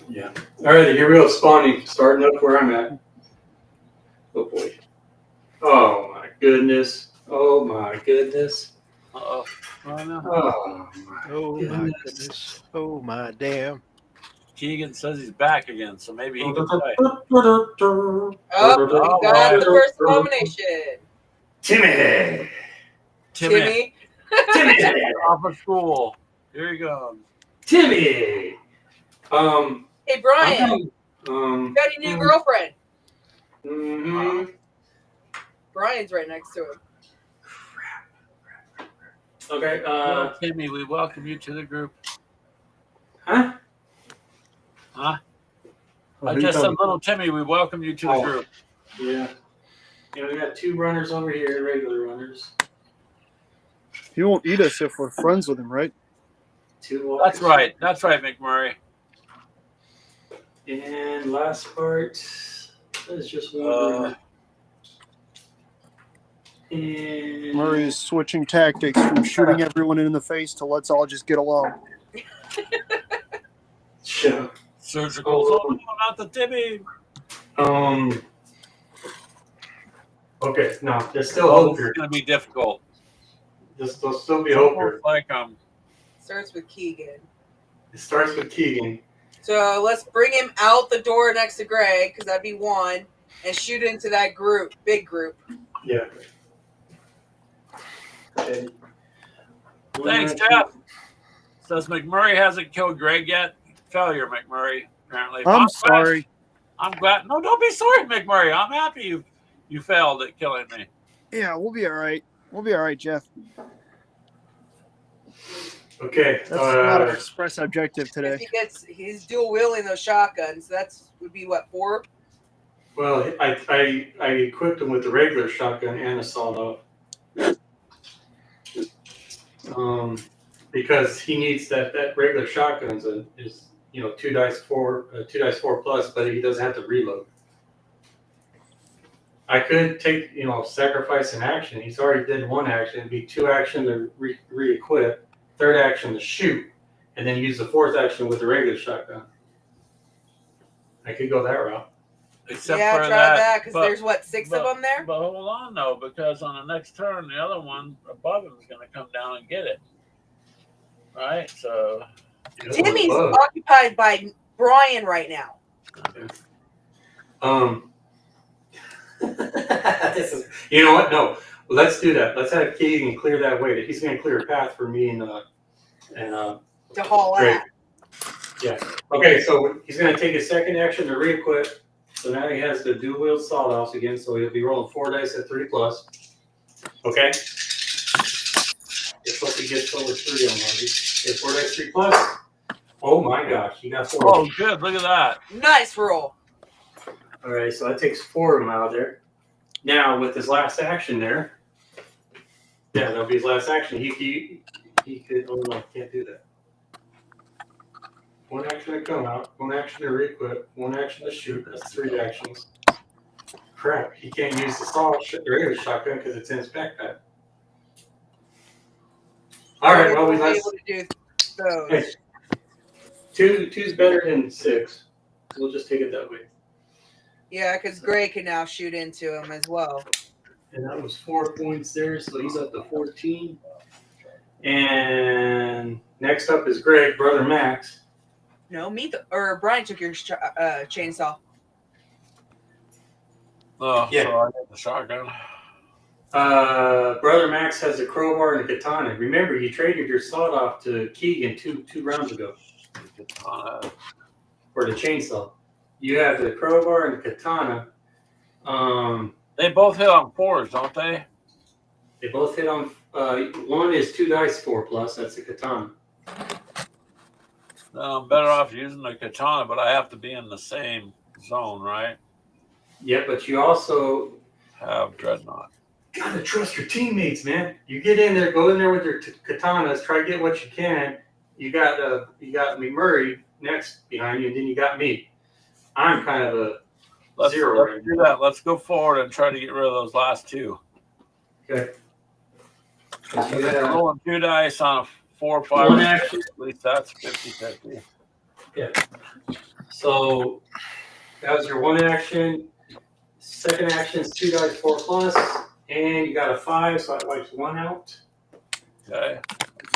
Yeah. All right, here we go. Spawning. Starting up where I'm at. Oh, boy. Oh, my goodness. Oh, my goodness. Uh-oh. Oh, no. Oh, my Oh goodness. my goodness. Oh my damn. Keegan says he's back again, so maybe he can play. Oh, we got the first elimination. Timmy. Timmy. Timmy. Off of school. Here he goes. Timmy. Hey, Brian, Um. got a new girlfriend. Mm-hmm. Brian's right next to him. Okay. Well, Timmy, we welcome you to the group. Huh? Huh? Oh, I who just told said, me? little Timmy, we welcome you to the Oh. group. Yeah. Yeah, we got 2 runners over here, regular runners. He won't eat us if we're friends with him, right? 2 walkers. That's right. That's right, McMurray. And last part is just 1 runner. And Murray is switching tactics from shooting everyone in the face to let's all just get along. yeah. Surgical. Oh, no, not the Timmy. Okay, no, there's still Oh, hope this here. is going to be difficult. There'll still be hope here. Almost like Starts with Keegan. It starts with Keegan. So let's bring him out the door next to Greg, because that'd be 1, and shoot into that group, big group. Yeah. Okay. Thanks, Jeff. Says McMurray hasn't killed Greg yet. Failure, McMurray, apparently. I'm glad- sorry. I'm glad. No, don't be sorry, McMurray. I'm happy you failed at killing me. Yeah, we'll be all right. We'll be all right, Jeff. Okay. That's not our express objective today. He's dual wielding those shotguns. That's would be what, 4? Well, I equipped him with the regular shotgun and a sawed off. Because he needs that regular shotguns is 2 dice 4 plus, but he doesn't have to reload. I could take sacrifice an action. He's already did 1 action. It'd be 2 action to re-equip, 3rd action to shoot, and then use the 4th action with the regular shotgun. I could go that route. Except yeah, for try that, because but- there's what, 6 of them there? But hold on, though, because on the next turn, the other one above him is going to come down and get it. Right? So. Timmy's occupied by Brian right now. You know what? No, let's do that. Let's have Keegan clear that way. He's going to clear a path for me and To haul Greg. at. Yeah. Okay, so he's going to take his 2nd action to re-equip. So now he has the dual wield sawed offs again. So he'll be rolling 4 dice at 3 plus. Okay. It's what he gets over 3 on Monday. Okay, 4 dice 3 plus. Oh my gosh, he got 4. Oh, good. Look at that. Nice roll. All right, so that takes 4 of them out of there. Now with his last action there, yeah, that'll be his last action. He could. Oh no, can't do that. 1 action to come out, 1 action to re-equip, 1 action to shoot. That's 3 actions. Crap, he can't use the regular shotgun because it's in his backpack. All right, well, We're able to do those. Hey, 2's better than 6. We'll just take it that way. Yeah, because Greg can now shoot into him as well. And that was 4 points there, so he's up to 14. And next up is Greg, brother Max. No, or Brian took your chainsaw. Oh, Yeah. so I got the shotgun. Brother Max has a crowbar and a katana. Remember, you traded your sword off to Keegan two rounds ago Katana. for the chainsaw. You have the crowbar and the katana. They both hit on 4s, don't they? They both hit on. One is 2 dice 4+. That's a katana. No, I'm better off using the katana, but I have to be in the same zone, right? Yeah, but you also Have dreadnought. gotta trust your teammates, man. You get in there, go in there with your katanas, try to get what you can. You got McMurray next behind you, and then you got me. I'm kind of a Let's zero right do now. that. Let's go forward and try to get rid of those last 2. Okay. Rolling 2 dice on a 4 or 5. One action. At least that's 50-50. So that was your one action. Second action is 2 dice 4+, and you got a 5, so that wipes 1 out. Okay.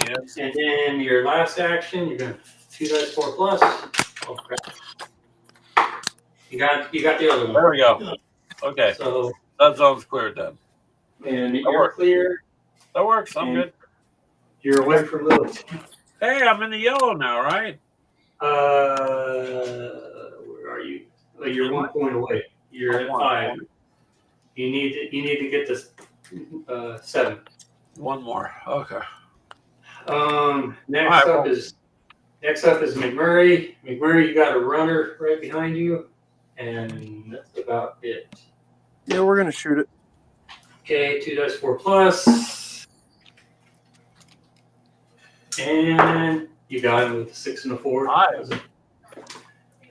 Yeah. And then your last action, you're gonna 2 dice 4+. Oh crap! You got the other one. There we go. Okay. So That zone's cleared then. and you're works. clear. That works. I'm And good. You're away from little. Hey, I'm in the yellow now, right? Where are you? Oh, you're 1 point away. You're at 5. You need to get to 7. 1 more. Okay. Next up is McMurray. McMurray, you got a runner right behind you, and that's about it. Yeah, we're gonna shoot it. Okay, 2 dice 4+, and you got him with a 6 and a 4. Nice.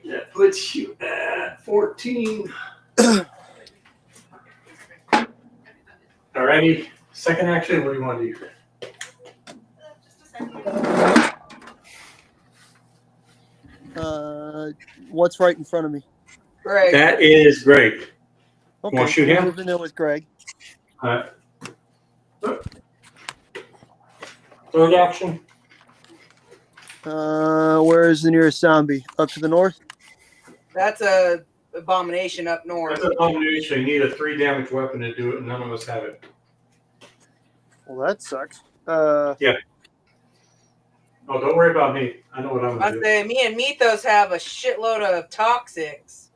That puts you at 14. Alrighty, second action. What do you want to do? What's right in front of me? Greg. That is Greg. Okay, Wanna shoot we'll him? move in there with Greg. Third action. Where is the nearest zombie? Up to the north? That's a abomination up north. That's a combination. You need a 3 damage weapon to do it, and none of us have it. Well, that sucks. Oh, don't worry about me. I know what I'm I gonna do. say me and Mythos have a shitload of toxics.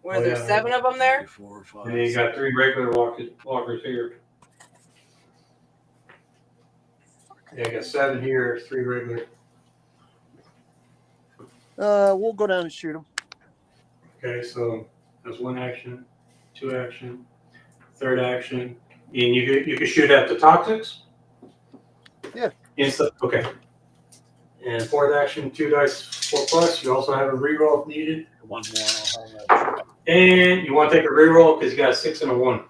Were there 7 of them there? 4 or 5. And then you got 3 regular walkers here. Yeah, I got 7 here, 3 regular. We'll go down and shoot him. Okay, so that's 1 action, 2 action, 3rd action, and you can shoot at the toxics. Yeah. Okay. And 4th action, 2 dice 4+. You also have a reroll if needed. 1 more. I'll have that. And you want to take a reroll because you got a 6 and a 1.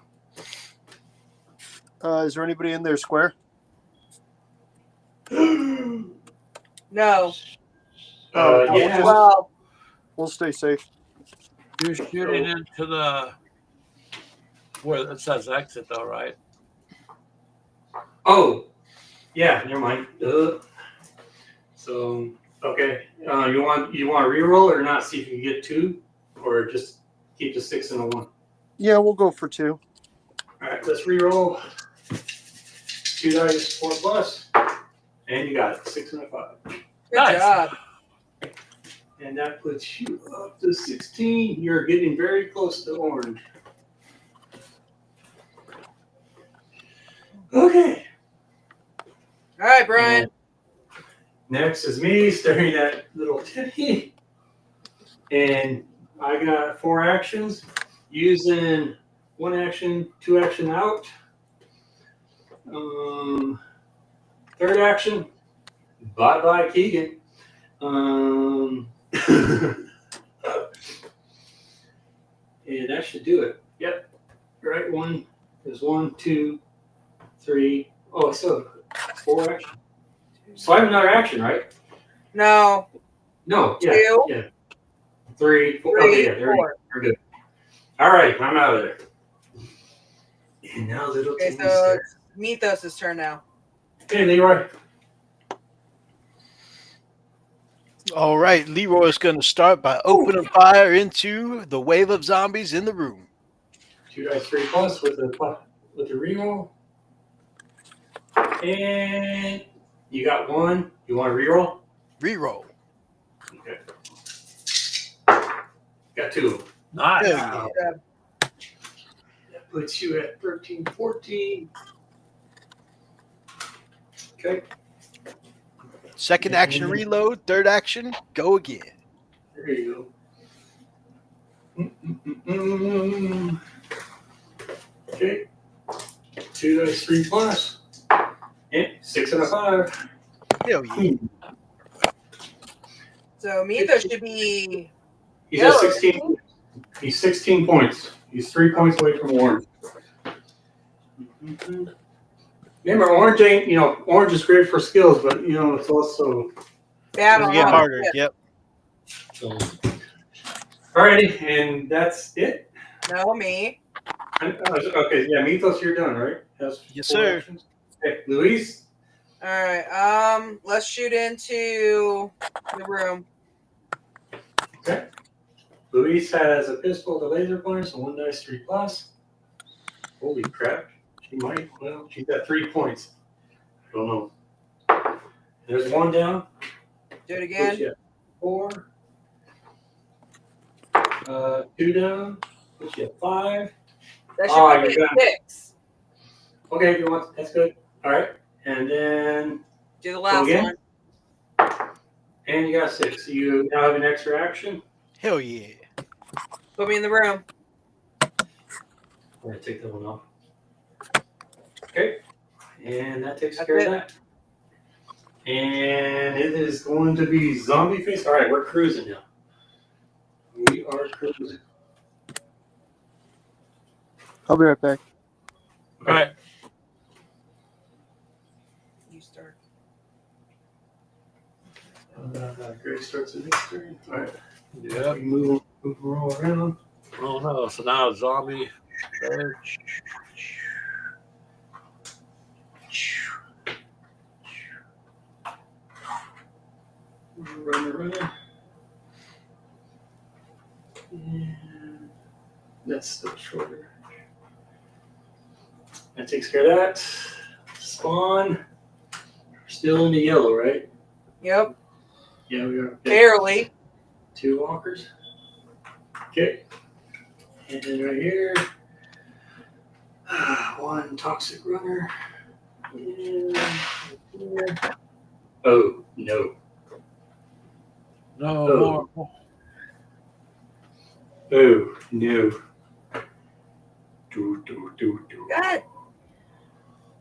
Is there anybody in there square? No. Yeah. Well, We'll stay safe. You're shooting into the where it says exit, though, right? Oh, yeah. Never mind. So okay, you want to reroll or not? See if you can get 2, or just keep the 6 and a 1. Yeah, we'll go for 2. All right, let's reroll. 2 dice 4+, and you got it. 6 and a 5. good Nice. job. And that puts you up to 16. You're getting very close to orange. Okay. All right, Brian. Next is me staring at little Teddy. And I got 4 actions using 1 action, 2 action out. 3rd action, bye Keegan. And that should do it. Yep. Right. 1 is 1, 2, 3. Oh, so 4 action. So I have another action, right? No. No. Yeah. 2. Yeah. 3, 4. 3, Okay, yeah, there 4. we're good. All right, I'm out of there. And now little Okay, Timmy so stares. it's Mythos' turn now. Hey, Leroy. All right, Leroy is going to start by opening fire into the wave of zombies in the room. 2 dice 3 plus with the reroll. And you got 1. You want to reroll? Reroll. Okay. Got 2. Nice. Hell yeah. That puts you at 13, 14. Okay. Second action, reload. Third action, go again. There you go. Okay. 2 dice 3 plus. And 6 and a 5. Hell yeah. So Mitho should be. He's at 16. He's 16 points. He's 3 points away from orange. Remember, orange ain't, orange is great for skills, but, it's also. bad It'll on get all harder. of it. Yep. So. Alrighty, and that's it. No, me. Okay, yeah, Mythos, you're done, right? That's Yes, 4 sir. actions. Okay, Luis? All right. Let's shoot into the room. Okay. Luis has a pistol, the laser pointer, so 1 dice 3 plus. Holy crap. She might, she's at 3 points. I don't know. There's 1 down. Do it Puts again. you at 4. 2 down. Puts you at 5. That Oh, should be you're a done. 6. Okay, if you want, that's good. All right. And then, Do the last again? one. and you got 6. So you now have an extra action. Hell yeah. Put me in the room. I'm going to take that one off. Okay. And that takes care of that. And it is going to be zombie face. All right, we're cruising now. We are cruising. I'll be right back. All right. You start. Greg starts the next turn. All right. Yeah. We move all around. Oh no! So now zombie. Run. And that's still shorter. That takes care of that. Spawn. Still in the yellow, right? Yep. Yeah, we are. Okay. Barely. 2 walkers. Okay. And then right here, 1 toxic runner. And here. Oh, no. No more. Oh, no. Do. God.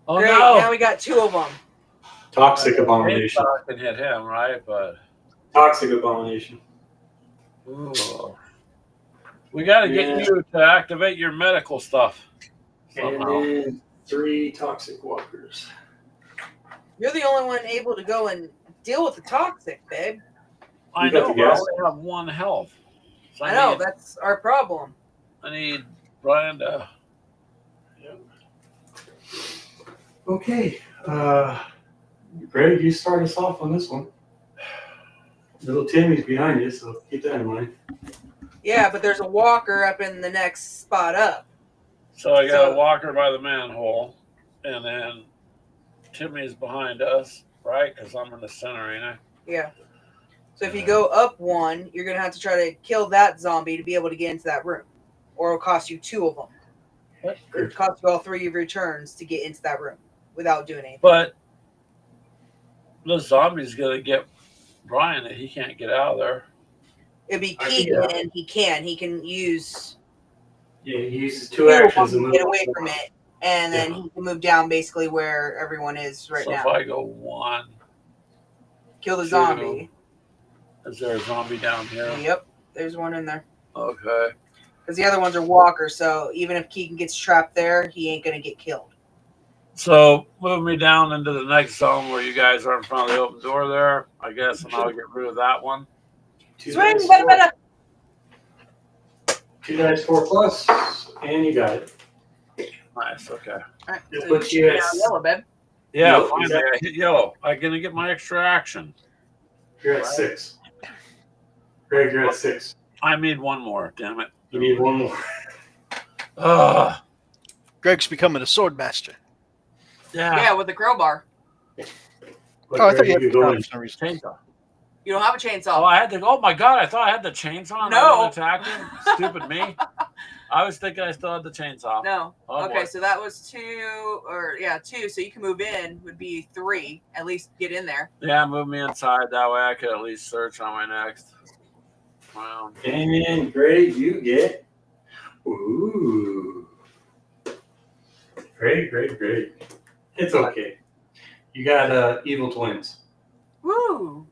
Oh Great. no! Now we got 2 of them. Toxic abomination. I can hit him, right? But Toxic abomination. ooh. We got to get you to activate your medical stuff. Somehow. And then 3 toxic walkers. You're the only one able to go and deal with the toxic, babe. I You got know, the but I gas? only have 1 health. So I know, that's our problem. I need Brian to. Okay. Greg, you start us off on this one. Little Timmy's behind you, so keep that in mind. Yeah, but there's a walker up in the next spot up. So I got So- a walker by the manhole, and then Timmy's behind us, right? Because I'm in the center, ain't I? Yeah. So if you go up 1, you're going to have to try to kill that zombie to be able to get into that room. Or it'll cost you 2 of them. It'll cost you all 3 of your turns to get into that room without doing anything. But the zombie's gonna get Brian, and he can't get out of there. It'd be I can Keegan, get out. and he can use Yeah, he uses 2 2 of actions them to to move get away from it. And then Yeah. he can move down basically where everyone is right So now. if I go 1, Kill the 2, zombie. is there a zombie down here? Yep, there's one in there. Okay. Because the other ones are walkers, so even if Keegan gets trapped there, he ain't going to get killed. So move me down into the next zone where you guys are in front of the open door there, I guess, and I'll get rid of that one. 2 Swing, dice better, 4. better. 2 dice 4 plus, and you got it. Nice. Okay. All right, It so puts you you shoot at- down yellow, babe. Yeah, Yellow, finally I hit yellow. I'm gonna get my extra action. You're at 6. Greg, you're at 6. I need one more. Damn it. You need one more. Greg's becoming a sword master. Yeah, with the crowbar. But I thought Greg, you could go had in. for some reason. Chainsaw. You don't have a chainsaw. Oh, I had to. Oh my god! I thought I had the chainsaw. And No. I didn't attack him. Stupid me. I was thinking I still had the chainsaw. No. Oh, Okay, boy. so that was 2, or 2. So you can move in would be 3. At least get in there. Yeah, move me inside. That way I could at least search on my next round. And Greg, you get. Ooh. Great. It's okay. You got evil twins. Woo!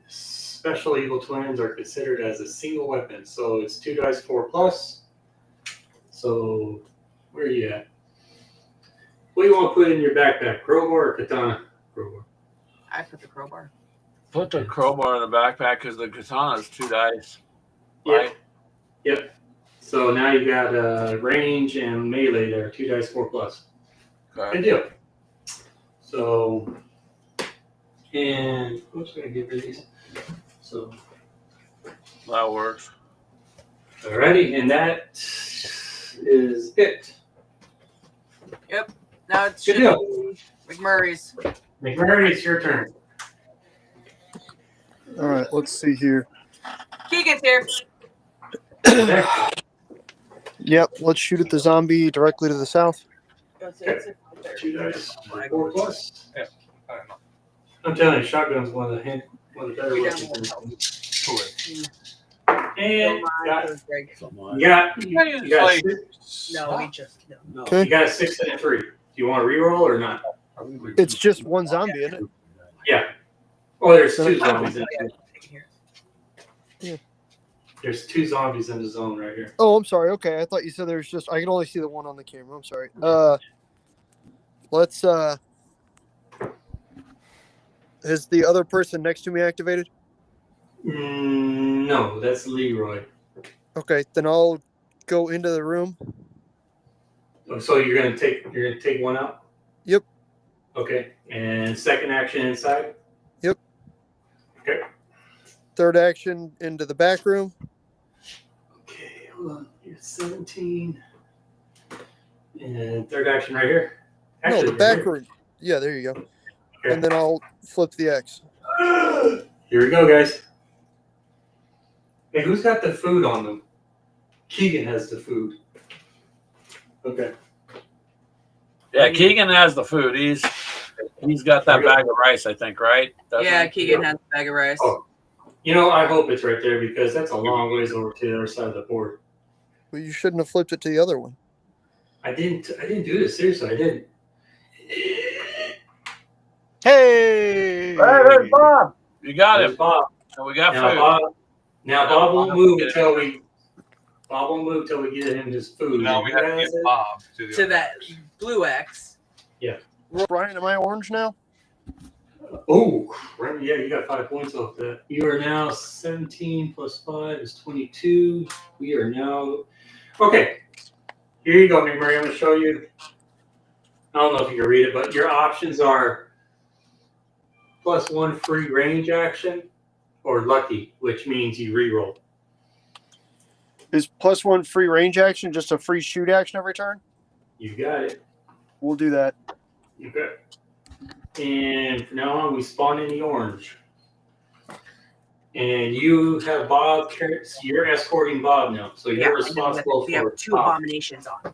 Special evil twins are considered as a single weapon, so it's 2 dice 4 plus. So where are you at? What do you want to put in your backpack? Crowbar or katana? Crowbar. I put the crowbar. Put the crowbar in the backpack because the katana is 2 dice. Yep. Right? Yep. So now you got range and melee there, 2 dice 4 plus. Okay. Good deal. So, and who's going to get rid of these? So, That works. alrighty, and that is it. Now it's Good deal. McMurray's. McMurray, it's your turn. All right, let's see here. Keegan's here. Yep, let's shoot at the zombie directly to the south. That's it. 2 dice 4 plus. I'm telling you, shotgun's one of the better weapons. And got, Someone. you got Like, 6. No, we just no. no. Okay. You got a 6 and a 3. Do you want to reroll or not? It's just one zombie, isn't it? Yeah. Oh, there's 2 zombies in it. There's 2 zombies in the zone right here. Oh, I'm sorry. Okay, I thought you said there's just. I can only see the one on the camera. I'm sorry. Let's. Has the other person next to me activated? No, that's Leroy. Okay, then I'll go into the room. Oh, so you're gonna take one out? Yep. Okay. And second action inside? Yep. Okay. Third action into the back room. Okay, hold on. You're 17. And third action right here? No, the right back here. room. Yeah, there you go. Okay. And then I'll flip the X. Here we go, guys. Hey, who's got the food on them? Keegan has the food. Okay. Yeah, Keegan has the food. He's got that bag of rice, I think, right? Yeah, he? Keegan has a bag of rice. Oh. You know, I hope it's right there because that's a long ways over to the other side of the board. Well, you shouldn't have flipped it to the other one. I didn't do this. Seriously, I didn't. Hey! Hey, there's Bob. You got There's him. Bob. And we got Now food. Bob won't move until we get him his food. Now we have to get Bob To that blue X. Brian, am I orange now? Oh, right, yeah, you got 5 points off that. You are now 17 plus 5 is 22. We are now okay. Here you go, McMurray. I'm going to show you. I don't know if you can read it, but your options are +1 free range action or lucky, which means you reroll. Is +1 free range action just a free shoot action every turn? You got it. We'll do that. Okay. And from now on, we spawn in the orange. And you have Bob. You're escorting Bob now, so you're responsible We have for 2 Bob. abominations on.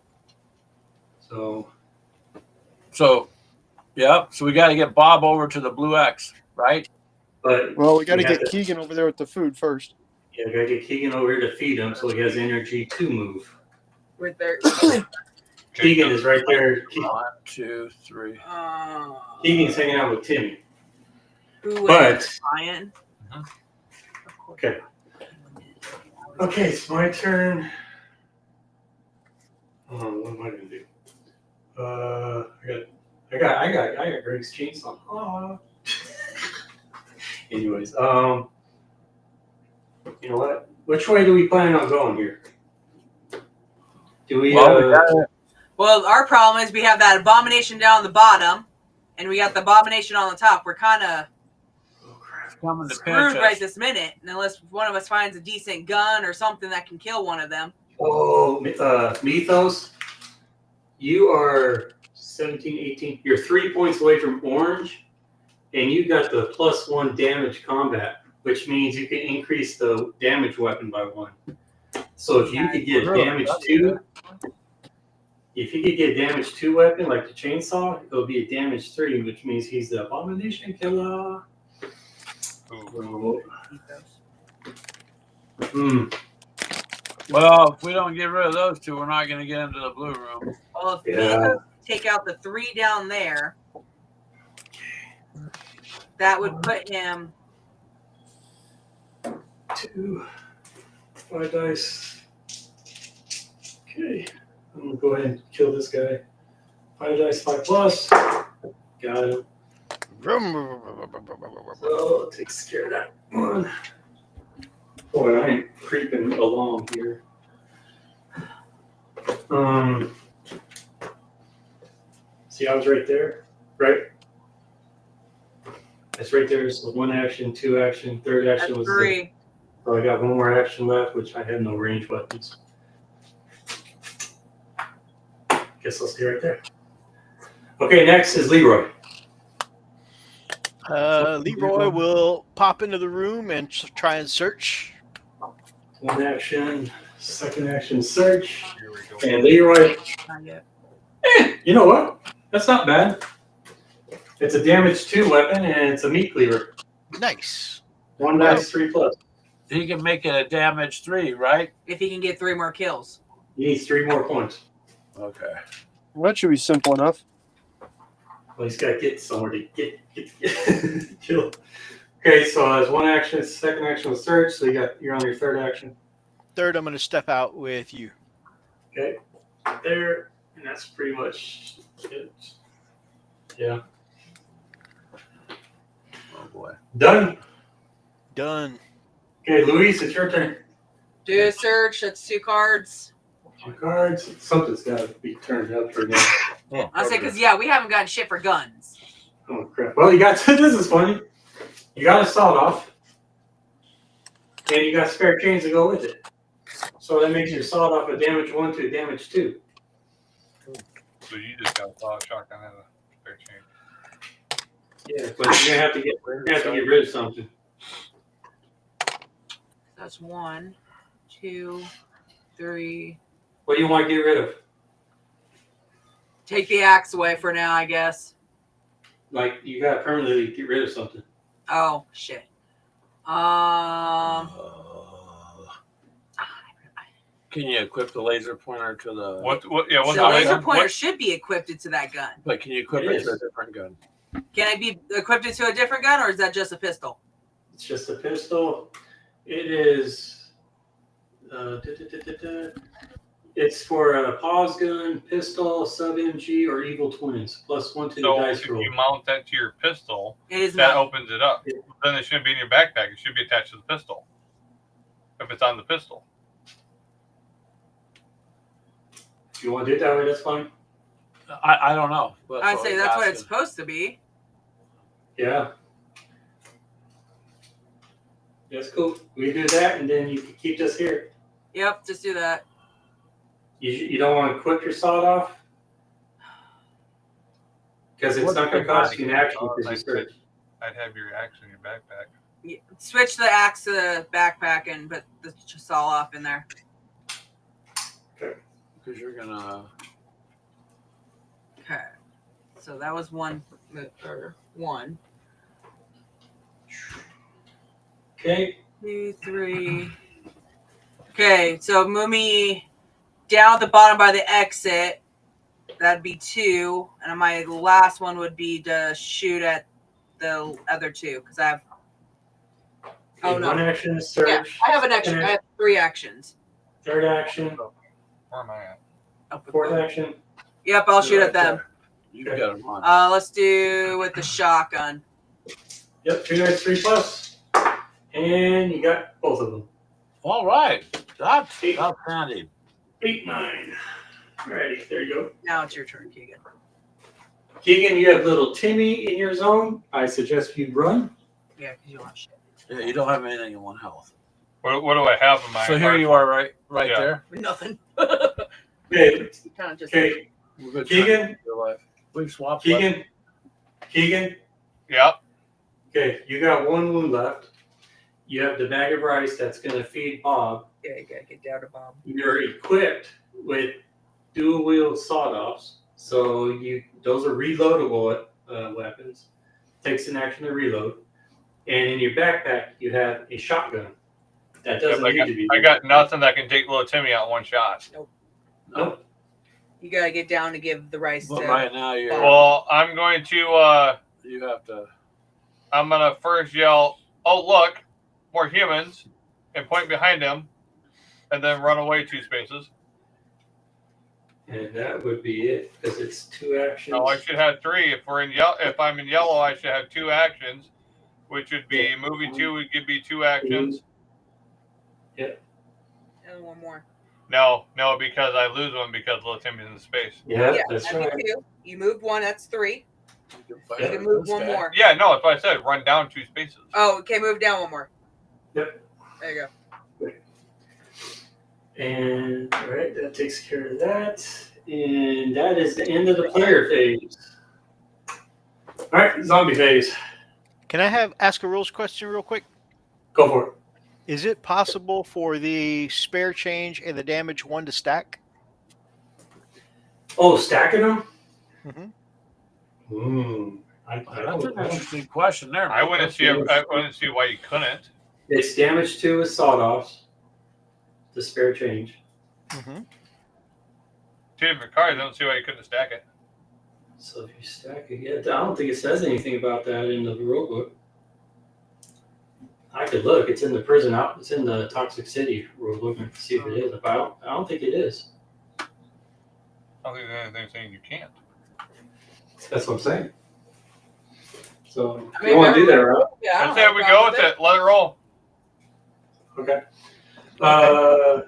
So, yeah. So we got to get Bob over to the blue X, right? But Well, we got to We have get to- Keegan over there with the food first. yeah, gotta get Keegan over here to feed him, so he has energy to move. With their. Keegan is right there. 1, 2, 3. Keegan's hanging out with Timmy. Who But- is Brian? Okay. Okay, it's my turn. What am I gonna do? I got Greg's chainsaw. Aw. Anyways, you know what? Which way do we plan on going here? Do we? Well, our problem is we have that abomination down the bottom, and we got the abomination on the top. We're kind of. Oh crap! coming to screwed pinch right us. this minute, unless one of us finds a decent gun or something that can kill one of them. Oh, Mythos, you are 17, 18. You're 3 points away from orange, and you got the +1 damage combat, which means you can increase the damage weapon by 1. So if you could get Really? damage That'd be 2, good. if you could get damage 2 weapon like the chainsaw, it'll be a damage 3, which means he's the abomination killer. Oh. Well, if we don't get rid of those two, we're not going to get into the blue room. Well, if Yeah. Mythos take out the 3 down there, that would put him. 2, 5 dice. Okay, I'm gonna go ahead and kill this guy. 5 dice, 5 plus. Got him. So takes care of that one. Boy, I ain't creeping along here. See, I was right there, right? That's right there. So 1 action, 2 action, 3rd action That's was 3. So I got 1 more action left, which I have no range weapons. Guess I'll stay right there. Okay, next is Leroy. Leroy will pop into the room and try and search. 1 action, 2nd action, search. And Leroy, Not yet. you know what? That's not bad. It's a damage 2 weapon, and it's a meat cleaver. Nice. 1 dice, 3 plus. He can make it a damage 3, right? If he can get 3 more kills. He needs 3 more points. Okay. Well, that should be simple enough. Well, he's got to get somewhere to get kill. Okay, so that's 1 action, 2nd action was search, so you're on your 3rd action. 3rd, I'm going to step out with you. Okay, there, and that's pretty much it. Yeah. Oh boy. Done. Done. Okay, Luis, it's your turn. Do a search. That's 2 cards. 2 cards. Something's got to be turned up for now. Oh, I say, okay. because, we haven't gotten shit for guns. Oh, crap. Well, you got, this is funny. You got a sawed off, and you got spare chains to go with it. So that makes your sawed off a damage 1 to a damage 2. So you just got a thought shotgun and a spare chain. Yeah, but you're gonna have to get rid of something. That's 1, 2, 3. What do you want to get rid of? Take the axe away for now, I guess. Like, you got to permanently get rid of something. Oh, shit. Can you equip the laser pointer to the? What's The the laser item? pointer should be equipped to that gun. But can you equip It it to a is. different gun? Can it be equipped to a different gun, or is that just a pistol? It's just a pistol. It is. It's for a pause gun, pistol, sub MG, or Evil Twins. +1 to the So dice if roll. you mount that to your pistol, It is that not. opens it up. Then it shouldn't be in your backpack. It should be attached to the pistol. If it's on the pistol. If you want to do it that way, that's fine. I don't know. I'd say that's what it's supposed to be. Yeah. That's cool. We do that, and then you can keep this here. Yep, just do that. You don't want to equip your sawed off? Because it's not going to cost you an action because you search. I'd have your axe in your backpack. Yeah, switch the axe to the backpack and put the saw off in there. Because you're gonna. Okay. So that was one. Okay. 2, 3. Okay, so move me down at the bottom by the exit. That'd be 2, and my last one would be to shoot at the other 2 because I have. Oh no! One action is search. Yeah, I have an extra. I have 3 actions. 3rd action. Where am I at? Up with 4th both. action. Yep, I'll shoot at them. You got them on. Let's do with the shotgun. Yep, 2 dice, 3 plus. And you got both of them. All right. That's outstanding. 8, 9. Alrighty, there you go. Now it's your turn, Keegan. Keegan, you have little Timmy in your zone. I suggest you run. Yeah, because you don't have shit. Yeah, you don't have anything in 1 health. What do I have in my? So here you are, right Yeah. there. Nothing. Okay, Kind of just. okay, We're good. Keegan? Your life. We've swapped. life. Keegan. Yep. Okay, you got 1 wound left. You have the bag of rice that's going to feed Bob. Yeah, you gotta get down to Bob. You're equipped with dual wield sawed-offs, so those are reloadable weapons. Takes an action to reload, and in your backpack you have a shotgun. That doesn't need to be. I got nothing that can take little Timmy out in 1 shot. Nope. You gotta get down to give the rice But to. right now you're. Well, I'm going to. You have to. I'm gonna first yell, "Oh look, more humans," and point behind them, and then run away 2 spaces. And that would be it, because it's 2 actions. No, I should have 3. If I'm in yellow, I should have 2 actions, which would be moving 2 would give me 2 actions. Yep. And 1 more. No, because I lose 1 because little Timmy's in space. Yeah, Yeah, that's that'd right. be 2. You moved 1, that's 3. You You can move 1 more. Yeah, no, that's what I said. Run down 2 spaces. Oh, okay, move down 1 more. Yep. There you go. And all right, that takes care of that. And that is the end of the player phase. All right, zombie phase. Can I ask a rules question real quick? Go for it. Is it possible for the spare change and the damage 1 to stack? Oh, stacking them? Mm-hmm. That's an interesting question there. I wouldn't see why you couldn't. It's damage 2 with sawed-offs. The spare change. Mm-hmm. 2 different cards. I don't see why you couldn't stack it. So if you stack it, yeah, I don't think it says anything about that in the rule book. I could look. It's in the prison out. It's in the Toxic City rule book. To see if it is. But I don't think it is. I don't think there's anything saying you can't. That's what I'm saying. So I if you want to do that, right? Yeah. I I don't say have a we go problem with it. Let it roll. Okay. I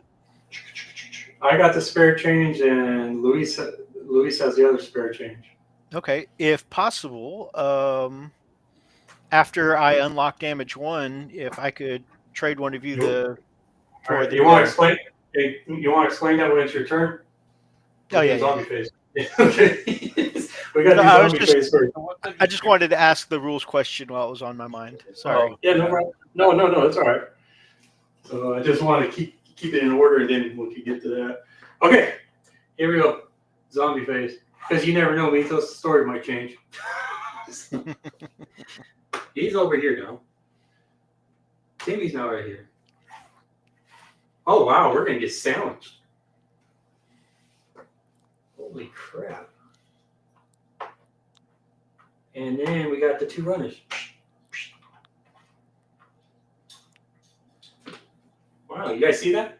got the spare change, and Luis has the other spare change. Okay, if possible, after I unlock damage 1, if I could trade one of you All right, you want to explain? You want to explain that when it's your turn? Oh, yeah, Zombie phase. Okay. We got the zombie phase first. I just wanted to ask the rules question while it was on my mind. Sorry. Oh, yeah, no problem. No, it's all right. So I just want to keep it in order, and then we can get to that. Okay, here we go. Zombie phase. Because you never know, Mythos' story might change. He's over here now. Timmy's not right here. Oh, wow, we're going to get sandwiched. Holy crap. And then we got the 2 runners. Wow, you guys see that?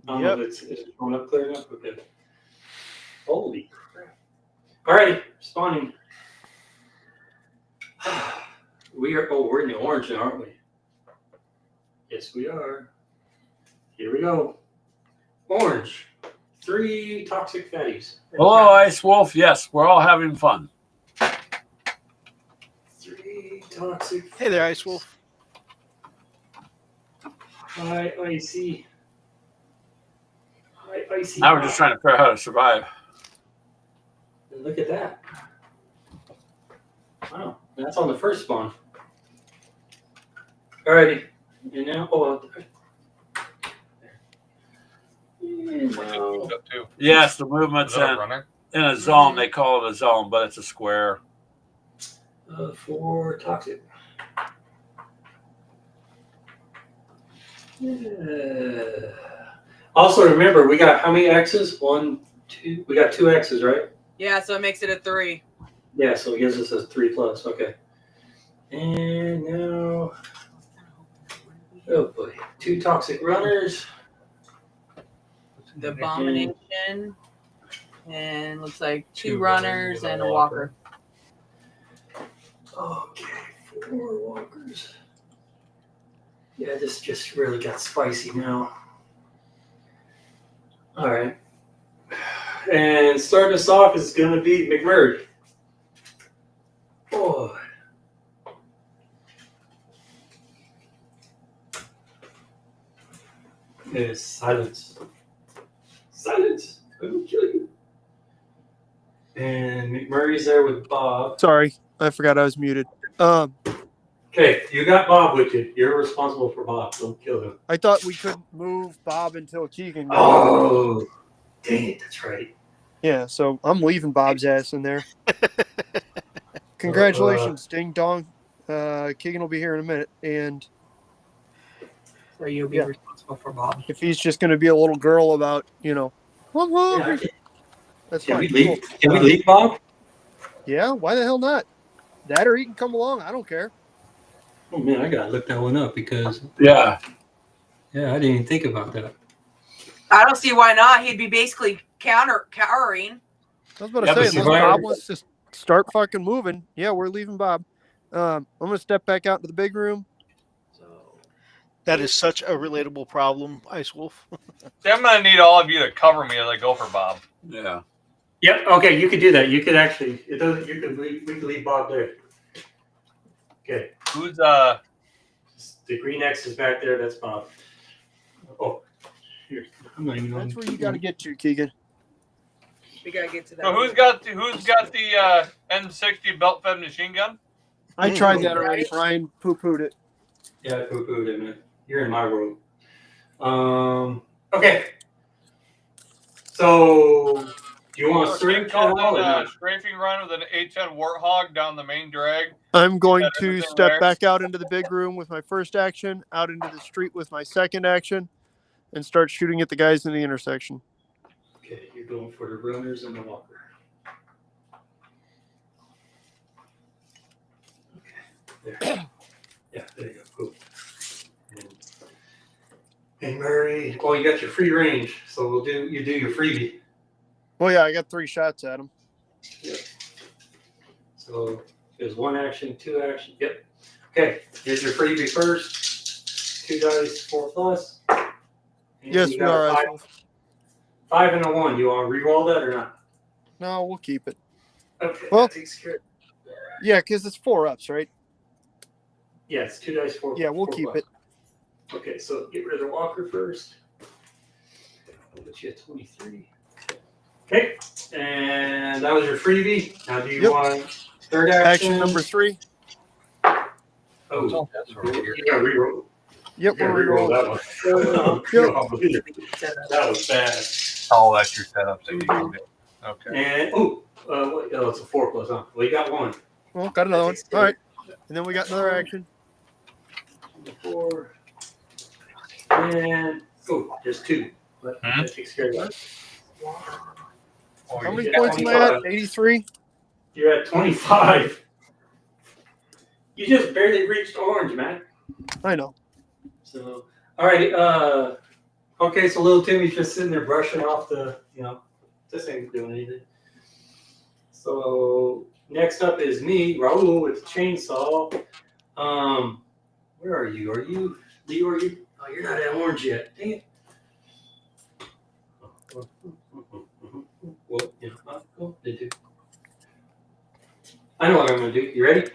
I don't know if it's going up clear enough. Okay. Holy crap. Alrighty, spawning. We're in the orange now, aren't we? Yes, we are. Here we go. Orange. 3 toxic fatties. Hello, Ice Wolf. Yes, we're all having fun. 3 toxic fatties. Hey there, Ice Wolf. Hi, Icy. Hi, Icy. Now we're just trying to figure out how to survive. And look at that. Wow, that's on the first spawn. Alrighty. And now, and now, Moved up too. Yes, the movement's Is that a runner? in a zone. They call it a zone, but it's a square. 4 toxic. Also, remember, we got how many X's? 1, 2. We got 2 X's, right? Yeah, so it makes it a 3. Yeah, so it gives us a 3+. Okay. And now, oh boy, 2 toxic runners. The Abomination. And looks like 2 runners and a walker. Okay, 4 walkers. Yeah, this just really got spicy now. All right. And starting us off is going to be McMurray. Boy. is silence. Silence. I will kill you. And McMurray's there with Bob. Sorry, I forgot I was muted. Okay, you got Bob with you. You're responsible for Bob. Don't kill him. I thought we couldn't move Bob until Keegan got Oh, dang it. That's right. Yeah, so I'm leaving Bob's ass in there. Congratulations, Ding Dong. Keegan will be here in a minute, and So you'll be Yeah. responsible for Bob. if he's just going to be a little girl about, I'm hungry, that's Can fine. we leave? Cool. Can we leave Bob? Yeah, why the hell not? That or he can come along. I don't care. Oh man, I gotta look that one up because Yeah. I didn't even think about that. I don't see why not. He'd be basically cowering. I was about to Yeah, say, but unless Survivor- Bob wants to start fucking moving, yeah, we're leaving Bob. I'm going to step back out into the big room. That is such a relatable problem, Ice Wolf. See, I'm gonna need all of you to cover me as I go for Bob. Yeah. Yep. Okay, you could do that. You could actually. It doesn't. You could. We could leave Bob there. Okay. Who's The green X is back there. That's Bob. Oh, here. I'm not even on. That's where you got to get to, Keegan. We gotta get to that. so who's got the N60 belt fed machine gun? I tried that already. Brian poo-pooed it. Yeah, poo-pooed it, man. You're in my world. Okay. So, do you want to swing call call or in a not? strafing run with an A10 Warthog down the main drag? I'm going Got to everything step there? back out into the big room with my first action, out into the street with my second action, and start shooting at the guys in the intersection. Okay, you're going for the runners and the walker. Okay, there. Yeah, there you go. Cool. And Murray, oh, you got your free range, so you do your freebie. Well, yeah, I got 3 shots at him. Yep. So there's 1 action, 2 action. Yep. Okay, here's your freebie first. 2 dice, 4 plus. And Yes, you we got are. a 5 and a 1. You want to re-roll that or not? No, we'll keep it. Okay. Well- that takes care of it. Yeah, because it's 4 ups, right? Yes, 2 dice, 4. Yeah, we'll 4 keep plus. it. Okay, so get rid of the walker first. I'll put you at 23. Okay, and that was your freebie. Now, do you Yep. want third action? Action number 3. Oh, you gotta reroll. Yep, You gotta we're reroll rolling. that one. Yep. That was bad. Oh, that's your setup that you can do. Okay. And it's a 4 plus, huh? Well, you got 1. Well, got another one. All right. And then we got another action. 4. And there's 2. But that takes care of that. Oh, How you many get points am I at? 83? You're at 25. You just barely reached orange, man. I know. So, all right. Okay, so little Timmy's just sitting there brushing off this ain't doing anything. So next up is me, Raul, with the chainsaw. Where are you? Are you Leo? Are you? Oh, you're not at orange yet. Dang it. Well, I know what I'm gonna do. You ready?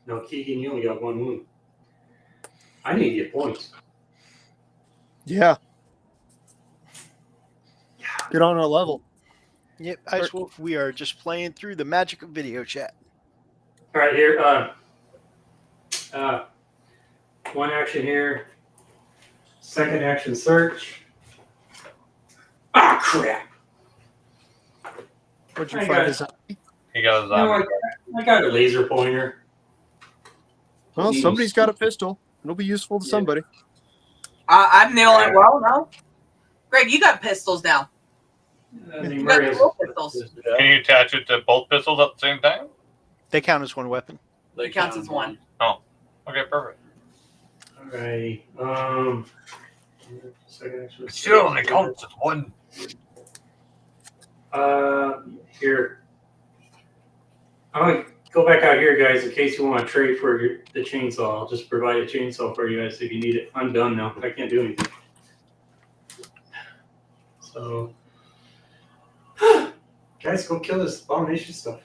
No, Keegan, you only got 1 wound. I need to get points. Yeah. Get on our level. Yep, Ice Wolf, we are just playing through the magic of video chat. All right, here. 1 action here. Second action, search. Ah, crap! What'd you I find? got- He got his No, zombie. I got a laser pointer. Well, somebody's got a pistol. It'll be useful to Yeah. somebody. I'm the only. Well, no. Greg, you got pistols now. You got dual pistols. Can you attach it to both pistols at the same time? They count as 1 weapon. It counts as 1. Okay, perfect. All right. Second action. It still only counts as 1. Here. I'm gonna go back out here, guys, in case you want to trade for the chainsaw. I'll just provide a chainsaw for you guys if you need it. I'm done now. I can't do anything. So, guys, go kill this abomination stuff.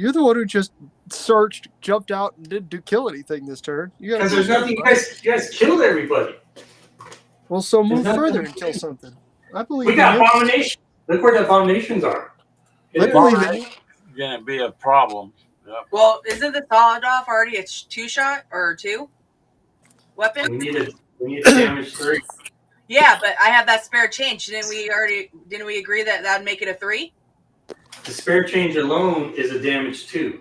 You're the one who just searched, jumped out, and didn't kill anything this turn. You Because gotta there's nothing. You guys killed everybody. Well, so move There's further nothing- and kill something. I believe We got in you. abominations. Look where the abominations are. I believe in you. Gonna be a problem. Yep. Well, isn't the sawed off already a 2-shot or 2 weapon? We need a damage 3. Yeah, but I have that spare change. Didn't we agree that that'd make it a 3? The spare change alone is a damage 2.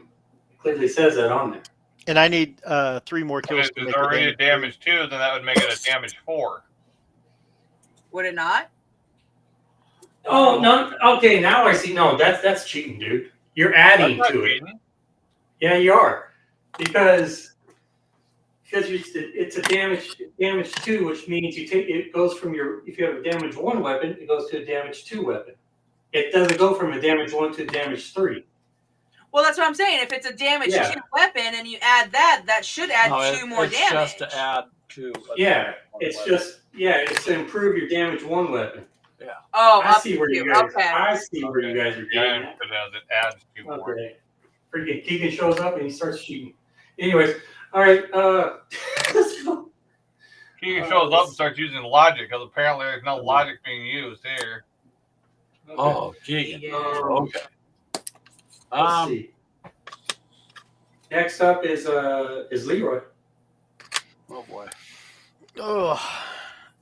It clearly says that on there. And I need 3 more If kills to it's make the already a damage. damage 2, then that would make it a damage 4. Would it not? Oh no! Okay, now I see. No, that's cheating, dude. You're adding That's to not it. cheating. Yeah, you are, because it's a damage 2, which means it goes from if you have a damage 1 weapon, it goes to a damage 2 weapon. It doesn't go from a damage 1 to a damage 3. Well, that's what I'm saying. If it's a damage Yeah. 2 weapon and you add that should add 2 more it's damage. just to add to. Yeah, it's to improve your damage 1 weapon. Oh, I up see to where 2. you guys. Okay. I see where you guys are Yeah, getting at. because it adds 2 more. Okay. Freaking Keegan shows up and he starts cheating. Anyways, all right. Let's go. He shows up and starts using logic because apparently there's no logic being used here. Oh, Keegan. Yeah. Okay. Let's see. Next up is Leroy. Oh boy.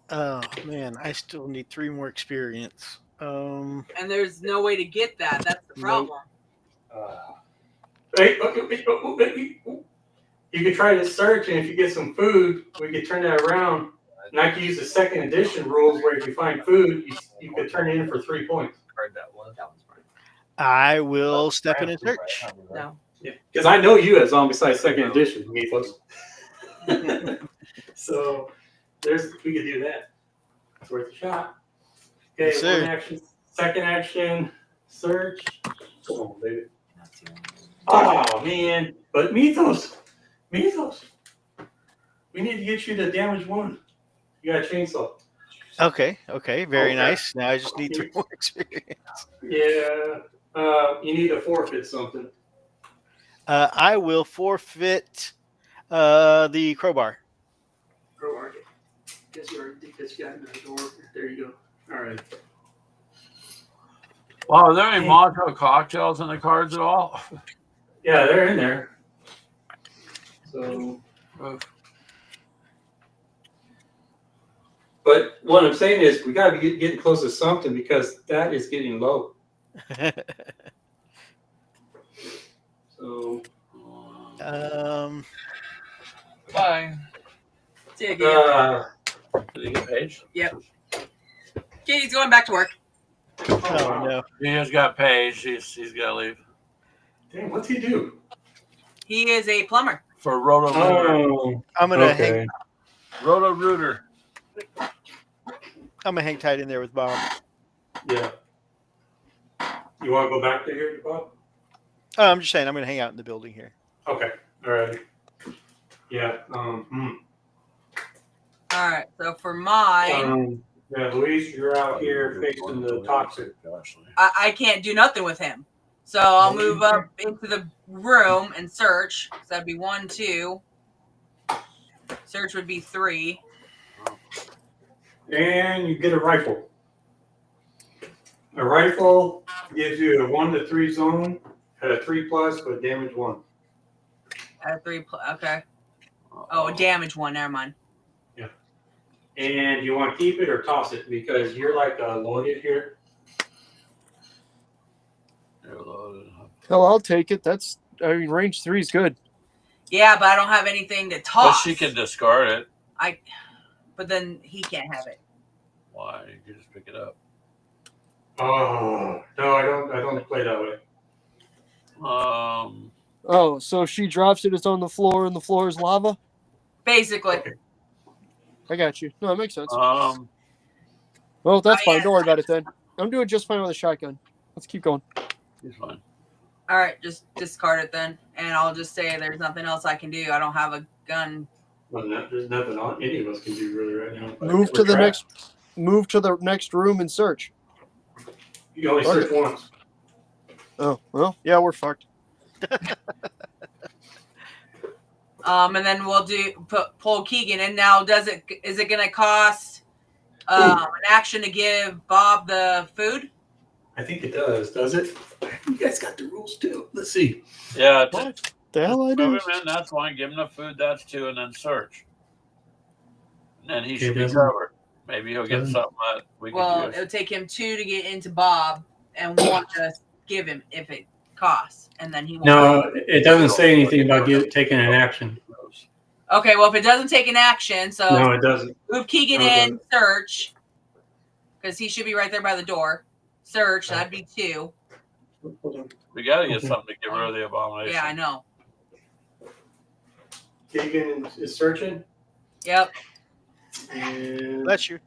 Oh man, I still need 3 more experience. And there's no way to get that. That's the problem. Wait, you could try to search, and if you get some food, we could turn that around. And I could use the second edition rules where if you find food, you could turn it in for 3 points. I will step in and search. No. Yeah, because I know you as Zombicide second edition, Mythos. So we could do that. It's worth a shot. Okay, Yes, sir. one action, second action, search. Come on, baby. Oh man, but Mythos, we need to get you to damage 1. You got a chainsaw. Okay, very Okay. nice. Now I just need 3 more experience. Yeah, you need to forfeit something. I will forfeit the crowbar. Crowbar. Guess you already got another door. There you go. All right. Wow, are there any Molotov cocktails in the cards at all? Yeah, they're in there. So, but what I'm saying is we got to be getting close to something because that is getting low. So, Bye. See you again. Did he get paid? Yep. Katie's going back to work. Oh no. He just got paid. He's got to leave. damn, what's he do? He is a plumber. For Roto-Rooter. I'm gonna hang. Roto-Rooter. I'm gonna hang tight in there with Bob. Yeah. You want to go back to here, Bob? Oh, I'm just saying I'm gonna hang out in the building here. Okay. All right. Yeah. All right. So for mine, Yeah, Luis, you're out here facing the toxic. I can't do nothing with him. So I'll move up into the room and search. So that'd be 1, 2. Search would be 3. And you get a rifle. A rifle gives you a 1 to 3 zone at a 3+ with damage 1. At a 3. Okay. Oh, damage 1. Never mind. Yeah. And you want to keep it or toss it because you're like loaded here. Hell, I'll take it. Range 3 is good. Yeah, but I don't have anything to But toss. she can discard it. But then he can't have it. Why? You can just pick it up. Oh no, I don't play that way. Oh, so if she drops it, it's on the floor, and the floor is lava? Basically. Okay. I got you. No, it makes sense. Um, Well, that's fine. yeah. Don't worry about it then. I'm doing just fine with a shotgun. Let's keep going. he's fine. All right, just discard it then, and I'll just say there's nothing else I can do. I don't have a gun. Well, there's nothing any of us can do really right now. Move to the next room and search. You only search once. Oh, well, yeah, we're fucked. And then we'll pull Keegan in. Now, is it going to cost an action to give Bob the food? I think it does it? You guys got the rules too. Let's see. Yeah, What the hell I move do? him in. That's fine. Give him the food. That's 2, and then search. And then he Okay, should be doesn't- covered. Maybe he'll get doesn't- something that we can Well, use. it'll take him 2 to get into Bob, and 1 to give him if it costs, and then he won't. No, it doesn't say anything about taking an action. Okay, well, if it doesn't take an action, so No, it doesn't. move Keegan No, it in, search, because he should be right there by the door. Search, that'd be 2. We got to get Okay. something to get rid of the abomination. Yeah, I know. Keegan is searching. Yep. And Bless you.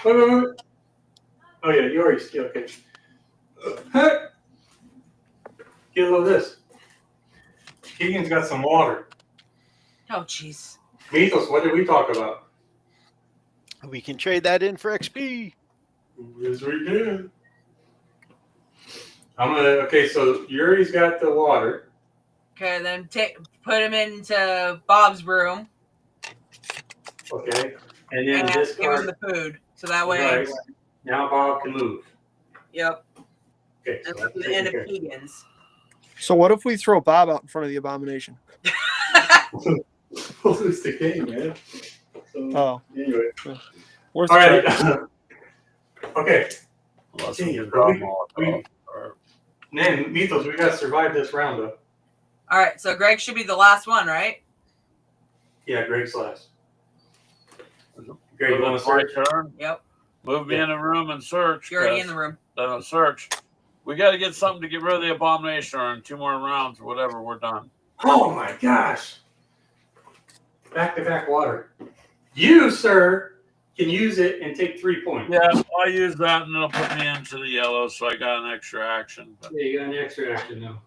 wait. Oh yeah, you already okay. Get a little of this. Keegan's got some water. Oh, jeez. Mythos, what did we talk about? We can trade that in for XP. Yes, we can. Okay, so Yuri's got the water. Okay, then put him into Bob's room Okay. And then and this give him card. the food. So that way, Right. Now Bob can move. yep. Okay. And So that's the end of Keegan's. So what if we throw Bob out in front of the abomination? We'll lose the game, man. So, Oh, anyway. worth All a right. try. Okay. Unless we Continue. can draw We- Molotov. Or, Man, Mythos, we got to survive this round, though. All right, so Greg should be the last one, right? Yeah, Greg's last. Greg, you so want to it's my search? turn. Yep. Move me in a room and search. You're already in the room. Then I'll search. We got to get something to get rid of the abomination, or in 2 more rounds, or whatever, we're done. Oh, my gosh. Back-to-back water. You, sir, can use it and take 3 points. Yeah, I'll use that, and it'll put me into the yellow, so I got an extra action. But Yeah, you got an extra action now.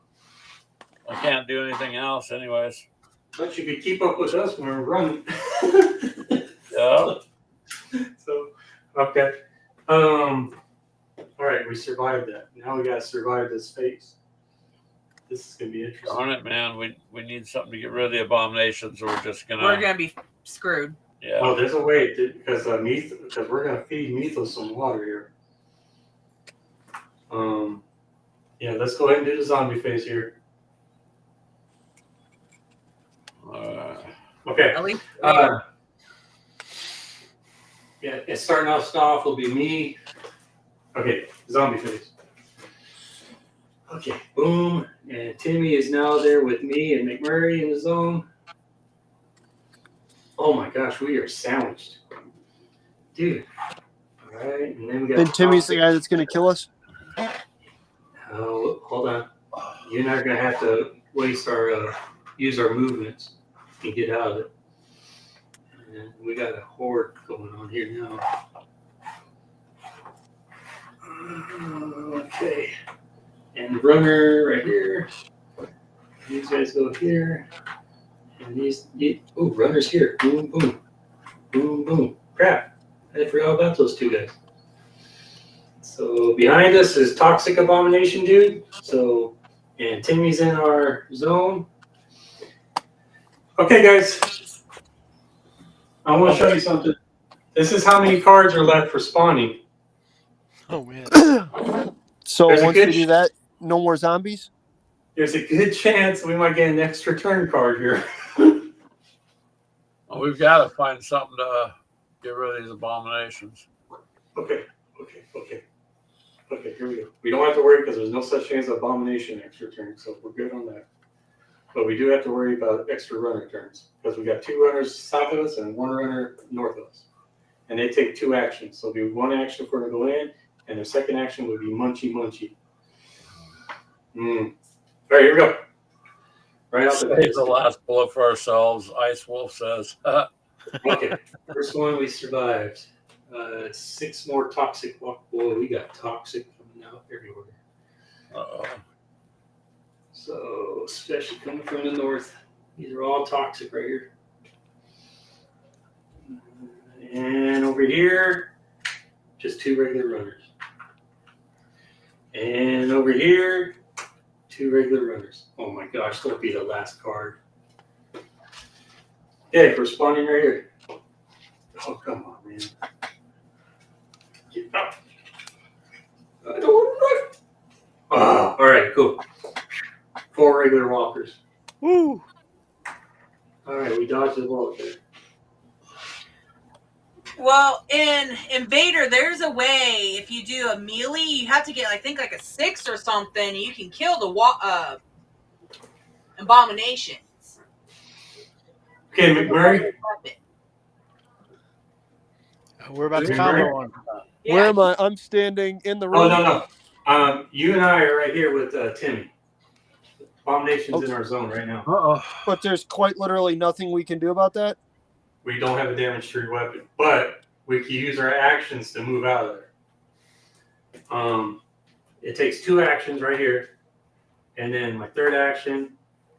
I can't do anything else, anyways. But you could keep up with us when we're running. Yeah. So, okay. All right, we survived that. Now we gotta survive this phase. This is gonna be interesting. Darn it, man. We need something to get rid of the abominations, or we're just gonna. We're gonna be screwed. Yeah. Oh, there's a way because we're gonna feed Mythos some water here. Yeah, let's go ahead and do the zombie phase here. Okay. At least Yeah, it's starting off will be me. Okay, zombie phase. Okay, boom. And Timmy is now there with me and McMurray in the zone. Oh my gosh, we are sandwiched. Dude. All right, and then we got. Then Timmy's the guy that's going to kill us? Oh, hold on. You're not going to have to waste use our movements and get out of it. And we got a horde going on here now. Okay. And the runner right here. These guys go here. And runner's here. Boom, boom. Boom, boom. Crap. I forgot about those 2 guys. So behind us is Toxic Abomination Dude. So, and Timmy's in our zone. Okay, guys. I want to show you something. This is how many cards are left for spawning. Oh man. So There's a once we good do that, no more zombies? There's a good chance we might get an extra turn card here. Well, we've got to find something to get rid of these abominations. Okay, here we go. We don't have to worry because there's no such thing as abomination extra turn, so we're good on that. But we do have to worry about extra runner turns because we got 2 runners south of us and 1 runner north of us. And they take 2 actions. So it'll be 1 action for them to go in, and their second action would be munchy munchy. All right, here we go. Right off the bat. Save the last bullet for ourselves, Ice Wolf says. Okay, first one we survived. 6 more toxic. Boy, we got toxic coming out everywhere. Uh-oh. So, especially coming from the north. These are all toxic right here. And over here, just 2 regular runners. And over here, 2 regular runners. Oh my gosh, that'll be the last card. Hey, we're spawning right here. Oh, come on, man. Get up. I don't want to run. Oh, all right, cool. 4 regular walkers. Woo! All right, we dodged the bullet there. Well, in Invader, there's a way. If you do a melee, you have to get, I think, like a 6 or something. You can kill the abominations. Okay, McMurray. We're about to Remember? combo on. Yeah. Where am I? I'm standing in the room. Oh, no. You and I are right here with Timmy. Abomination's in our zone right now. Uh-oh. But there's quite literally nothing we can do about that. We don't have a damage to your weapon, but we can use our actions to move out of there. It takes 2 actions right here, and then my 3rd action,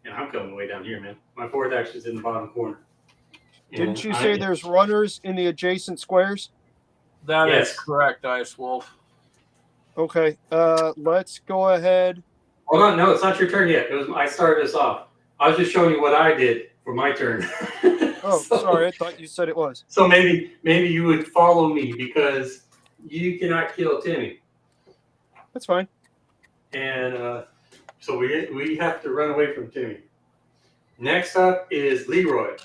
and I'm coming way down here, man. My 4th action is in the bottom corner. Didn't you say there's runners in the adjacent squares? That is Yes. correct, Ice Wolf. Okay. Let's go ahead. Hold on, no, it's not your turn yet. I started us off. I was just showing you what I did for my turn. Oh, sorry. I thought you said it was. So maybe you would follow me because you cannot kill Timmy, That's fine. and so we have to run away from Timmy. Next up is Leroy.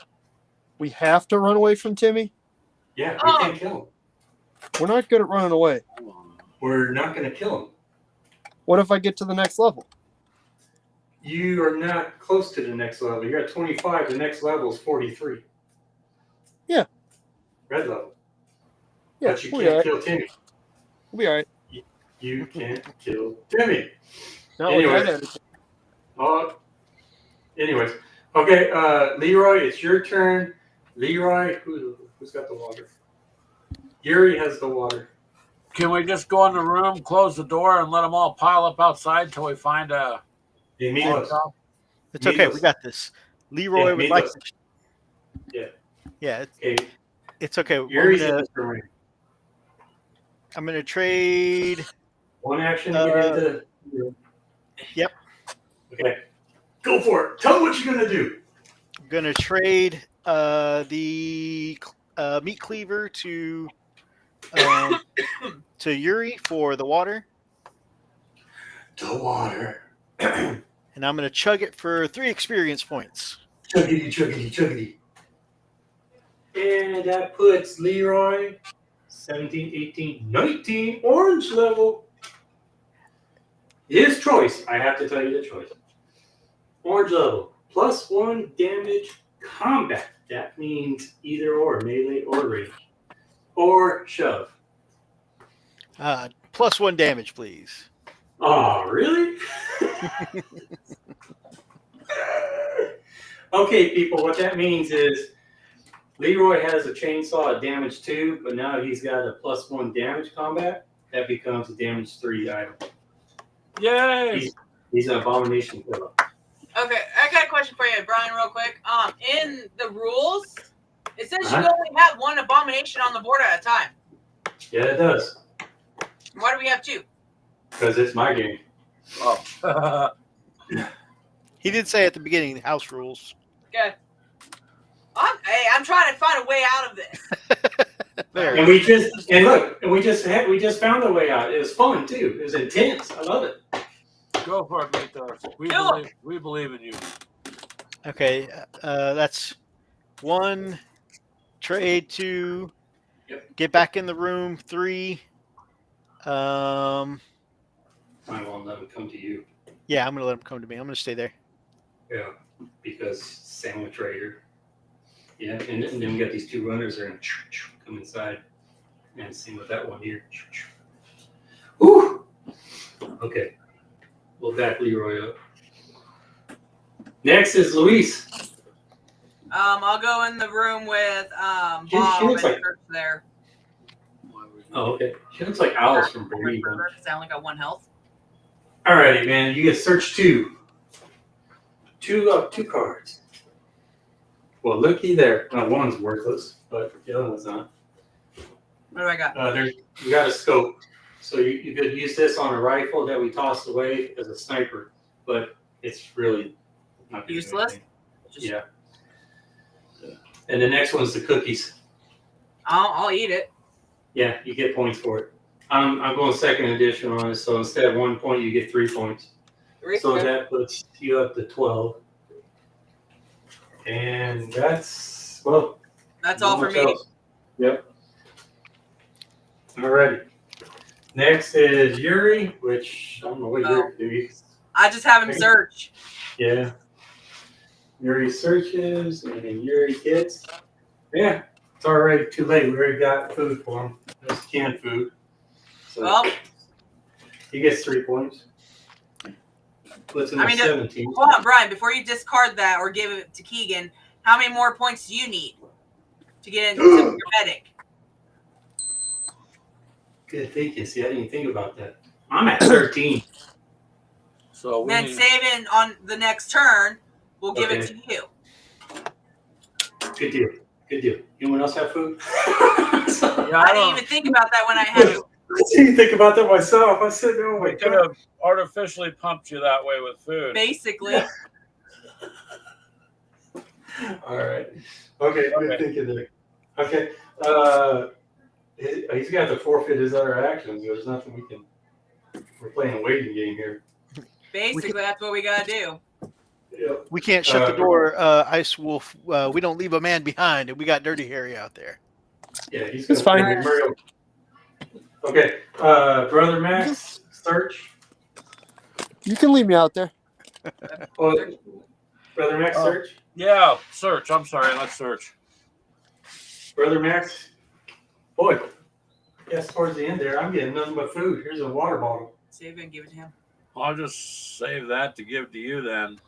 We have to run away from Timmy. Yeah, we can't kill him. We're not good at running away. We're not going to kill him. What if I get to the next level? You are not close to the next level. You're at 25. The next level is 43. Yeah. Red level. Yeah, But you we'll be can't all right. kill Timmy. We'll be all right. You can't kill Timmy. Not Anyway. with that attitude. Anyways. Okay, Leroy, it's your turn. Leroy, who's got the water? Yuri has the water. Can we just go in the room, close the door, and let them all pile up outside till we find a... Hey, meet us. It's okay. Meet We us. got this. Leroy would meet like us. to. Yeah. Yeah, Okay, it's okay. Yuri's in this room. I'm gonna trade. One action to get into. Yep. Okay. Go for it. Tell me what you're gonna do. I'm gonna trade the meat cleaver to Yuri for the water, The water. and I'm gonna chug it for 3 experience points. Chuggity, chuggity, chuggity. And that puts Leroy 17, 18, 19 orange level. His choice. I have to tell you the choice. Orange level. +1 damage combat. That means either or, melee or range. Or shove. +1 damage, please. Oh, really? Okay, people, what that means is Leroy has a chainsaw at damage 2, but now he's got a +1 damage combat. That becomes a damage 3 item. Yay! He's an abomination killer. Okay, I got a question for you, Brian, real quick. In the rules, it says you Uh-huh. only have 1 abomination on the board at a time. Yeah, it does. Why do we have 2? Because it's my game. Oh. He did say at the beginning, house rules. Okay. I'm trying to find a way out of this. There. And we just found a way out. It was fun too. It was intense. I love it. Go for it, Mythos. Kill We believe in you. Okay, that's 1 trade, 2 get back in the room, 3. I won't let him come to you. Yeah, I'm gonna let him come to me. I'm gonna stay there. Yeah, because sandwich raider. Yeah, and then we got these 2 runners that are gonna come inside. And same with that one here. Woo! Okay. We'll back Leroy up. Next is Luis. I'll go in the room with Bob She looks and like- Kirk there. Oh, okay. She looks like Alice from Bereavement. Because I only got 1 health. Alrighty, man. You get search 2. 2 cards. Well, looky there. One's worthless, but the other one's not. What do I got? You got a scope. So you could use this on a rifle that we tossed away as a sniper. but it's really not gonna do Useless? anything. Yeah. And the next one's the cookies. I'll eat it. Yeah, you get points for it. I'm going second edition on it, so instead of 1 point, you get 3 points. So that puts you up to 12. And that's all for me. Else. Yep. Alrighty. Next is Yuri, which I don't know what Yuri do. I just have him search. Yeah. Yuri searches and then Yuri gets. Yeah, it's already too late. We already got food for him. That's canned food. So Well, he gets 3 points. Puts him at 17. Hold on, Brian. Before you discard that or give it to Keegan, how many more points do you need to get into your medic? Good thinking. See, I didn't even think about that. I'm at 13. So then saving on the next turn, we'll give it to you. Good deal. Good deal. Anyone else have food? I didn't even think about that when I had it. I didn't think about that myself. I said, oh my God. We could have artificially pumped you that way with food. Basically. All right. Okay, good thinking there. Okay. He's got to forfeit his other actions. There's nothing we can. We're playing a waiting game here. Basically, that's what we got to do. Yep. We can't shut the door, Ice Wolf. We don't leave a man behind, and we got Dirty Harry out there. Yeah, he's It's fine. Okay, Brother Max, search. You can leave me out there. Oh, Brother Max, search. Yeah, search. I'm sorry. Let's search. Brother Max. Boy, yes, towards the end there, I'm getting nothing but food. Here's a water bottle. Save it and give it to him. I'll just save that to give to you then.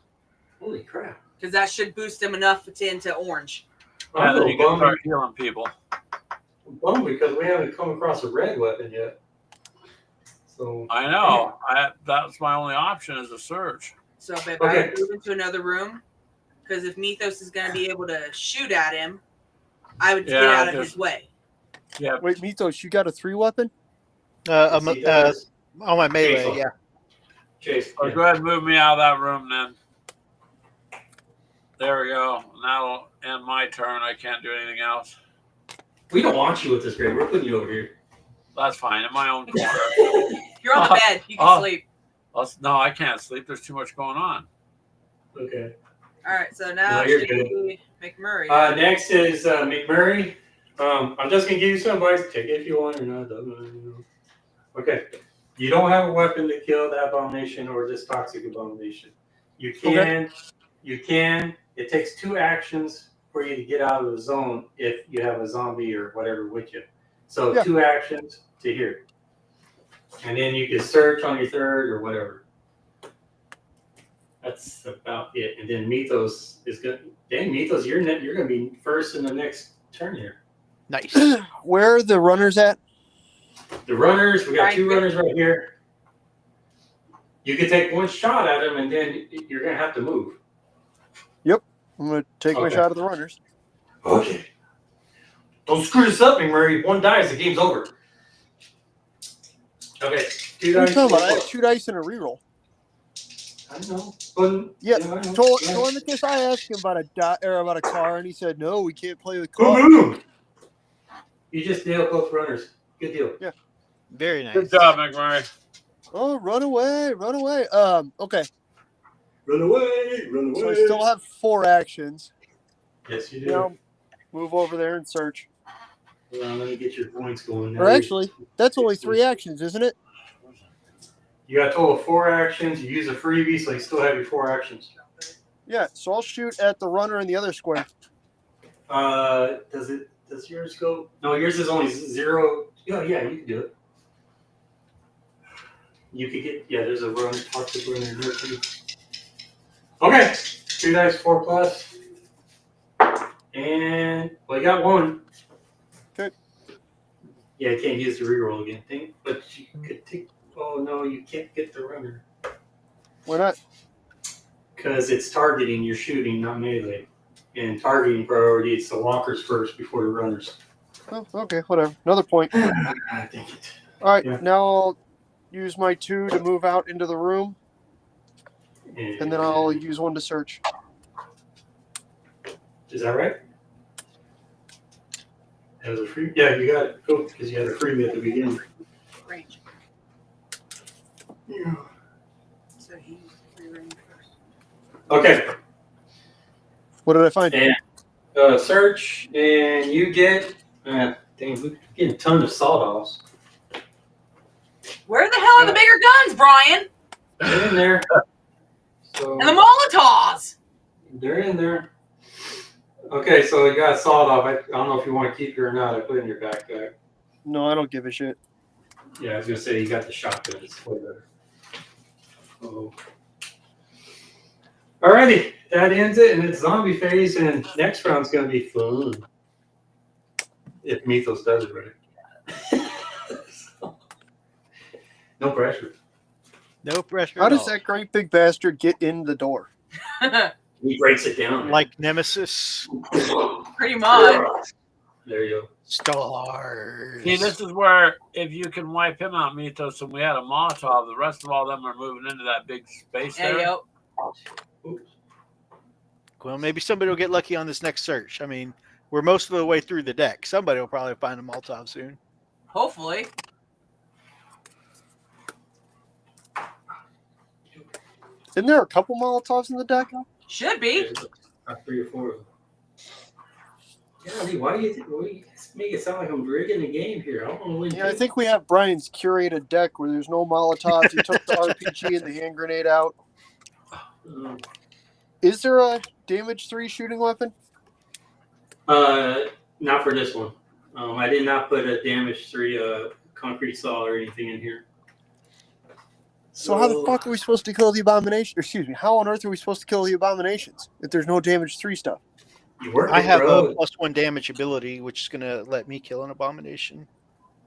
Holy crap. Because that should boost him enough into orange. Yeah, then you can start healing people. I'm bummed because we haven't come across a red weapon yet. So I know. That's my only option is a search. So if I move into another room, because if Mythos is going to be able to shoot at him, I would get out of his way. Yeah. Wait, Mythos, you got a 3 weapon? On my melee, yeah. Chase. Go ahead and move me out of that room then. There we go. And that'll end my turn. I can't do anything else. We don't want you with this grade. We're putting you over here. That's fine. In my own corner. You're on the bed. You can sleep. No, I can't sleep. There's too much going on. Okay. All right. So now you're should be McMurray. Next is McMurray. I'm just going to give you some advice. Take it if you want or not. Okay. You don't have a weapon to kill the abomination or this toxic abomination. You can. It takes 2 actions for you to get out of the zone if you have a zombie or whatever with you. So 2 actions to here. And then you can search on your third or whatever. That's about it. And then Mythos is good. Dang, Mythos, you're going to be first in the next turn here. Nice. Where are the runners at? The runners, we got 2 runners right here. You can take 1 shot at them, and then you're going to have to move. Yep. I'm going to take my shot at the runners. Okay. Don't screw this up, McMurray. 1 dies, the game's over. Okay. 2 dice. I have 2 dice and a reroll. I know. But, Tormicus, I asked him about a car, and he said, no, we can't play with car. Boom! You just nailed both runners. Good deal. Yeah. Very nice. Good job, McMurray. Oh, run away. Okay. Run away. So I still have 4 actions. Yes, you do. Now, move over there and search. Hold on, let me get your points going. Or actually, that's only 3 actions, isn't it? You got a total of 4 actions. You use a freebie, so you still have your 4 actions. Yeah, so I'll shoot at the runner in the other square. Does yours go? No, yours is only 0. Yeah, you can do it. You could get, there's a runner, toxic runner in here too. Okay, 2 dice, 4 plus. And, you got 1. Okay. Yeah, you can't use the reroll again. But you could take, no, you can't get the runner. Why not? Because it's targeting, you're shooting, not melee. And targeting priority, it's the walkers first before the runners. Oh, okay, whatever. Another point. I think it. All right, now I'll use my 2 to move out into the room. And then I'll use one to search. Is that right? As a free, yeah, you got it. Cool, because you had a freebie at the beginning. Range. Yeah. So he free range first. Okay, What did I find? and search, and you get. Dang, we're getting a ton of sawed-offs. Where the hell are the bigger guns, Brian? They're in there. So And the Molotovs. they're in there. Okay, so you got sawed off. I don't know if you want to keep it or not. I put it in your backpack. No, I don't give a shit. Yeah, I was gonna say you got the shotgun. It's way better. Oh. Alrighty, that ends it, and it's zombie phase, and next round's gonna be fun. If Mythos does it right. No pressure. No pressure. How at does all. that great big bastard get in the door? He breaks it down. Like Nemesis, Pretty much. There you go. stars. See, this is where if you can wipe him out, Mythos, and we had a Molotov, the rest of all them are moving into that big space there. Yeah, Well, maybe somebody will get lucky on this next search. I mean, we're most of the way through the deck. Somebody will probably find a Molotov soon. hopefully. Isn't there a couple Molotovs in the deck? Should be. There's about 3 or 4 of them. Yeah, why do you make it sound like I'm rigging the game here? I don't want to win. Yeah, I think we have Brian's curated deck where there's no Molotovs. He took the RPG and the hand grenade out. Is there a damage 3 shooting weapon? Not for this one. I did not put a damage 3 concrete saw or anything in here. So how the fuck are we supposed to kill the abomination? Excuse me. How on earth are we supposed to kill the abominations if there's no damage 3 stuff? You work I it, have bro. a +1 damage ability, which is going to let me kill an abomination.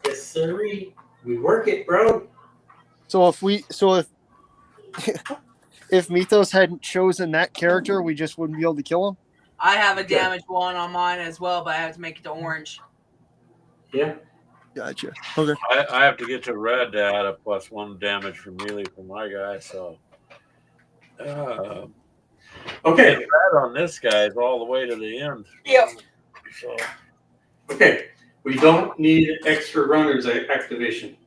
Yes, sir. We work it, bro. So if Mythos hadn't chosen that character, we just wouldn't be able to kill him. I have a damage 1 on mine as well, but I have to make it to orange. Yeah. Gotcha. Okay. I have to get to red to add a +1 damage for melee for my guy, so Okay. red on this guy is all the way to the end. Yep. So Okay. We don't need extra runners activation.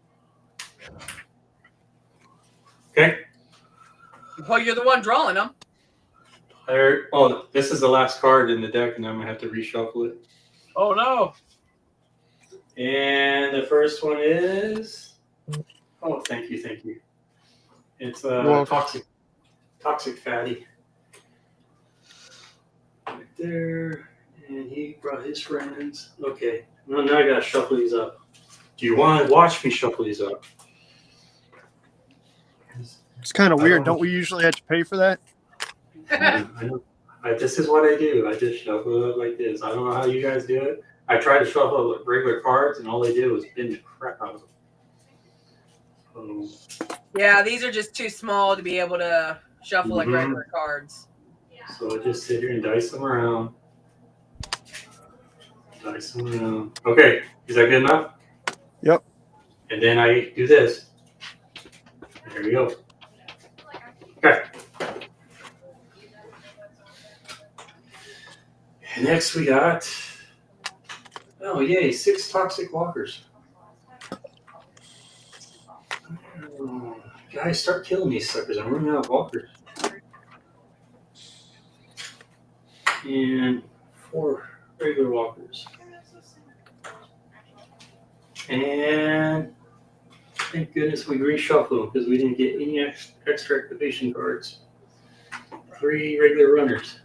Okay. Well, you're the one drawing them. This is the last card in the deck, and I'm gonna have to reshuffle it. oh no. And the first one is. Oh, thank you. It's toxic fatty. Right there, and he brought his friends. Okay, well, now I gotta shuffle these up. Do you want to watch me shuffle these up? It's kind of weird. Don't we usually have to pay for that? I know. This is what I do. I just shuffle it up like this. I don't know how you guys do it. I tried to shuffle regular cards, and all they did was bend the crap out of them. Yeah, these are just too small to be able to shuffle like regular cards. So I just sit here and dice them around. Okay, is that good enough? Yep. And then I do this. There we go. Okay. And next we got, oh yay, 6 toxic walkers. Guys, start killing these suckers. I'm running out of walkers. And 4 regular walkers. And thank goodness we reshuffled them because we didn't get any extra activation cards. 3 regular runners.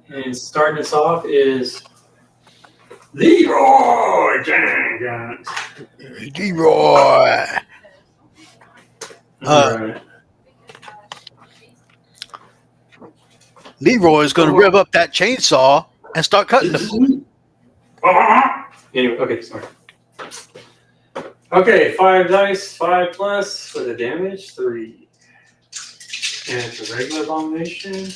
And starting us off is Leroy Jenkins. Leroy. All right. Leroy is going to rev up that chainsaw and start cutting the. Anyway, okay, sorry. Okay, 5 dice, 5 plus for the damage, 3. And it's a regular abomination.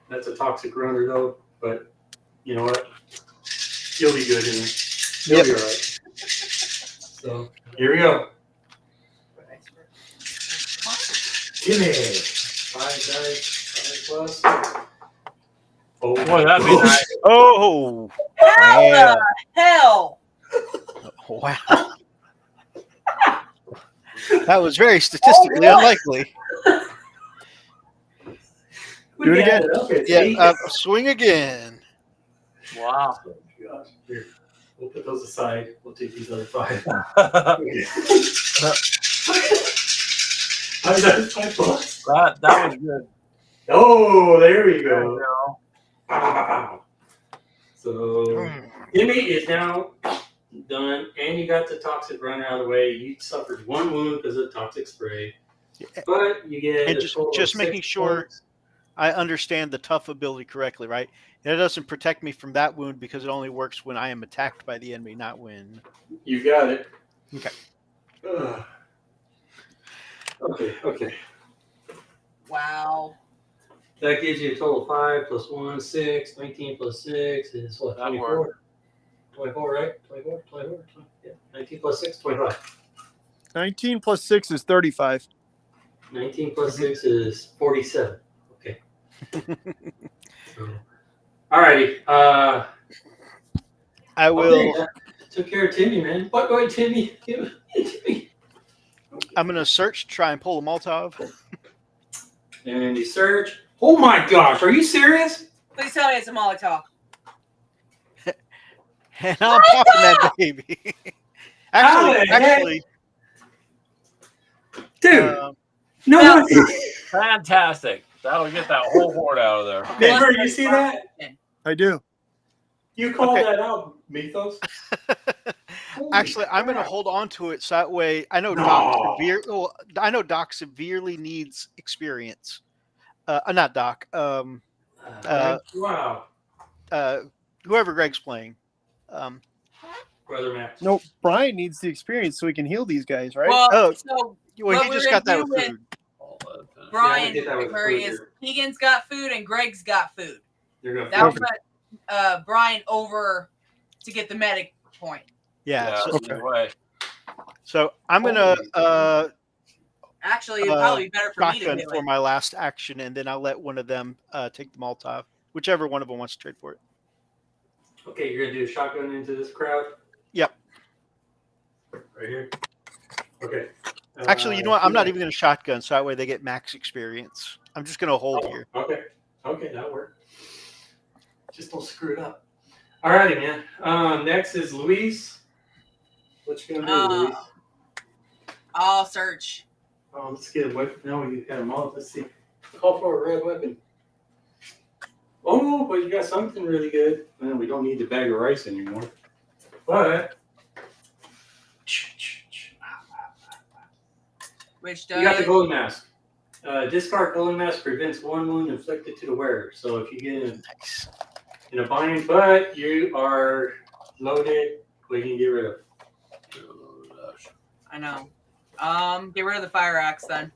That's a toxic runner though, but you know what? You'll be good in it. You'll be alright. So here we go. Jimmy. 5 dice, 5 plus. Oh, Boy, that'd be nice. Oh, How wow. the hell? Wow. That was very statistically unlikely. Do it again. Yeah, swing again. Wow. Oh, gosh. Here, we'll put those aside. We'll take these other 5. $5 plus. That was good. Oh, there we There you go. go. Wow. So Jimmy is now done, and you got the toxic runner out of the way. You suffered 1 wound because of the toxic spray, but you get And a total of just 6 making sure points. I understand the tough ability correctly, right? It doesn't protect me from that wound because it only works when I am attacked by the enemy, not when. You got it. Okay. Ugh. Okay. Wow. That gives you a total of 5 plus 1, 6. 19 plus 6 is what? That 24. worked. 24, right? 24. Yeah. 19 plus 6, 25. 19 plus 6 is 35. 19 plus 6 is 47. Okay. So, alrighty. I will. Okay, took care of Timmy, man. What? Go ahead, Timmy. Timmy. I'm going to search, try and pull a Molotov. And you search. Oh my gosh, are you serious? Please tell me it's a Molotov. And I'm popping that baby. actually, Dude, um, no Well, way. Fantastic. That'll get that whole horde out of there. Denver, you see that? I do. You called Okay. that out, Mythos. actually, I'm going to hold on to it so that way I know Doc severely needs experience. Not Doc. Wow. Whoever Greg's playing. Brother Max. No, Brian needs the experience so he can heal these guys, right? Well, Oh, so Well, what he we're just gonna got that do with with food. Brian get that with Murray food is here. Keegan's got food and Greg's got food. You're gonna That'll Okay. put Brian over to get the medic point. Yeah. So, Either way. so I'm going to Actually, it'd probably be better for me to shotgun do for it. my last action, and then I'll let one of them take the Molotov, whichever one of them wants to trade for it. Okay, you're gonna do a shotgun into this crowd? Yep. Right here. Okay. Actually, you know what? I'm not even going to shotgun, so that way they get max experience. I'm just going to hold here. Okay. Okay, that'll work. Just don't screw it up. Alrighty, man. Next is Luis. What you gonna do, Luis? I'll search. Oh, let's get a weapon. Now we got them all. Let's see. Call for a red weapon. Oh, but you got something really good. Well, we don't need the bag of rice anymore. But Which you got the does golden mask. Discard golden mask prevents 1 wound inflicted to the wearer. So if you get in a bind, but you are loaded, we can get rid of. I know. Get rid of the fire axe then.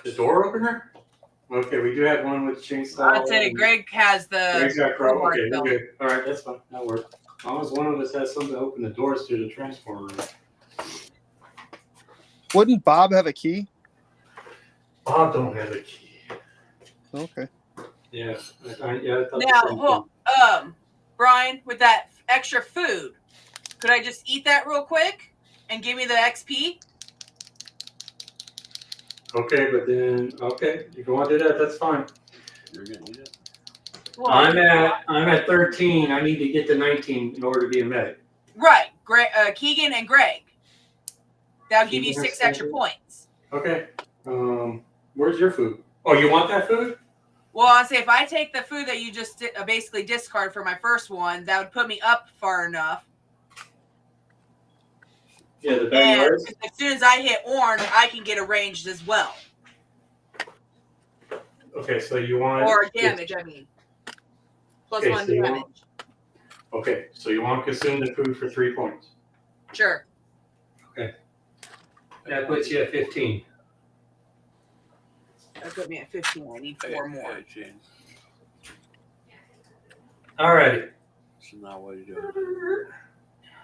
The door opener? Okay, we do have one with chainsaw. I'd say Greg has the. Greg's got crow. crowbar Okay, still. we're good. All right, that's fine. That'll work. As long as one of us has something to open the doors to the transformer room. Wouldn't Bob have a key? Bob don't have a key. Okay. Yeah. I thought the Now, same thing. Brian, with that extra food, could I just eat that real quick and give me the XP? Okay, but then if you want to do that, that's fine. You're gonna need it. Well, I'm at 13. I need to get to 19 in order to be a medic. right, Keegan and Greg. That'll give you Keegan 6 has extra 7. points. Okay. Where's your food? Oh, you want that food? Well, I'll say if I take the food that you just basically discard for my first one, that would put me up far enough. Yeah, the bag And of rice. as soon as I hit orange, I can get arranged as well. Okay, so you want Or damage, I mean. Plus Okay, 1 so you damage. Okay, so you want to consume the food for 3 points. Sure. That puts you at 15. That put me at 15. I need 4 more. Alrighty. So now what are you doing?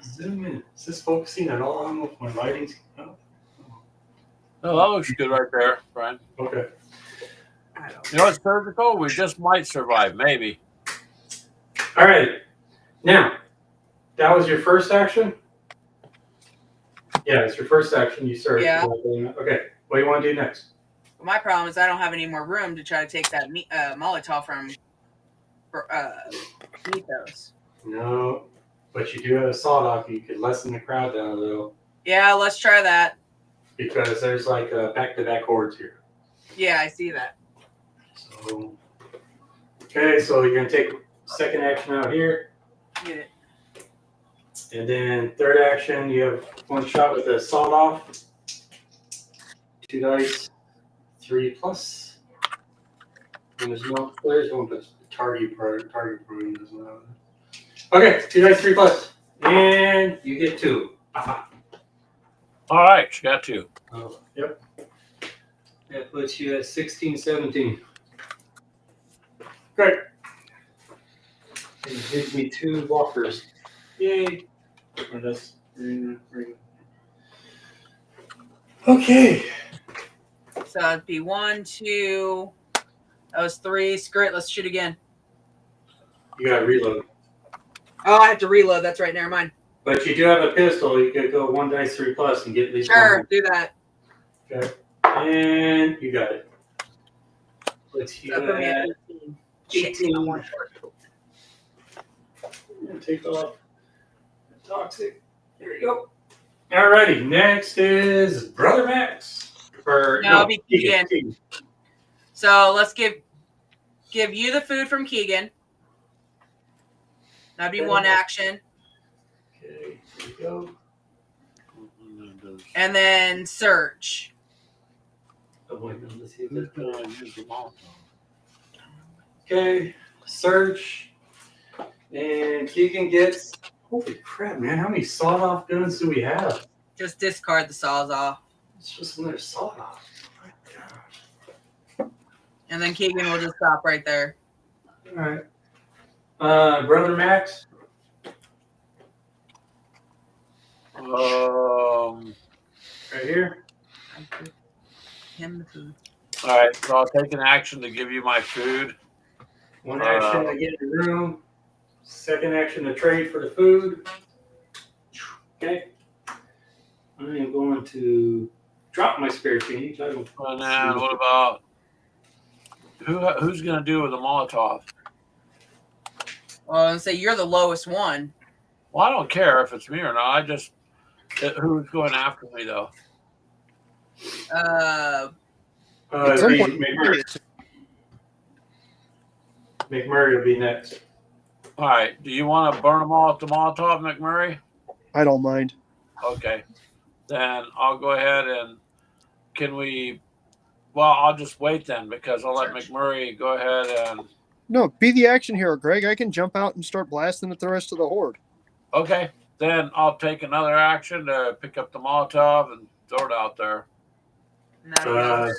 Zoom in. Is this focusing at all? I don't know if my lighting's. Oh. No, that looks good right there, Brian. Okay. I don't You know what's surgical? We just might survive, maybe. All right. Now, that was your first action? Yeah, it's your first action. You search. Yeah. Okay. What do you want to do next? My problem is I don't have any more room to try to take that Molotov from Mythos. No. But you do have a sawed off. You could lessen the crowd down a little. Yeah, let's try that. Because there's like back-to-back hordes here. Yeah, I see that. So, okay, so you're going to take second action out here. Get it. And then third action, you have one shot with a sawed off. 2 dice, 3+. And there's one, but target program doesn't have it. Okay, 2 dice, 3+. And you get 2. Aha. All right, you got 2. Oh, yep. That puts you at 16, 17. Great. And it gives me 2 walkers. Yay. Oh, that's okay. So it'd be 1, 2. That was 3. Screw it. Let's shoot again. You gotta reload. Oh, I have to reload. That's right. Never mind. But you do have a pistol. You could go 1 dice 3+ and get at least Sure, one. do that. Okay. And you got it. Let's So put me at at 18. 18. I'm one short. Take off the toxic. There you go. Alrighty, next is Brother Max. Or, No, it'll be Keegan. Keegan. So let's give you the food from Keegan. That'd be 1 action. Okay, here we go. And then search. Oh, wait, no, let's see if Who's this- gonna use the Molotov? Okay, search. And Keegan gets. Holy crap, man! How many sawed-off guns do we have? Just discard the Sawzall. It's just another sawed-off. Oh my gosh. And then Keegan will just stop right there. All right. Brother Max. Right here. Him the food. All right, so I'll take an action to give you my food. 1 action to get in the room. Second action to trade for the food. Okay. I am going to drop my spare change. I don't. And then what about who's gonna do with the Molotov? Well, and say you're the lowest one. Well, I don't care if it's me or not. I just who's going after me though. At some point, McMurray will be next. All right. Do you want to burn them all at the Molotov, McMurray? I don't mind. Okay. Then I'll go ahead and can we? Well, I'll just wait then because I'll let McMurray go ahead and. No, be the action hero, Greg. I can jump out and start blasting at the rest of the horde. Okay. Then I'll take another action to pick up the Molotov and throw it out there. No,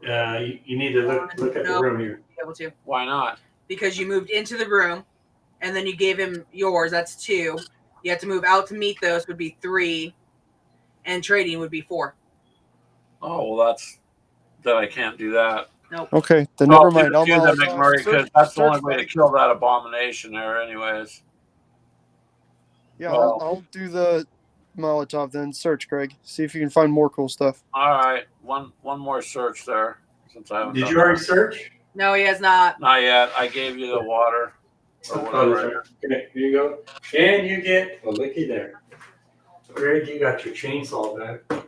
You need to look at the room here. be able to. Why not? Because you moved into the room and then you gave him yours. That's 2. You have to move out to meet those would be 3. And trading would be 4. Oh well, then I can't do that. Okay, then never mind. I'll do the Molotov. McMurray because Search- that's the only search way to back. kill that abomination there, anyways. Yeah, Well- I'll do the Molotov then. Search, Greg. See if you can find more cool stuff. All right, one more search there since I haven't. Did done you already that. search? No, he has not. Not yet. I gave you the water or whatever. Okay, here you go. And you get a looky there. Greg, you got your chainsaw back.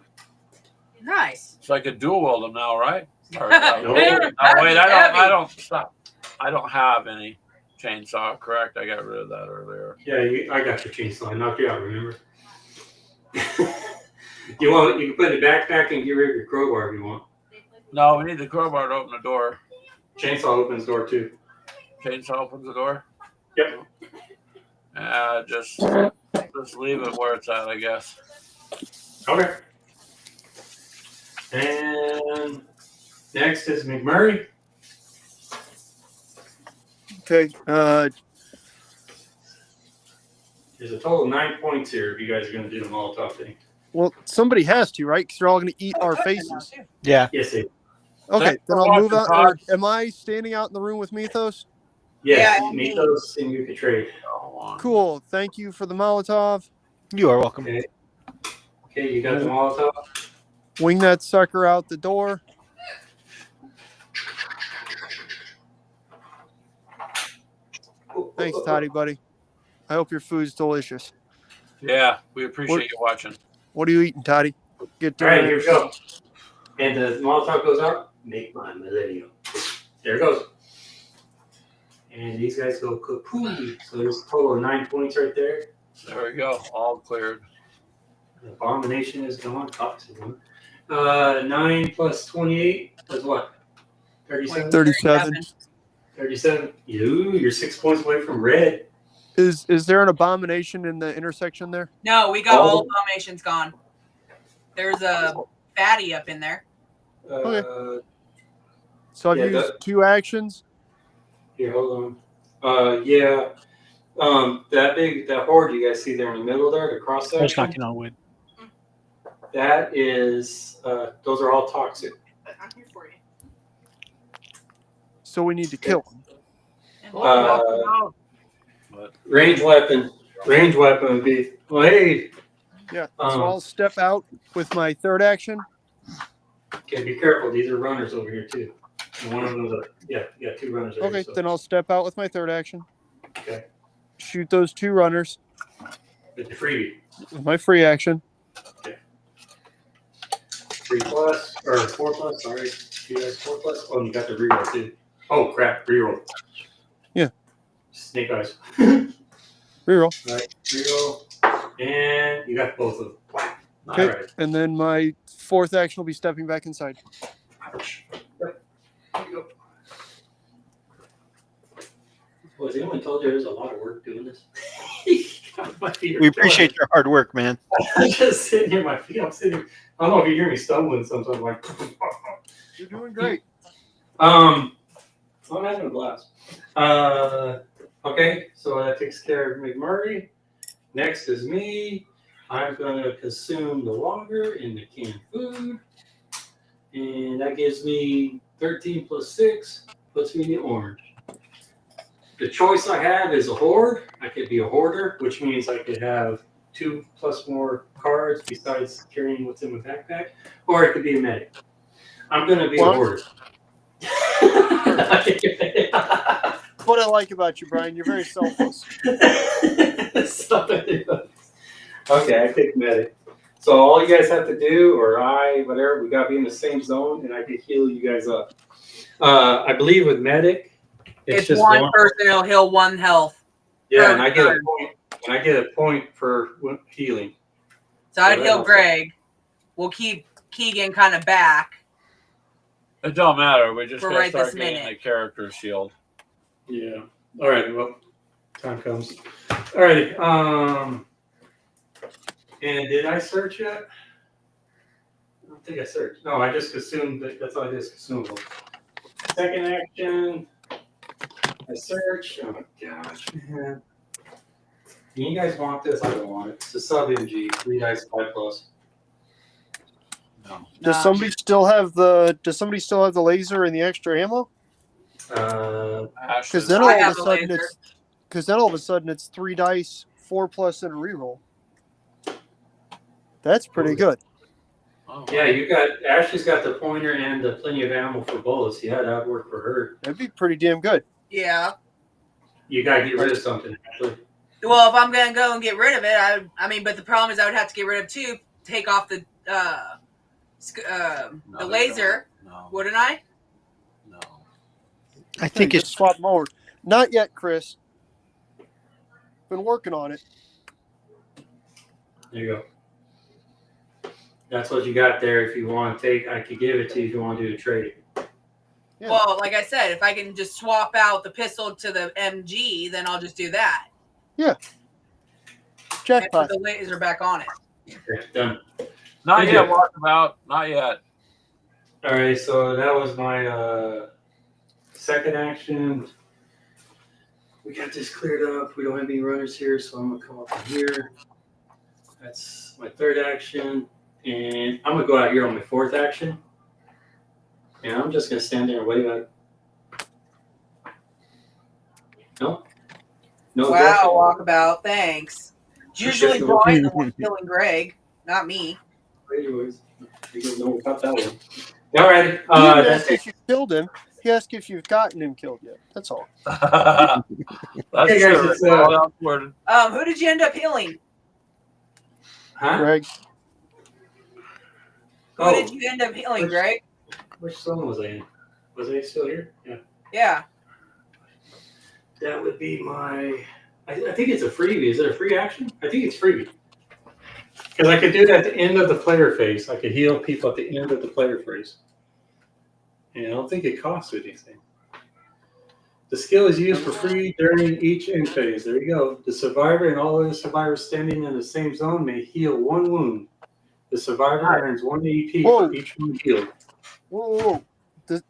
Nice. So I could dual wield them now, right? Or, No. wait, I Heavy. don't stop. I don't have any chainsaw. Correct. I got rid of that earlier. Yeah, I got your chainsaw. I knocked you out, remember? You can put it in the backpack and get rid of your crowbar if you want. No, we need the crowbar to open the door. Chainsaw opens door too. Chainsaw opens the door. Yep. Just leave it where it's at, I guess. Okay. And next is McMurray. Okay. There's a total of 9 points here if you guys are going to do the Molotov thing. Well, somebody has to, right? Because they're all going to eat our faces. Yeah. Yes, sir. Okay, Thanks then for I'll move watching, out. Or Todd. am I standing out in the room with Mythos? Yes, Yeah, Mythos and you can trade. Cool. Thank you for the Molotov. You are welcome. Okay. Okay, you got the Molotov? Wing that sucker out the door. Thanks, Toddy, buddy. I hope your food's delicious. Yeah, we appreciate you watching. What are you eating, Toddy? Get All right, dinner. here we go. And the Molotov goes out. Make my millennium. There it goes. And these guys go kapooey. So there's a total of 9 points right there. There we go. All cleared. Abomination is gone. Toxic one. 9 plus 28 is what? 37? 37. 37. You're 6 points away from red. Is there an abomination in the intersection there? No, we got all abominations gone. There's a fatty up in there. Okay. So I've Yeah, used 2 actions. Here, hold on. Yeah. That horde you guys see there in the middle there, the cross I was section. knocking on wood. That is, those are all toxic. I'm here for you. So we need to kill them. Range weapon would be, well, hey. Yeah. So I'll step out with my 3rd action. Okay, be careful. These are runners over here too. And one of them's you got 2 runners over Okay, here. So. then I'll step out with my 3rd action. Okay. Shoot those 2 runners With the freebie. with my free action. 3 plus, or 4 plus, sorry. You guys 4 plus? Oh, and you got the reroll too. Oh, crap. Reroll. Yeah. Snake eyes. Reroll. All right, reroll. And you got both of them. Okay. All right. And then my 4th action will be stepping back inside. Ouch. Yep. There you go. Well, has anyone told you there's a lot of work doing this? We appreciate your hard work, man. I'm just sitting here, my feet. I'm sitting here. I don't know if you hear me stumbling sometimes. Like, You're doing great. I'm having a blast. Okay, so that takes care of McMurray. Next is me. I'm going to consume the water and the canned food. And that gives me 13 plus 6, puts me in the orange. The choice I have is a horde. I could be a hoarder, which means I could have 2 plus more cards besides carrying what's in my backpack, or it could be a medic. I'm going to be a hoarder. What I like about you, Brian, you're very selfless. Okay, I pick medic. So all you guys have to do, or whatever, we got to be in the same zone, and I can heal you guys up. I believe with medic, it's just one person, it'll heal 1 health. Yeah, and I get a point. And I get a point for healing. So I'd heal Greg. We'll keep Keegan kind of back. It don't matter. We just For gotta right start this getting minute. the character shield. Yeah. All right. Well, time comes. All right. And did I search yet? I don't think I searched. No, I just assumed that's all I did is consumable. Second action. I search. Oh my gosh, man. You guys want this? I don't want it. It's a sub MG, 3 dice, 5 plus. No. Does somebody still have the laser and the extra ammo? Ashes. Because then I all have of a a sudden laser. it's 3 dice, 4 plus, and a reroll. That's pretty good. Oh, Yeah, you got Ashley's got the pointer and plenty of ammo for bullets. Yeah, that would work for her. That'd be pretty damn good. Yeah. You gotta get rid of something, Ashley. Well, if I'm gonna go and get rid of it, I mean, but the problem is I would have to get rid of 2, take off the laser, No. wouldn't I? No. I think Just it's swap them over. Not yet, Chris. Been working on it. There you go. That's what you got there. If you want to take, I could give it to you if you want to do a trade. Yeah. Well, like I said, if I can just swap out the pistol to the MG, then I'll just do that. And Jackpot. put the laser back on it. Okay, done. Not Thank yet, you. walkabout. Not yet. All right, so that was my second action. we got this cleared up. We don't have any runners here, so I'm gonna come up in here. That's my third action, and I'm gonna go out here on my fourth action, and I'm just gonna stand there and wave at. No. No. Wow, walkabout. Thanks. It's usually Just no- Brian the one killing Greg, not me. Anyways, you don't know about that one. All right. He didn't That's ask if you killed him. He asked if you've gotten him killed yet. That's all. That's Hey, guys, true. it's, All outwarded. Who did you end up healing? Huh? Greg, Who did you end up healing, Greg? Which zone was I in? Was I still here? Yeah. Yeah. That would be my. I think it's a freebie. Is it a free action? I think it's freebie. Because I could do that at the end of the player phase. I could heal people at the end of the player phase. And I don't think it costs anything. The skill is used for free during each end phase. There you go. The survivor and all other survivors standing in the same zone may heal 1 wound. The survivor earns 1 AP Whoa. for each wound healed. whoa.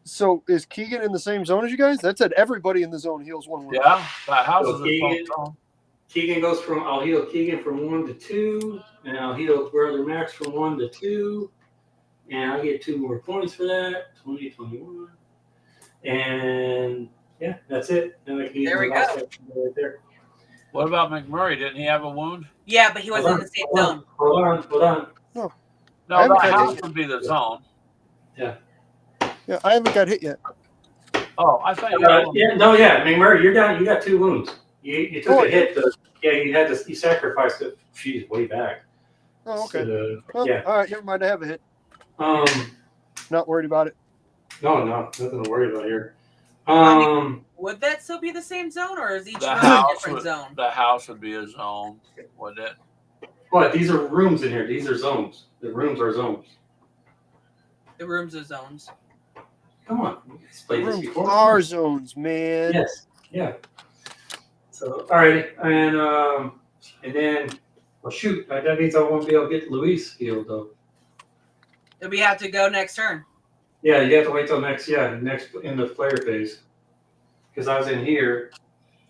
So is Keegan in the same zone as you guys? That said everybody in the zone heals 1 wound. Yeah, that house So is its own zone. Keegan goes from, I'll heal Keegan from 1 to 2, and I'll heal Brother Max from 1 to 2, and I'll get 2 more points for that, 20, 21. And yeah, that's it. And I can use There we my go. last action right there. What about McMurray? Didn't he have a wound? Yeah, but he wasn't in the same zone. Hold on. No, I haven't that had house it. would be the zone. Yeah, I haven't got hit yet. Oh, I thought you had one. McMurray, you're down. You got 2 wounds. You took Oh, a hit. You sacrificed it. She's way back. Oh, okay. So, Well, yeah. all right, never mind. I have a hit. Um. Not worried about it. No, nothing to worry about here. Would that still be the same zone, or is each The room a house different would- zone? The house would be a zone, wouldn't it? What? These are rooms in here. These are zones. The rooms are zones. The rooms are zones. Come on, you guys played this Rooms before. are zones, man. Yes. Yeah. So, alrighty, and then, well, shoot, that means I won't be able to get Luis healed though. Then we have to go next turn. Yeah, you have to wait till next in the player phase, because I was in here.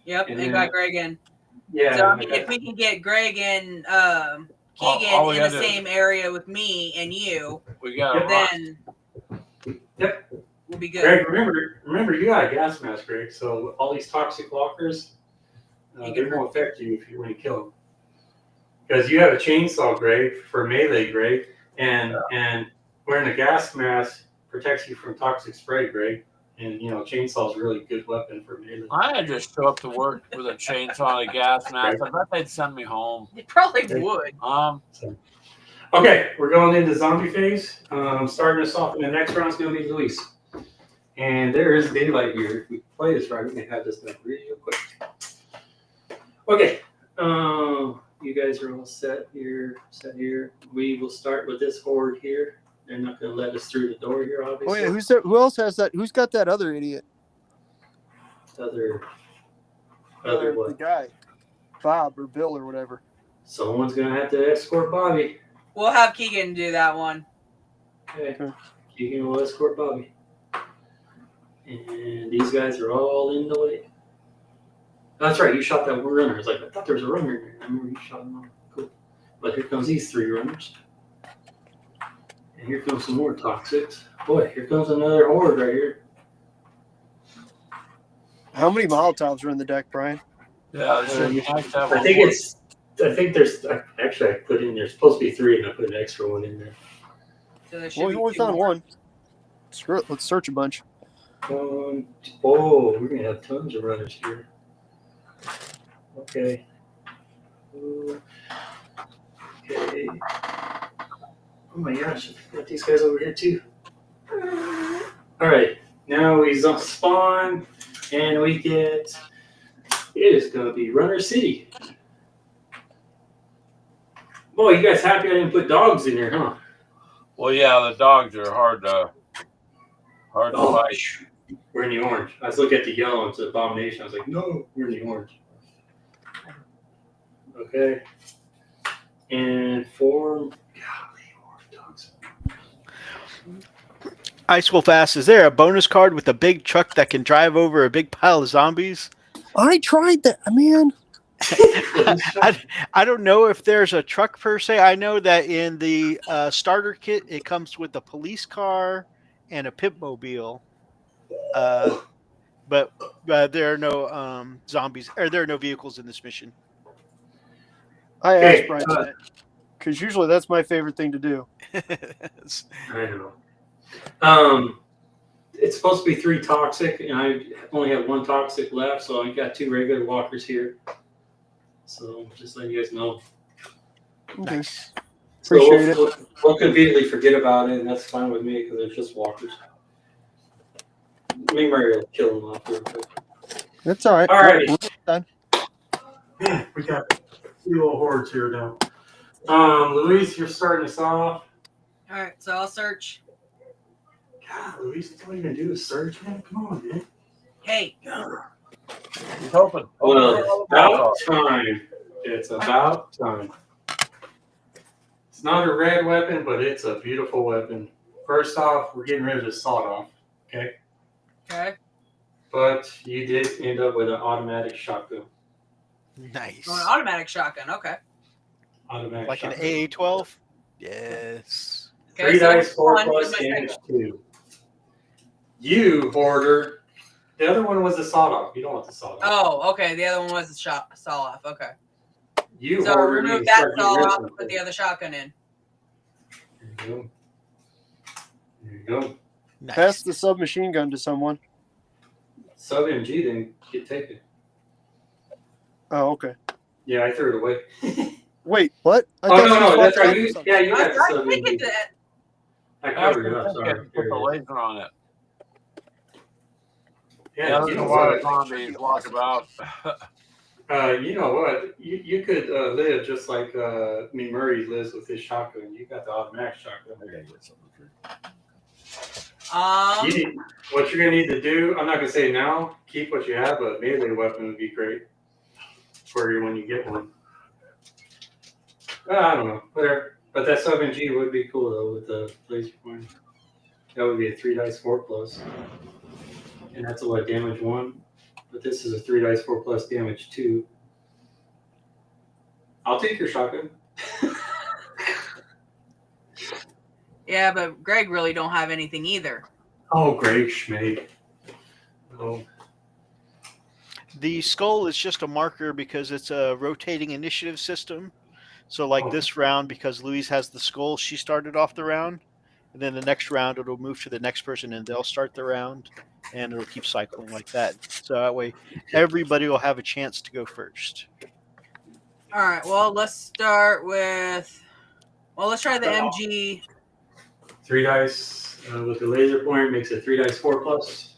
Yep, And and then- got Greg in. Yeah. So I mean, if we can get Greg and Keegan all we in the gotta do- same area with me and you, We got to run. then Yep. we'll be good. Greg, remember, you got a gas mask, Greg. So all these toxic walkers, You they can won't affect you when you kill them. Because you have a chainsaw, Greg, for melee, Greg, and wearing a gas mask protects you from toxic spray, Greg. And chainsaw is a really good weapon for melee. I just show up to work with a chainsaw and a gas mask. I bet they'd send me home. You probably would. Okay, we're going into zombie phase. Starting us off in the next round is going to be Luis. And there is daylight here. If we play this right, we can have this done real quick. Okay, you guys are all set here. We will start with this horde here. They're not going to let us through the door here, Oh obviously. yeah, who else has that? Who's got that other idiot? Other The what? guy, Bob or Bill or whatever. Someone's going to have to escort Bobby. We'll have Keegan do that one. Okay. Okay. Keegan will escort Bobby. And these guys are all in the way. That's right, you shot that one runner. I was like, I thought there was a runner in there. I remember you shot him off. Cool. But here comes these 3 runners. And here comes some more toxics. Boy, here comes another horde right here. How many Molotovs are in the deck, Brian? Yeah, it should be nice to have I one think more. there's, actually I put in, there's supposed to be 3 and I put an extra one in there. So there should Well, be we only 2 found more. one. Screw it. Let's search a bunch. We're going to have tons of runners here. Okay. Okay. Oh my gosh, I got these guys over here too. Alright, now we spawn and we get, it is going to be Runner City. Boy, you guys happy I didn't put dogs in here, huh? Well, yeah, the dogs are hard to Oh, fight. we're in the orange. I was looking at the yellow, it's an abomination. I was like, no, we're in the orange. Okay. And form. Golly, more dogs. Ice Wolf asks, is there a bonus card with a big truck that can drive over a big pile of zombies? I tried that, man. I don't know if there's a truck per se. I know that in the starter kit, it comes with a police car and a pimp mobile. But there are no zombies, or there are no vehicles in this mission. I Okay, asked Brian that because usually that's my favorite thing to do. I know. It's supposed to be 3 toxic, and I only have 1 toxic left, so I got 2 regular walkers here. So just letting you guys know. Okay. Nice. Appreciate it. We'll conveniently forget about it, and that's fine with me because they're just walkers. Me and Mary will kill them off real quick. That's all right. All righty. Done. Man, we got a few little hordes here now. Luis, you're starting us off. All right, so I'll search. God, Luis, that's all you're gonna do is search, man. Come on, man. Hey, He's hoping. Well, it's about time. It's about time. It's not a red weapon, but it's a beautiful weapon. First off, we're getting rid of the sawed-off, okay? okay. But you did end up with an automatic shotgun. Nice. Oh, an automatic shotgun. Okay. Automatic Like shotgun. an AA-12? Yes. Okay, 3 so dice, 4 one plus, is my damage second. 2. You, hoarder. The other one was the sawed-off. You don't want the sawed-off. Oh, okay. The other one was the saw off. Okay. You, So hoarder, remove need to that start saw getting rid off of and put the other shotgun in. There you go. There you go. Nice. Pass the submachine gun to someone. Sub MG, then get taken. Oh, okay. Yeah, I threw it away. Wait, what? I Oh, thought you no, that's talked right. about You something. got I the sub think MG. it's a, I covered it up, sorry. Put the laser on it. Yeah, there's you a know lot of what? zombies walk about. You know what? You could live just like me Murray lives with his shotgun. You got the automatic shotgun. I gotta get something to drink. You need, what you're gonna need to do, I'm not gonna say now, keep what you have, but melee weapon would be great for you when you get one. I don't know, whatever. But that sub MG would be cool though with the laser point. That would be a 3 dice 4 plus. And that's a what, damage 1? But this is a 3 dice 4 plus damage 2. I'll take your shotgun. yeah, but Greg really don't have anything either. Oh, great, Schmade. Oh. The skull is just a marker because it's a rotating initiative system. So like this round, because Louise has the skull, she started off the round. And then the next round, it'll move to the next person and they'll start the round. And it'll keep cycling like that. So that way, everybody will have a chance to go first. All right, well, let's start with... Well, let's try the MG. 3 dice with the laser pointer makes it 3 dice 4 plus.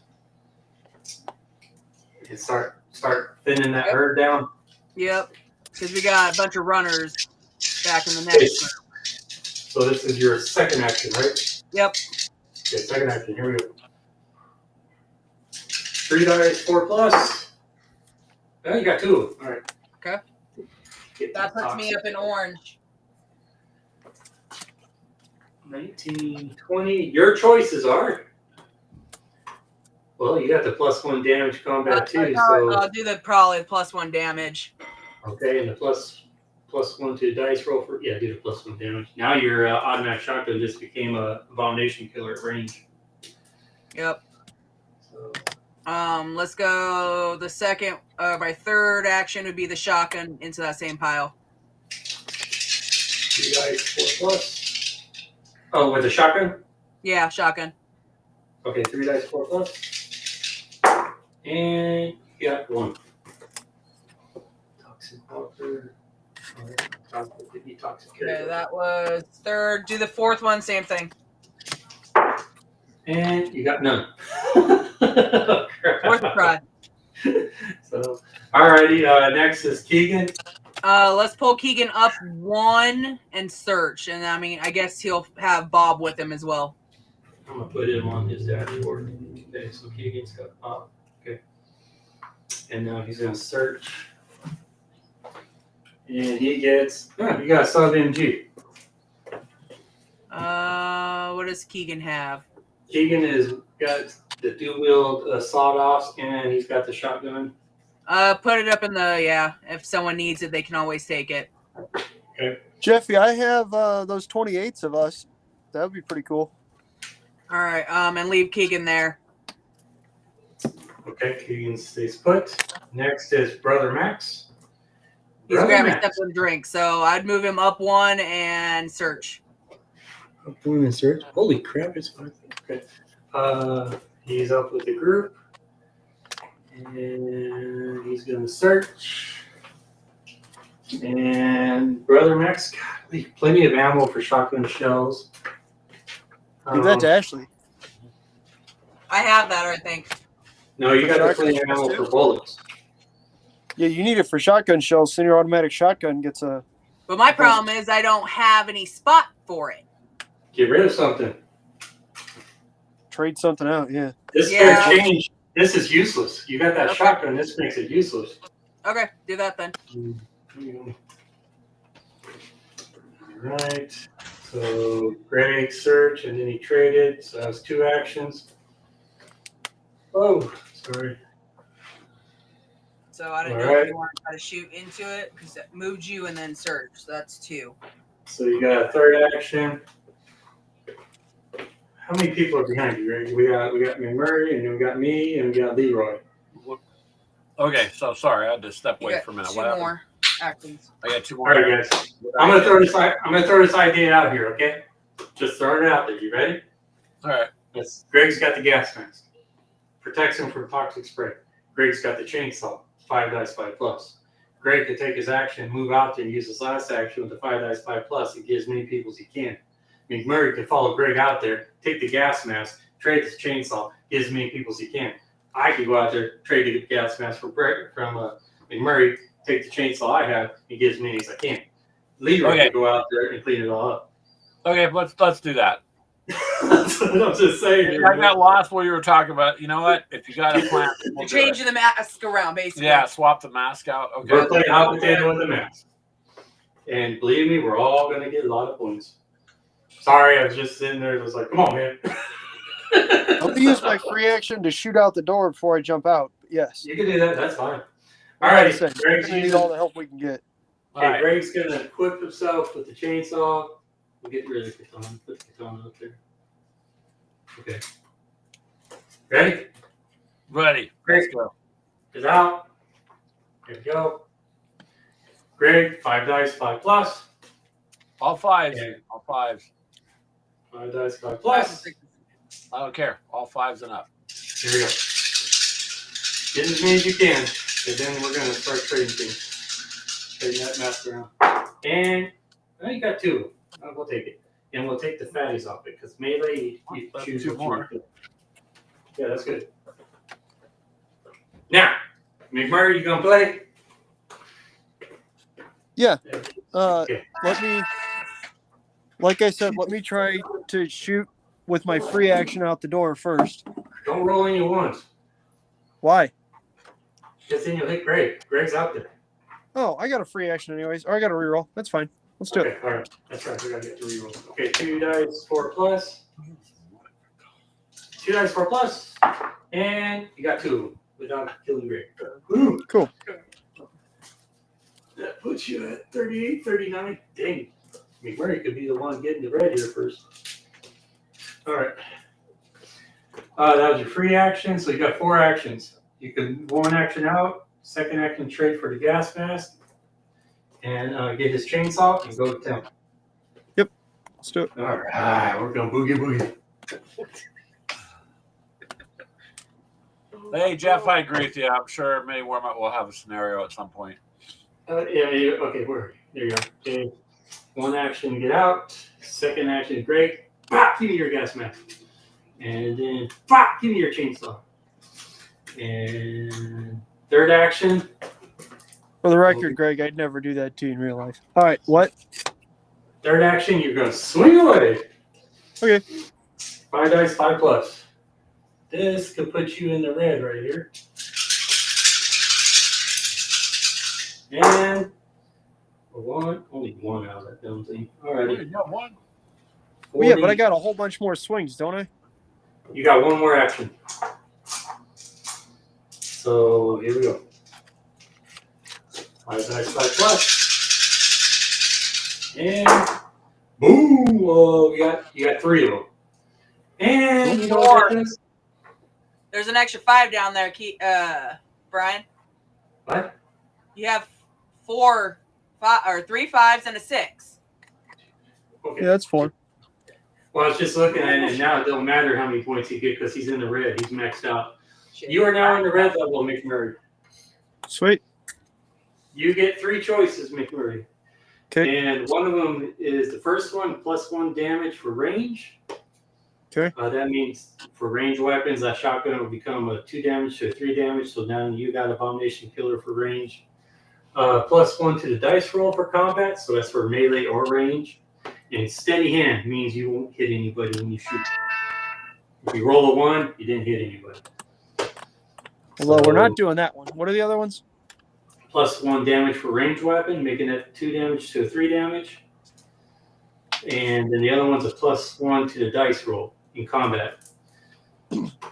And start thinning that herd down. Yep, because we got a bunch of runners back in the next group. So this is your second action, right? Yep. Okay, second action. Here we go. 3 dice 4 plus. Oh, you got 2 of them. All right. Okay. That puts me up in orange. 19, 20. Your choices are. Well, you got the +1 damage combat too. So I'll do the probably +1 damage. okay, and the +1 to dice roll for do the +1 damage. Now your automatic shotgun just became a abomination killer at range. Yep. So Let's go. The second, my third action would be the shotgun into that same pile. 3 dice 4 plus. Oh, with the shotgun? Yeah, shotgun. Okay, 3 dice 4 plus. And you got 1. Toxic walker. Toxic Okay, that was third. Do the fourth one, same thing. And you got none. Fourth try. So, alrighty. Next is Keegan. Let's pull Keegan up 1 and search, and I mean, I guess he'll have Bob with him as well. I'm gonna put him on his dashboard. Okay, so Keegan's got Bob. Okay, and now he's gonna search, and he gets. You got a sub MG. What does Keegan have? Keegan is got the dual wield sawed-offs, and he's got the shotgun. Put it up in the if someone needs it, they can always take it. Jeffy, I have those 28s of us. That would be pretty cool. All right. And leave Keegan there. Okay, Keegan stays put. Next is Brother Max. He's Brother grabbing Max. something to drink, so I'd move him up one and search. Up one and search. Holy crap, it's fine. Okay. He's up with the group. And he's going to search. And Brother Max, God, plenty of ammo for shotgun shells. Give that to Ashley. I have that, I think. No, you got plenty of ammo for bullets. Yeah, you need it for shotgun shells. Senior automatic shotgun gets a. But my problem is I don't have any spot for it. Get rid of something. Trade something out, yeah. This fair change. This is useless. You got that shotgun. This makes it useless. Okay, do that then. All right. So Greg search, and then he traded. So that was 2 actions. Oh, sorry. So I didn't know if you want to try to shoot into it because it moved you and then search. So that's 2. So you got a 3rd action. How many people are behind you, Greg? We got McMurray, and then we got me, and we got Leroy. Okay, so sorry, I had to step away for a minute. 2 more actions. I got 2 more. All right, guys. I'm gonna throw this idea out here, okay? Just throwing it out there. You ready? All right. Yes. Greg's got the gas mask. Protects him from toxic spray. Greg's got the chainsaw. 5 dice 5+. Greg can take his action, move out there, and use his last action with the 5 dice 5+. And get as many people as he can. McMurray can follow Greg out there, take the gas mask, trade the chainsaw, get as many people as he can. I could go out there, trade the gas mask from McMurray, take the chainsaw I have, and get as many as I can. Leroy can go out there and clean it all up. Okay, let's do that. That's what I'm just saying. I got lost while you were talking about. You know what? If you got a plan, You're changing the mask around, basically. Yeah, swap the mask out. Okay. We're playing hot potato with the mask. And believe me, we're all going to get a lot of points. Sorry, I was just sitting there. I was like, come on, man. I'm going to use my free action to shoot out the door before I jump out. Yes. You can do that. That's fine. All right. Greg's need all the help we can get. Okay, right. Greg's going to equip himself with the chainsaw. We'll get rid of the katana. Put the katana up there. Okay. Ready? Ready. Let's go. Is out. Here we go. Greg, 5 dice, 5+. All 5s. Okay. All 5s. 5 dice, 5+. I don't care. All 5s and up. Here we go. Get as many as you can, and then we're going to start trading things. Trading that mask around. And I you got 2. We'll take it. And we'll take the fatties off it, because melee, you choose 2 more. Want to. Yeah, that's good. Now, McMurray, you going to play? Yeah. Okay. Let me, like I said, let me try to shoot with my free action out the door first. Don't roll any ones. Why? Because then you'll hit Greg. Greg's out there. Oh, I got a free action anyways. Or I got a reroll. That's fine. Let's do it. All right. That's right. We got to get the reroll. Okay, 2 dice, 4+. 2 dice, 4+. And you got 2 of them without killing Greg. Ooh. Cool. That puts you at 38, 39. Dang. McMurray could be the one getting the red here first. All right. That was your free action. So you got 4 actions. You can 1 action out, 2nd action trade for the gas mask, and get his chainsaw and go to town. Yep. Let's do it. All right. We're going boogie boogie. Hey, Jeff, I agree with you. I'm sure May Warm-Up will have a scenario at some point. Yeah, okay, where? There you go. Okay. 1 action, get out. 2nd action, break. Pop, give me your gas mask. And then, pop, give me your chainsaw. And 3rd action. For the record, Greg, I'd never do that to you in real life. All right, what? 3rd action, you're going to swing away. Okay. 5 dice, 5+. This could put you in the red right here. And only 1 out of that dumb thing. All right. You got 1. Well, yeah, but I got a whole bunch more swings, don't I? You got 1 more action. So here we go. 5 dice, 5 plus. And boom! Whoa, you got 3 of them. And you know what that is? There's an extra 5 down there, Brian. What? You have 4, 5, or 3 5s and a 6. Okay. Yeah, that's 4. Well, I was just looking at it, and now it don't matter how many points he gets because he's in the red. He's maxed out. Shit. You are now in the red level, McMurray. Sweet. You get 3 choices, McMurray. Okay. And one of them is the first one, +1 damage for range. Okay. That means for range weapons, that shotgun will become a 2 damage to a 3 damage. So now you got Abomination Killer for range. +1 to the dice roll for combat. So that's for melee or range. And steady hand means you won't hit anybody when you shoot. If you roll a 1, you didn't hit anybody. Although we're not doing that one. What are the other ones? +1 damage for range weapon, making it 2 damage to a 3 damage. And then the other one's a +1 to the dice roll in combat.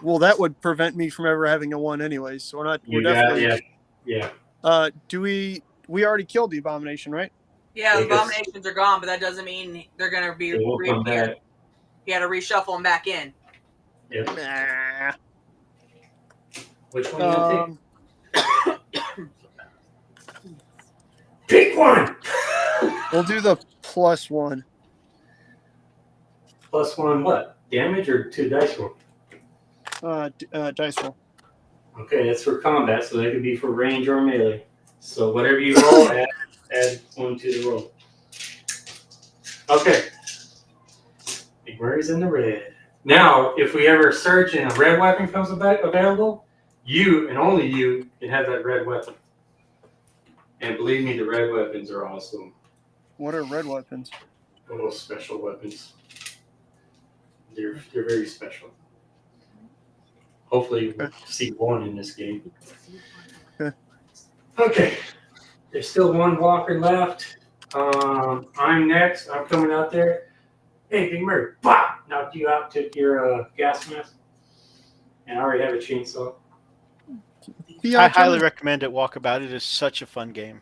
Well, that would prevent me from ever having a 1 anyways. So we're not. We're You got, definitely. yeah. Do we already killed the abomination, right? Yeah, the Because- abominations are gone, but that doesn't mean they're going to be They won't come reappear. back. You got to reshuffle them back in. Yep. Nah. Which one you gonna Um, take? Pick one! we'll do the +1. +1 what? Damage or 2 dice roll? Dice roll. Okay, that's for combat, so that could be for range or melee. So whatever you roll, add 1 to the roll. Okay. McMurray's in the red. Now, if we ever search and a red weapon comes available, you and only you can have that red weapon. And believe me, the red weapons are awesome. What are red weapons? Oh, special weapons. They're very special. Hopefully we'll see 1 in this game. Okay. There's still 1 walker left. I'm next. I'm coming out there. Hey, Big Murray, bop! Knocked you out, took your gas mask. And I already have a chainsaw. I highly recommend it. Walkabout. It is such a fun game.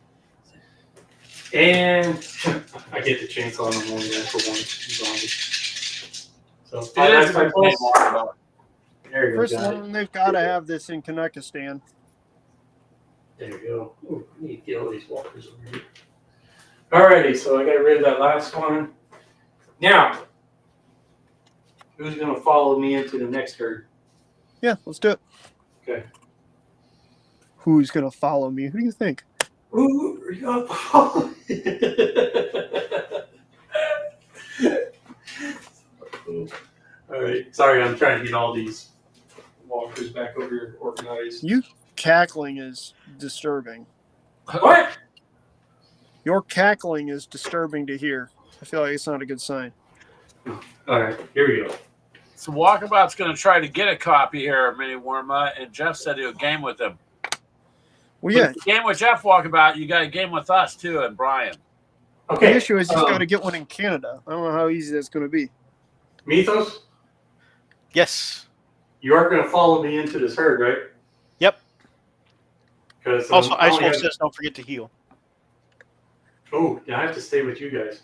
And I get the chainsaw in the morning for 1 zombie. So It is five my plus. There you go. First Got it. one, they've got to have this in Kanekistan. There you go. Ooh, I need to get all these walkers over here. Alrighty, so I got rid of that last one. Now, who's going to follow me into the next herd? Yeah, let's do it. Okay. Who's gonna follow me? Who do you think? Ooh, are you going to follow me? Alright, sorry, I'm trying to get all these walkers back over here organized. You cackling is disturbing. What? Your cackling is disturbing to hear. I feel like it's not a good sign. Alright, here we go. So Walkabout's going to try to get a copy here of Mini Warma, and Jeff said he'll game with him. Well, yeah. If you game with Jeff Walkabout, you got to game with us too, and Brian. Okay. The issue is he's got to get one in Canada. I don't know how easy that's going to be. Mythos, Yes. you are going to follow me into this herd, right? Yep. Because Also, Ice Wolf says don't forget to heal. Oh, I have to stay with you guys.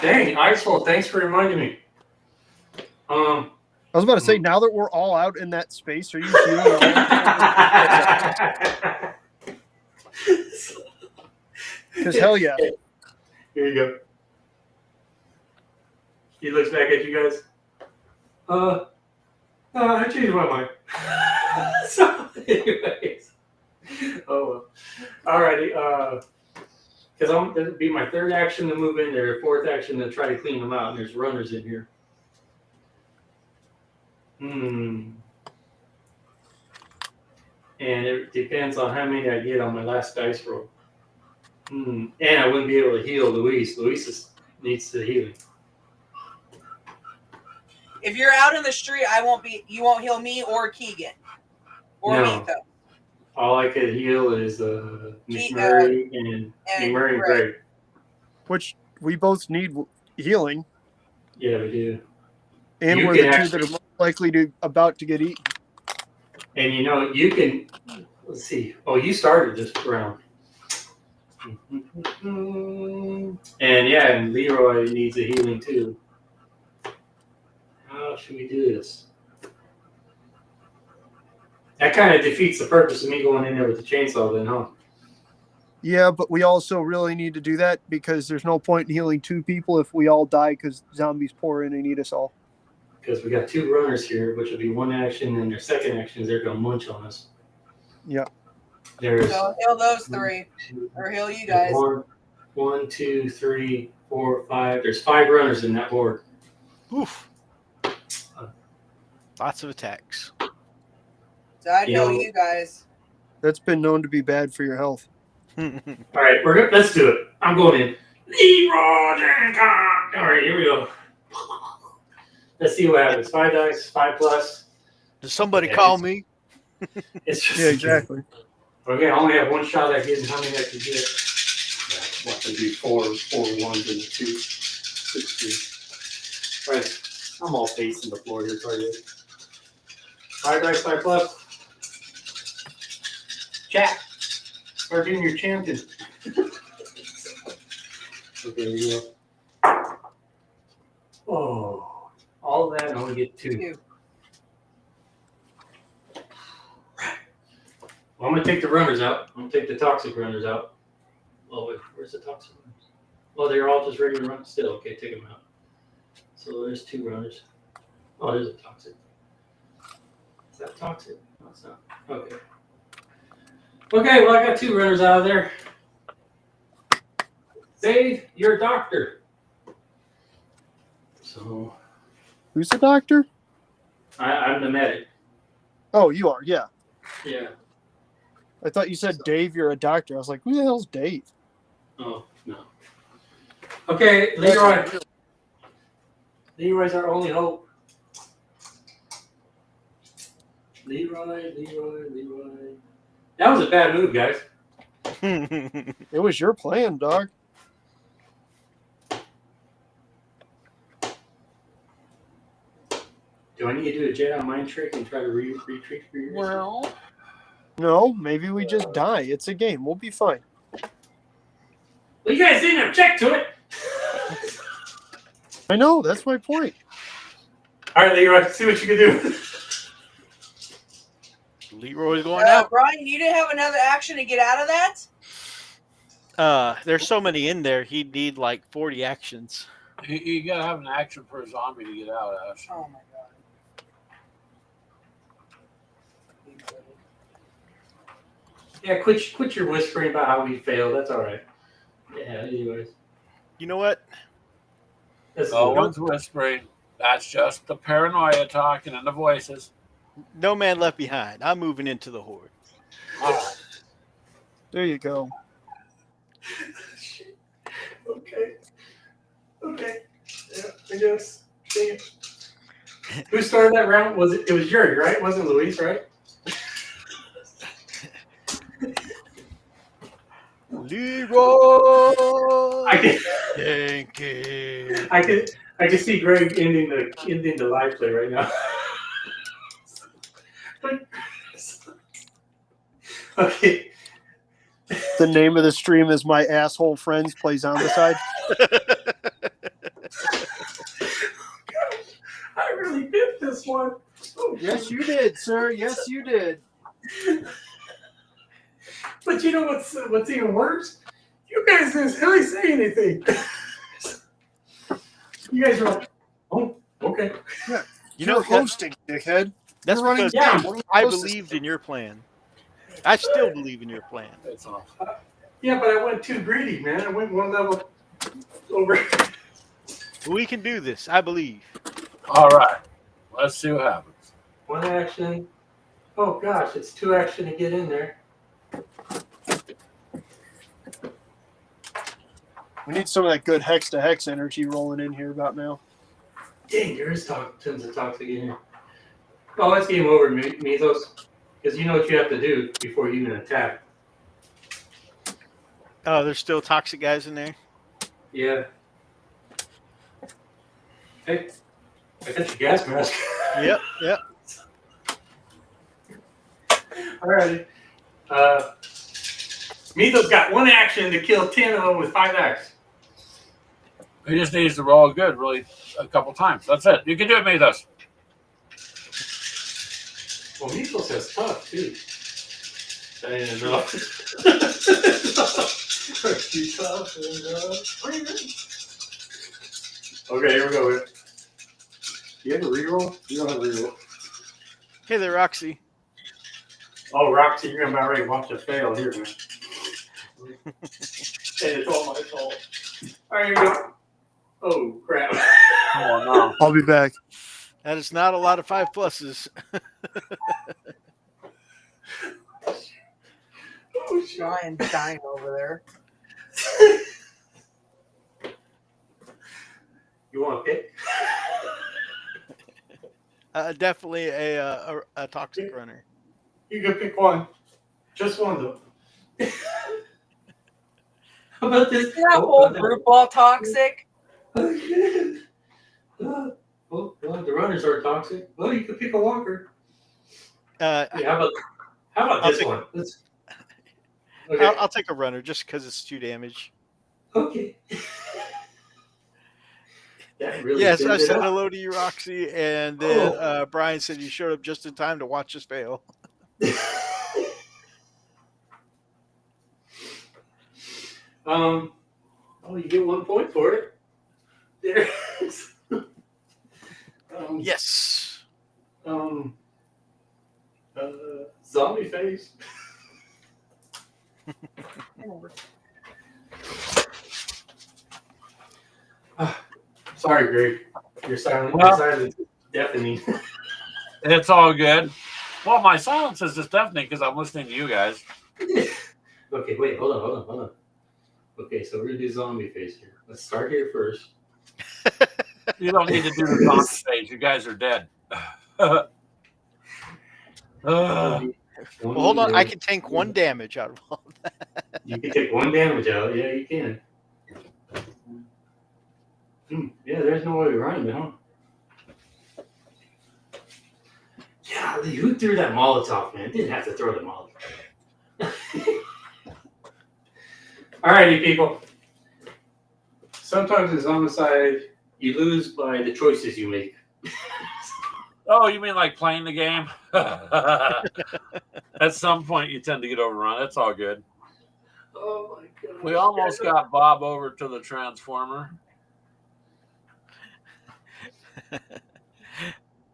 Dang, Ice Wolf, thanks for reminding me. I was about to say, now that we're all out in that space, are you healing all? Because hell yeah. Here you go. He looks back at you guys. I changed my mind. So, anyways. Oh, well. Alrighty. Because that'll be my 3rd action to move in there, 4th action to try to clean them out, and there's runners in here. And it depends on how many I get on my last dice roll. And I wouldn't be able to heal Luis. Luis needs the healing. If you're out in the street, you won't heal me or Keegan. Or No. me, though. All I could heal is McMurray and McMurray and Greg. Which we both need healing, Yeah, we do. and You we're can the two actually- that are most likely to about to get eaten. And you can. Let's see. Oh, you started this round. And yeah, and Leroy needs a healing too. How should we do this? That kind of defeats the purpose of me going in there with the chainsaw then, huh? Yeah, but we also really need to do that because there's no point in healing 2 people if we all die because zombies pour in and eat us all. Because we got 2 runners here, which will be 1 action, and their second action is they're going to munch on us. Yeah. There's So heal those 3, or heal you guys. 1, 2, 3, 4, 5. There's 5 runners in that horde. Oof. Lots of attacks. So I'd You heal know- you guys. That's been known to be bad for your health. All right, let's do it. I'm going in. Leroy Jenkins. All right, here we go. Let's see what happens. 5 dice, 5 plus. Does somebody Okay. call me? It's just Yeah, exactly. Okay, I only have 1 shot at getting how many I can get. What can do 4 ones and 2 6 2. Right, I'm all facing the floor here. Sorry. 5 dice, 5 plus. Chat. Start getting your champion. Okay, here you go. Oh, all of that, and I only get 2. 2. Well, I'm going to take the runners out. I'm going to take the toxic runners out. Oh, wait, where's the toxic runners? Oh, they're all just regular runners still. Okay, take them out. So there's 2 runners. Oh, there's a toxic. Is that toxic? No, it's not. Okay. Okay, well, I got 2 runners out of there. Save your doctor. So, Who's the doctor? I'm the medic. Oh, you are. Yeah. Yeah. I thought you said Dave. You're a doctor. I was like, who the hell's Dave? Oh, no. Okay, Leroy. Leroy's our only hope. Leroy. That was a bad move, guys. It was your plan, dog. Do I need to do a Jedi mind trick and try to retreat for yours? Well, No, maybe we just die. It's a game. We'll be fine. Well, you guys didn't object to it. I know. That's my point. All right, Leroy, see what you can do. Leroy's going out. Brian, you didn't have another action to get out of that? There's so many in there. He'd need like 40 actions. You gotta have an action for a zombie to get out, Ash. Oh my god. Yeah, quit your whispering about how we failed. That's all right. Yeah, anyways. You know what? That's No good. one's whispering. That's just the paranoia talking in the voices. No man left behind. I'm moving into the horde. All right. There you go. Okay. Yeah, I guess. Dang it. Who started that round? It was Yuri, right? It wasn't Luis, right? Leroy I Jenkins. can see Greg ending the live play right now. Okay. The name of the stream is My Asshole Friends Play Zombicide. I really did this one. Oh, Yes, you did, sir. Yes, you did. But you know what's even worse? You guys didn't really say anything. You guys are like, oh, okay. You You're know, hosting, dickhead. that's You're running because Yeah. the game. I Hosting. believed in your plan. I still believe in your plan. It's off. Yeah, but I went too greedy, man. I went 1 level over. We can do this. I believe. All right. Let's see what happens. 1 action. Oh gosh, it's 2 action to get in there. We need some of that good hex to hex energy rolling in here about now. Dang, there is tons of toxic in here. Oh, let's game over, Mythos. Because you know what you have to do before you even attack. Oh, there's still toxic guys in there. Yeah. Hey, I got your gas mask. Yep. Alrighty. Mito's got one action to kill 10 of them with 5x. He just needs to roll good, really, a couple times. That's it. You can do it, Mythos. Well, Mito says tough, too. Saying enough. Too tough. Okay, here we go. You have a reroll? You don't have a reroll. Hey there, Roxy. Oh, Roxy, you're about ready to watch us fail here, man. And it's all my fault. All right, here we go. Oh, crap. Oh, no. I'll be back. That is not a lot of 5 pluses. Oh, shit. Brian's dying over there. You want to pick? Definitely a toxic runner. You can pick one. Just one, though. How about this? Isn't that whole group all toxic? Well, the runners are toxic. Well, you could pick a walker. Uh, Yeah, how about I'll this take- one? Okay. I'll take a runner just because it's 2 damage. Okay. That really Yes, sends I it said up. hello to you, Roxy, and then Brian said you showed up just in time to watch us fail. Oh, you get 1 point for it. There. Yes. Zombie face. Sorry, Greg. Your silence is deafening. It's all good. Well, my silence is just deafening because I'm listening to you guys. Okay, wait, hold on. Okay, so we're gonna do zombie face here. Let's start here first. You don't need to do the zombie phase. You guys are dead. Well, hold on. I can tank 1 damage out of all that. You can take 1 damage out. Yeah, you can. Yeah, there's no way around it, huh? Yeah, who threw that Molotov, man? Didn't have to throw the Molotov. Alrighty, people. Sometimes in Zombicide, you lose by the choices you make. Oh, you mean like playing the game? At some point, you tend to get overrun. It's all good. Oh my god. We almost got Bob over to the Transformer.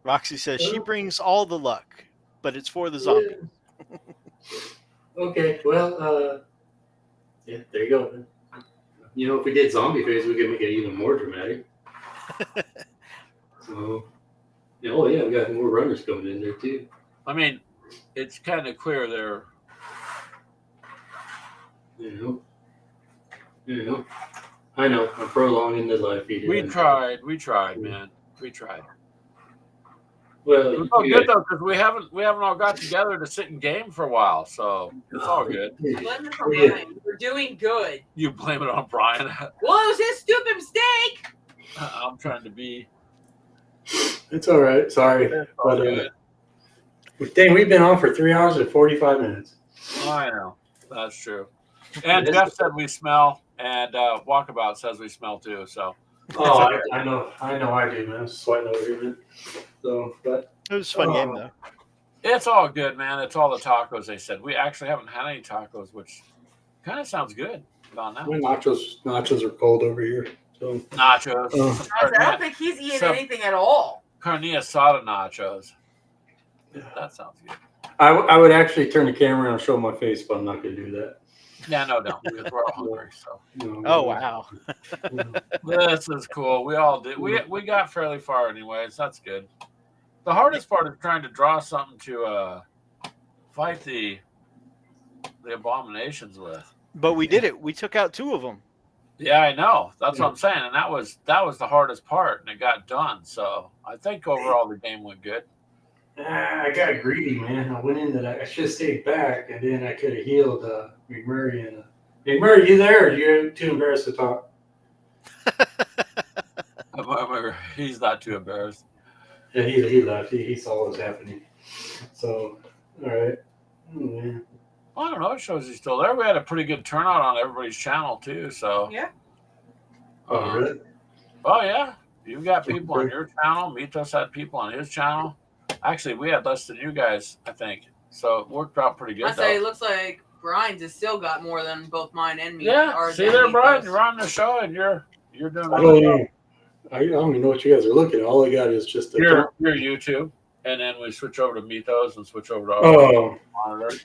Roxy says she brings all the luck, but it's for the zombie. Okay, well, yeah, there you go. You know, if we did zombie phase, we could make it even more dramatic. So, oh yeah, we got more runners coming in there too. I mean, it's kind of clear there. You know, I know, I'm prolonging the life here. We tried, man. We tried. Well, It was all good though because we haven't all got together to sit in game for a while, so it's all good. Blame it on Brian. We're doing good. You blame it on Brian. Well, it was his stupid mistake. I'm trying to be. It's all right. Sorry, but dang, we've been on for 3 hours and 45 minutes. I know that's true. And Jeff said we smell, and Walkabout says we smell too. So. Oh, I know, I do, man. I'm sweating over here, man. So, but It was a fun game, though. It's all good, man. It's all the tacos. They said we actually haven't had any tacos, which kind of sounds good on that. my nachos are cold over here. So Nachos. I don't think he's eating anything at all. Carne asada nachos. That sounds good. I would actually turn the camera around and show my face, but I'm not going to do that. Yeah, no, because we're all hungry. So. Oh, wow. This is cool. We all did. We got fairly far, anyways. That's good. The hardest part is trying to draw something to fight the abominations with. But we did it. We took out 2 of them. Yeah, I know. That's what I'm saying, and that was the hardest part, and it got done. So I think overall the game went good. I got greedy, man. I went in that I should have stayed back, and then I could have healed McMurray. And McMurray, you there? Or are you too embarrassed to talk? He's not too embarrassed. Yeah, he left. He saw what was happening. So, all right. Oh, man. I don't know. It shows he's still there. We had a pretty good turnout on everybody's channel too. So Yeah. Oh, really? Oh yeah, you've got people on your channel. Mitos had people on his channel. Actually, we had less than you guys, I think. So it worked out pretty good. I say it looks like Brian's has still got more than both mine and me. Yeah. Ours See and there, Mitos. Brian. You're on the show, and you're doing. I don't know. I don't even know what you guys are looking at. All I got is just a your YouTube, and then we switch over to Mitos and switch over to our Oh. monitor.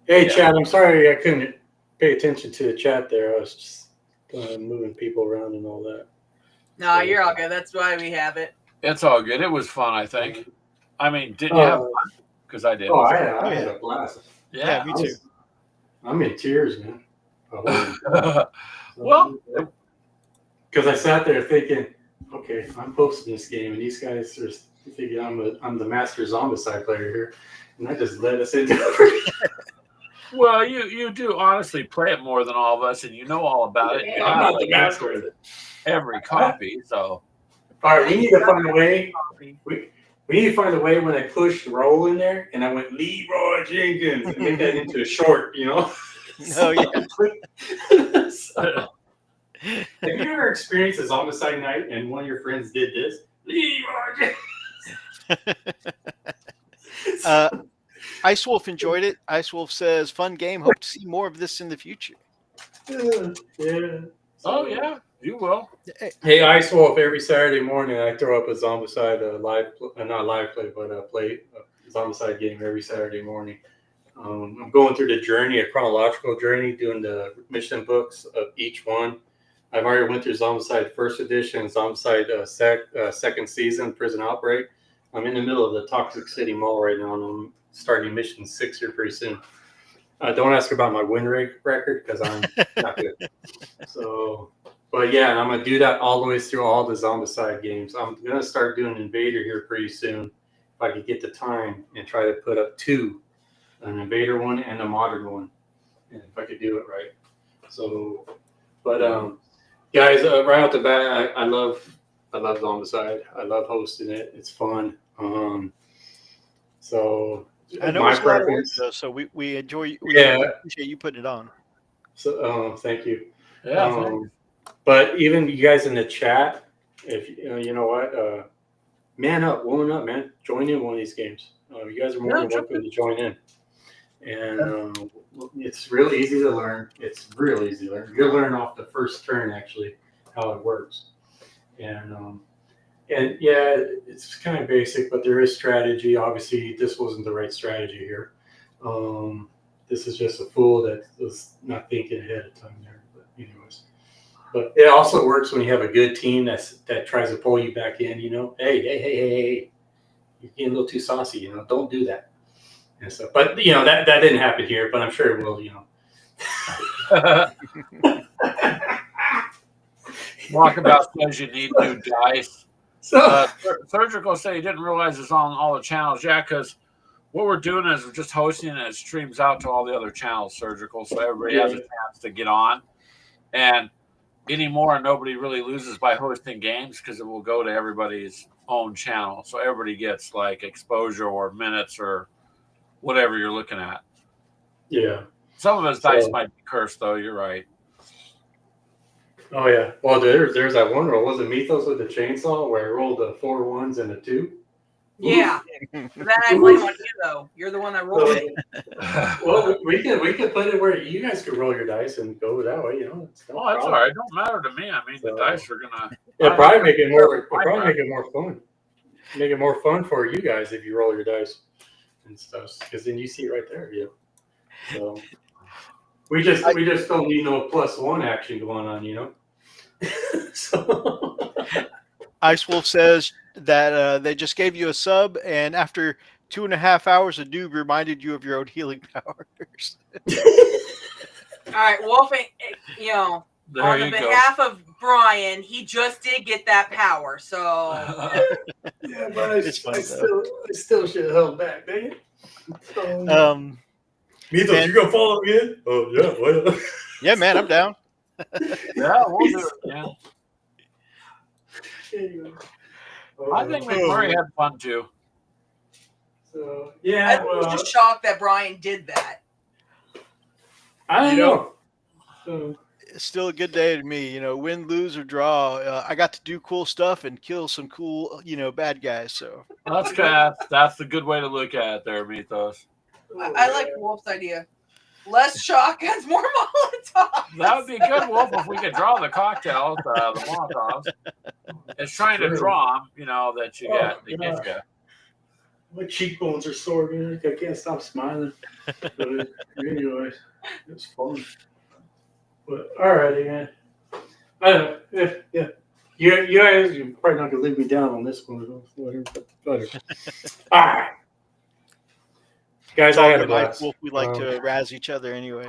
Hey, Yeah. Chad, I'm sorry I couldn't pay attention to the chat there. I was just moving people around and all that. No, you're all good. That's why we have it. It's all good. It was fun, I think. I mean, didn't you have fun? Because I did. Oh, I had a blast. Yeah, me too. I'm in tears, man. Well, because I sat there thinking, okay, I'm posting this game, and these guys are thinking I'm the master Zombicide player here, and I just led us into it. well, you do honestly play it more than all of us, and you know all about it. You I'm have not the master of it. every copy, so. All right, we need to find a way. We need to find a way when I pushed roll in there, and I went Leroy Jenkins and make that into a short, you know. Oh yeah. So, have you ever experienced a Zombicide night and one of your friends did this? Leroy Jenkins. Ice Wolf enjoyed it. Ice Wolf says, "Fun game. Hope to see more of this in the future." Yeah. Oh yeah, you will. Hey, Ice Wolf, every Saturday morning I throw up a Zombicide not live play, but play a Zombicide game every Saturday morning. I'm going through the journey, a chronological journey, doing the mission books of each one. I've already went through Zombicide First Edition, Zombicide Second Season, Prison Outbreak. I'm in the middle of the Toxic City Mall right now, and I'm starting Mission 6 here pretty soon. Don't ask about my win rate record, because I'm not good. So, but yeah, and I'm going to do that all the way through all the Zombicide games. I'm going to start doing Invader here pretty soon, if I could get the time, and try to put up 2. An Invader one and a modern one, and if I could do it right. So, but guys, right off the bat, I love Zombicide. I love hosting it. It's fun. So I know my it's a lot of work, preference. though, so we enjoy. We Yeah. appreciate you putting it on. So thank you. Yeah. But even you guys in the chat, if you know what, man up, woman up, man. Join in one of these games. You guys are more than welcome to join in. And it's real easy to learn. It's real easy to learn. You'll learn off the first turn, actually, how it works. And yeah, it's kind of basic, but there is strategy. Obviously, this wasn't the right strategy here. This is just a fool that was not thinking ahead of time there. But anyways, but it also works when you have a good team that tries to pull you back in. You know, hey, you're getting a little too saucy. You know, don't do that. And stuff. But you know that didn't happen here, but I'm sure it will. You know. Walkabout says you need new dice. So Surgical said he didn't realize it's on all the channels. Yeah, because what we're doing is we're just hosting it and it streams out to all the other channels, Surgical, so everybody has a chance to get on. And anymore, nobody really loses by hosting games because it will go to everybody's own channel. So everybody gets like exposure or minutes or whatever you're looking at. Yeah. Some of his dice might be cursed, though. You're right. Oh yeah. Well, there's that one roll. Was it Mythos with the chainsaw where I rolled the 4 1s and a 2? Yeah. That I blame on you though. You're the one that rolled it. Well, we can put it where you guys could roll your dice and go that way. You know. It's no that's all right. It don't matter to me. I mean, the dice are gonna. It'll probably make it more. Make it more fun. Make it more fun for you guys if you roll your dice and stuff, because then you see it right there. Yeah. So we just don't need no +1 action going on, you know. So Ice Wolf says that they just gave you a sub, and after 2.5 hours, a noob reminded you of your own healing powers. All right, Wolf, you know, there on the behalf of Brian, he just did get that power, so. Yeah, but I still should have held back, dang it. Mythos, you gonna follow me in? Oh yeah, why not? Yeah, man, I'm down. Yeah, we'll do it. Yeah. I think McMurray had fun too. So yeah, I was just shocked that Brian did that. I don't You know- know. So, It's still a good day to me. Win, lose, or draw. I got to do cool stuff and kill some cool, bad guys. So That's the good way to look at it there, Mythos. I like Wolf's idea. Less shotguns, more Molotovs. That would be good, Wolf, if we could draw the cocktails, the Molotovs. It's trying to draw them, that you get. They get you. my cheekbones are sore, man. I can't stop smiling. But anyways, it's fun. But alrighty, man. I don't know. Yeah. You guys, you're probably not gonna leave me down on this one. Whatever. All right, guys. I had a blast. Wolf, we like to razz each other anyway.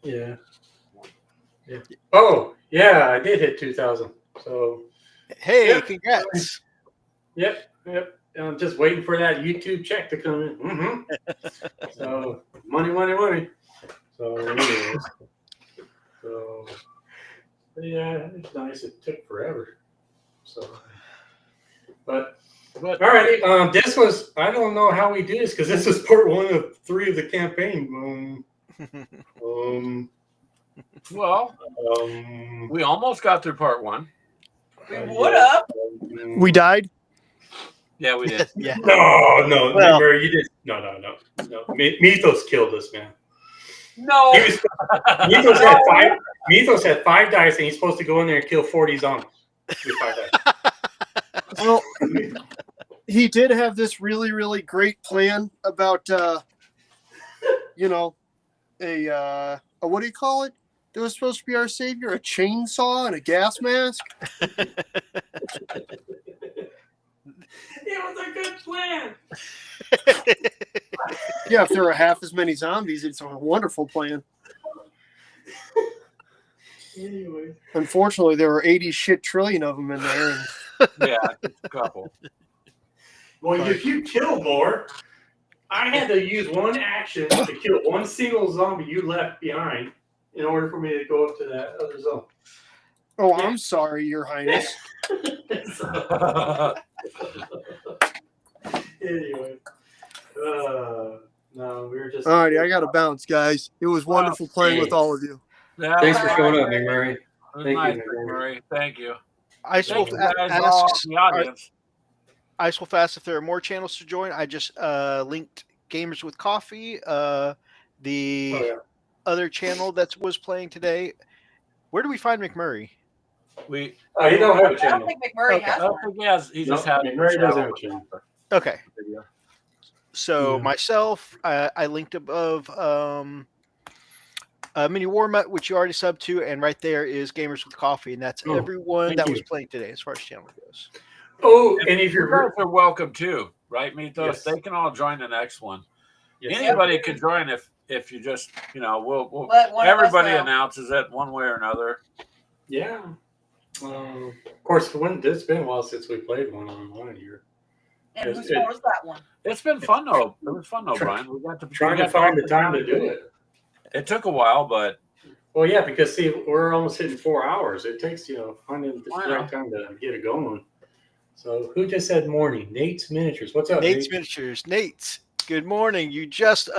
Yeah. Oh, yeah. I did hit 2,000. So. Hey, Yep. congrats! Yep. I'm just waiting for that YouTube check to come in. Mm-hmm. So money. So anyways. So yeah, it's nice. It took forever. So, but all right. This was, I don't know how we do this because this is part 1 of 3 of the campaign. Well, we almost got through part 1. We would have. We died. Yeah, we did. Yeah. No. Well- Remember, you did. No. Mythos killed us, man. No. Mythos had 5 dice, and he's supposed to go in there and kill 40 zombies with 5 dice. Well, he did have this really, really great plan about, a what do you call it? That was supposed to be our savior, a chainsaw and a gas mask. It was a good plan. Yeah, if there were half as many zombies, it's a wonderful plan. Anyway. Unfortunately, there were 80 shit trillion of them in there. And Yeah, just a couple. Well, if you kill more, I had to use one action to kill one single zombie you left behind in order for me to go up to that other zone. oh, I'm sorry, Your Highness. Anyway. No, we were just. Alrighty, I got to bounce, guys. It was wonderful playing with all of you. Yeah, Thanks for showing up, McMurray. It was Thank you, nice, McMurray. Murray. Thank you. Ice Thank Wolf you guys all asks, in the audience. Ice Wolf asks if there are more channels to join. I just linked Gamers with Coffee, the other channel that was playing today. Where do we find McMurray? We. He don't have a I don't channel. think McMurray I has don't one. think he has. He just has. McMurray doesn't have a channel. Okay. So Yeah. myself, I linked above Mini War Mutt, which you already subbed to, and right there is Gamers with Coffee, and that's everyone thank that you. was playing today as far as channel goes. Oh, and if You you're guys are welcome too, right, Mythos? Yes. They can all join the next one. yes. Anybody can join if you just we'll Let one of us everybody know. announces it one way or another. Yeah. Of course, it's been a while since we played one-on-one here. And whose It- fault was that one? It's been fun though. It was fun though, Brian. We got to Trying we to got find the time to do it. It took a while, but Well, yeah, because see, we're almost hitting 4 hours. It takes, finding the Wow. right time to get it going. So, who just said morning? Nate's Miniatures. What's up, Nate's Nate? Miniatures. Nate, good morning. You just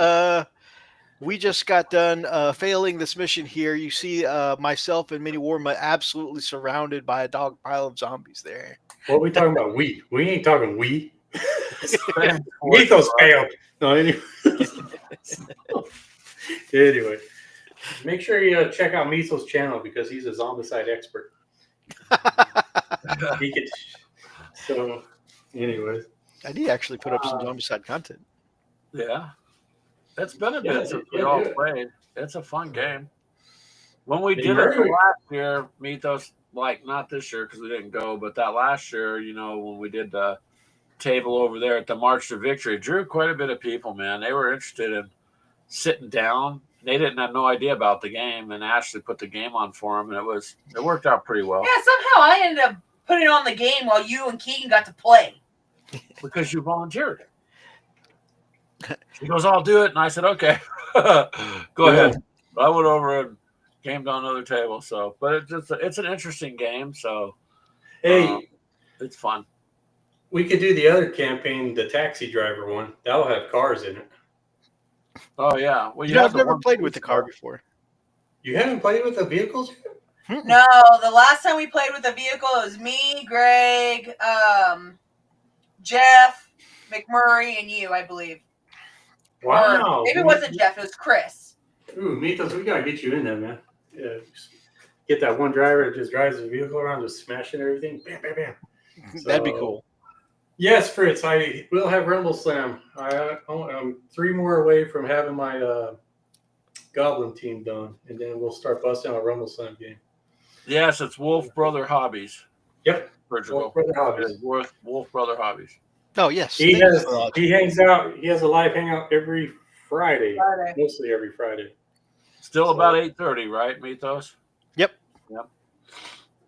we just got done failing this mission here. You see myself and Mini War Mutt absolutely surrounded by a dog pile of zombies there. What are we talking about? We ain't talking we. Mythos failed. No, anyway. Anyway, make sure you check out Mythos' channel because he's a Zombicide expert. He could. So, anyways. I did actually put up some Zombicide content. Yeah. It's been a Yeah, bit since yeah, we all do it. played. It's a fun game. When we Hey, did it Murray. last year, Mythos, not this year because we didn't go, but that last year, when we did the table over there at the March to Victory, drew quite a bit of people, man. They were interested in sitting down. They didn't have no idea about the game, and Ashley put the game on for them, and it worked out pretty well. Yeah, somehow I ended up putting on the game while you and Keegan got to play. Because you volunteered. He goes, I'll do it. And I said, okay, go ahead. But I went over and gamed on another table. So, but it's an interesting game. So, Hey, it's fun. we could do the other campaign, the taxi driver one. That'll have cars in it. Oh yeah. Well, You know, have I've the never one played with the police car before. You haven't played with the vehicles? No, the last time we played with a vehicle, it was me, Greg, Jeff, McMurray, and you, I believe. Wow. Or maybe it wasn't Jeff, it was Chris. Ooh, Mythos, we gotta get you in there, man. Yeah, get that one driver that just drives the vehicle around, just smashing everything. Bam, bam, bam. That'd be cool. Yes, Fritz, I will have Rumble Slam. I'm 3 more away from having my Goblin team done, and then we'll start busting out a Rumble Slam game. Yes, it's Wolf Brother Hobbies. Yep. Portugal. Wolf Brother Hobbies. Wolf Brother Hobbies. Oh, yes. He Thank you for that. hangs out. He has a live hangout every Friday. Mostly every Friday. Still about 8:30, right, Mythos? Yep.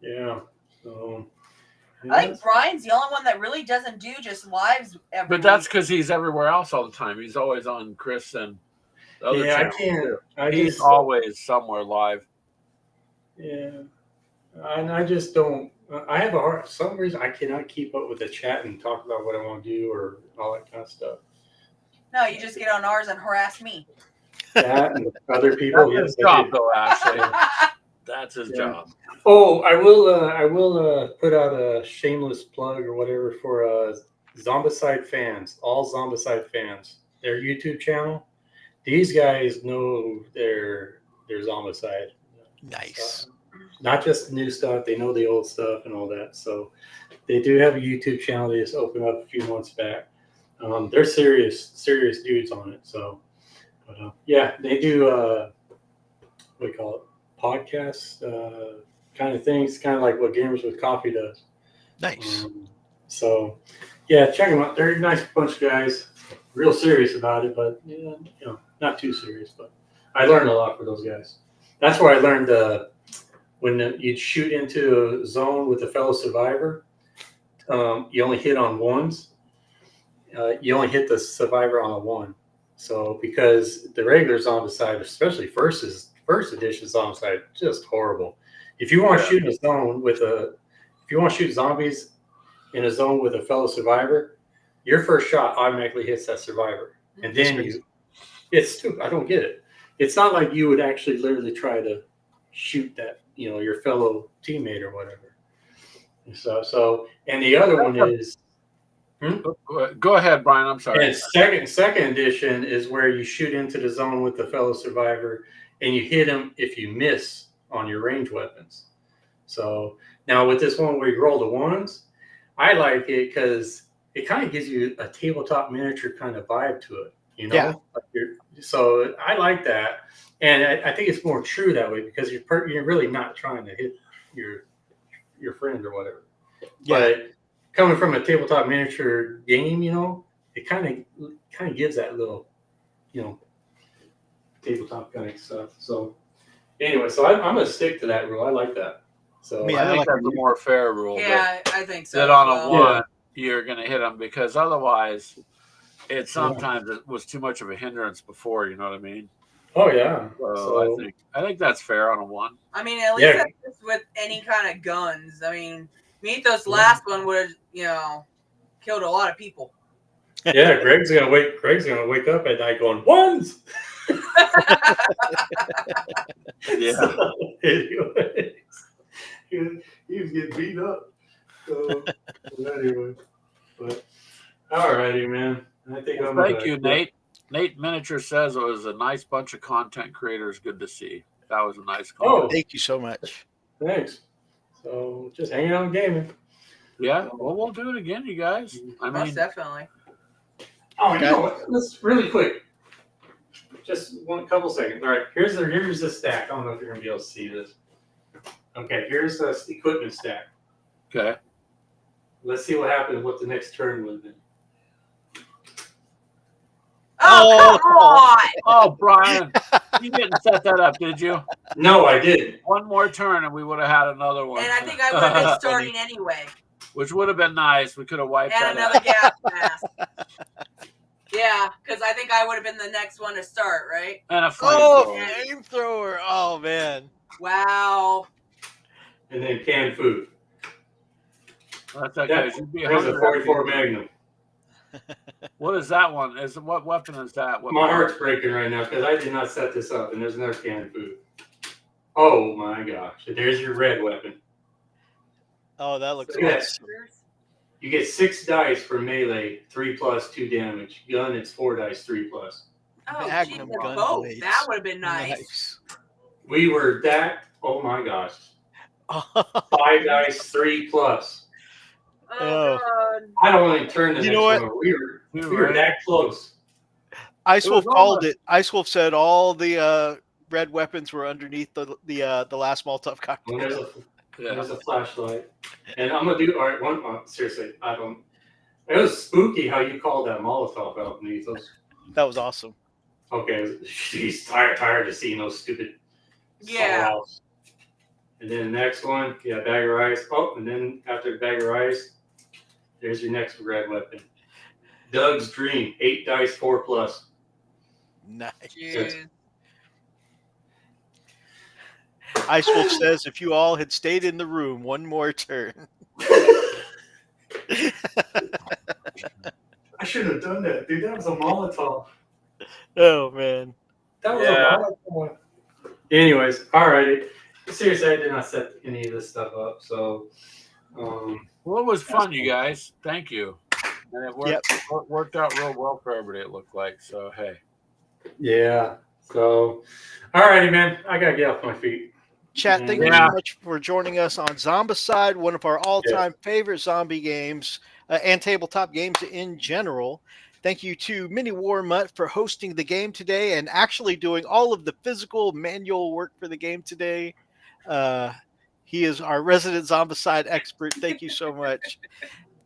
Yeah. So, I think Brian's the only one that really doesn't do just lives every But that's week. because he's everywhere else all the time. He's always on Chris and the other yeah, I channels, can't. too. He's always somewhere live. Yeah. And I just don't. I have a hard. For some reason, I cannot keep up with the chat and talk about what I want to do or all that kind of stuff. No, you just get on ours and harass me. That and other people. That's his Yes, I job, do. though, Ashley. That's his job. Oh, I will put out a shameless plug or whatever for Zombicide fans, all Zombicide fans. Their YouTube channel. These guys know their Zombicide. Nice. Not just new stuff, they know the old stuff and all that. So they do have a YouTube channel they just opened up a few months back. They're serious dudes on it. So, but, yeah, they do what do you call it? Podcasts kind of things, kind of like what Gamers with Coffee does. Nice. So, yeah, check them out. They're a nice bunch of guys, real serious about it, but not too serious. But I learned a lot from those guys. That's where I learned when you'd shoot into a zone with a fellow survivor, you only hit on ones. You only hit the survivor on a 1. So because the regular Zombicide, especially first edition Zombicide, just horrible. If you want to shoot a zone if you want to shoot zombies in a zone with a fellow survivor, your first shot automatically hits that survivor, and then it's stupid. I don't get it. It's not like you would actually literally try to shoot that, your fellow teammate or whatever. So, and the other one is. Go ahead, Brian. I'm sorry. And second edition is where you shoot into the zone with the fellow survivor, and you hit him if you miss on your range weapons. So now with this one where you roll the 1s, I like it because it kind of gives you a tabletop miniature kind of vibe to it. Yeah. So I like that, and I think it's more true that way because you're really not trying to hit your friend or whatever. Yeah. But coming from a tabletop miniature game, it kind of gives that little, tabletop kind of stuff. So anyway, so I'm gonna stick to that rule. I like that. So Yeah, I think like that's a more fair rule. Yeah, I think so. That on as a well. 1, you're going to hit them because otherwise, it was too much of a hindrance before. You know what I mean? Oh yeah. So I think that's fair on a 1. I mean, at least that's just with any kind of guns. I mean, Mythos' last one would have, killed a lot of people. Yeah, Greg's gonna wake up at night going 1s. Yeah. So, anyways, he was getting beat up. So anyway, but all righty, man. I think Well, thank you, Nate. Nate Miniature says it was a nice bunch of content creators. Good to see. That was a nice comment. Oh, Thank you so much. thanks. So just hanging out and gaming. Yeah, well, we'll do it again, you guys. I Most mean, definitely. Oh, you know what? Let's really quick. Just couple seconds. All right, here's the stack. I don't know if you're gonna be able to see this. Okay, here's the equipment stack. okay. Let's see what happens. What the next turn would be. Oh, come on! Oh, Brian, you didn't set that up, did you? No, I didn't. One more turn, and we would have had another one. And I think I would have been starting anyway. Which would have been nice. We could have wiped And that another out. gas mask. Yeah, because I think I would have been the next one to start, right? And a Oh, flamethrower. flamethrower. Oh, man. Wow. And then canned food. That's okay. You'd be There's a 100 44 Magnum. What is that one? What weapon is that? What My model? heart's breaking right now because I did not set this up, and there's another can of food. Oh my gosh! There's your red weapon. Oh, that looks Look at that. awesome. You get 6 dice for melee, 3+, 2 damage. Gun, it's 4 dice, 3+. Oh, Magnum geez, a gun boat. blades. That would have been nice. We were that. Oh my gosh! 5 Nice. dice, 3+. Oh, Oh. God. I don't want to turn the You next know what? one. We were that close. Ice It Wolf was called almost- it. Ice Wolf said all the red weapons were underneath the last Molotov cocktail. There's a flashlight, and I'm gonna do all right. Seriously, I don't. It was spooky how you called that Molotov out beneath those. That was awesome. Okay, she's tired of seeing those stupid. Yeah. saws. And then the next one, bag of rice. Oh, and then after the bag of rice, there's your next red weapon. Doug's Dream, 8 dice, 4+. Nice. Jeez. Ice Wolf says, if you all had stayed in the room one more turn. I shouldn't have done that, dude. That was a Molotov. Oh man. That was Yeah. a Molotov. Anyways, alrighty. Seriously, I did not set any of this stuff up, so. Well, it was fun, you guys. Thank you. And it worked out real well for everybody, it looked like. So, hey. Yeah. So, alrighty, man. I gotta get off my feet. Chat, thank you Yeah. so much for joining us on Zombicide, one of our all-time favorite zombie games and tabletop games in general. Thank you to Mini War Mutt for hosting the game today and actually doing all of the physical manual work for the game today. He is our resident Zombicide expert. Thank you so much.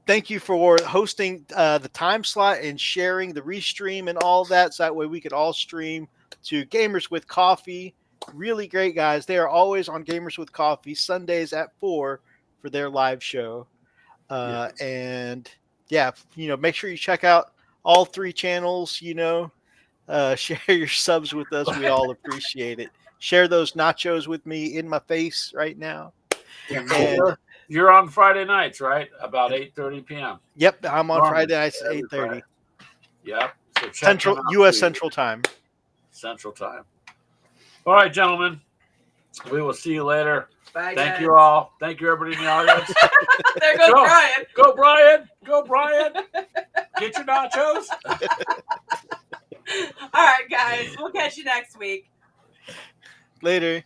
Thank you for hosting the time slot and sharing the restream and all that, so that way we could all stream to Gamers with Coffee. Really great guys. They are always on Gamers with Coffee Sundays at 4 for their live show. And yeah, make sure you check out all 3 channels. Share your subs with us. We all appreciate it. Share those nachos with me in my face right now. And You're on Friday nights, right? About 8:30 p.m. yep, I'm on Normally, Friday nights at every 8:30 Friday. Yep. So check Central them out, U.S. please. Central Time. Central Time. All right, gentlemen. We will see you later. Bye, Thank guys. you all. Thank you, everybody in the audience. There goes Go. Brian. Go, Brian. Go, Brian. Get your nachos. All right, guys. We'll catch you next week. Later.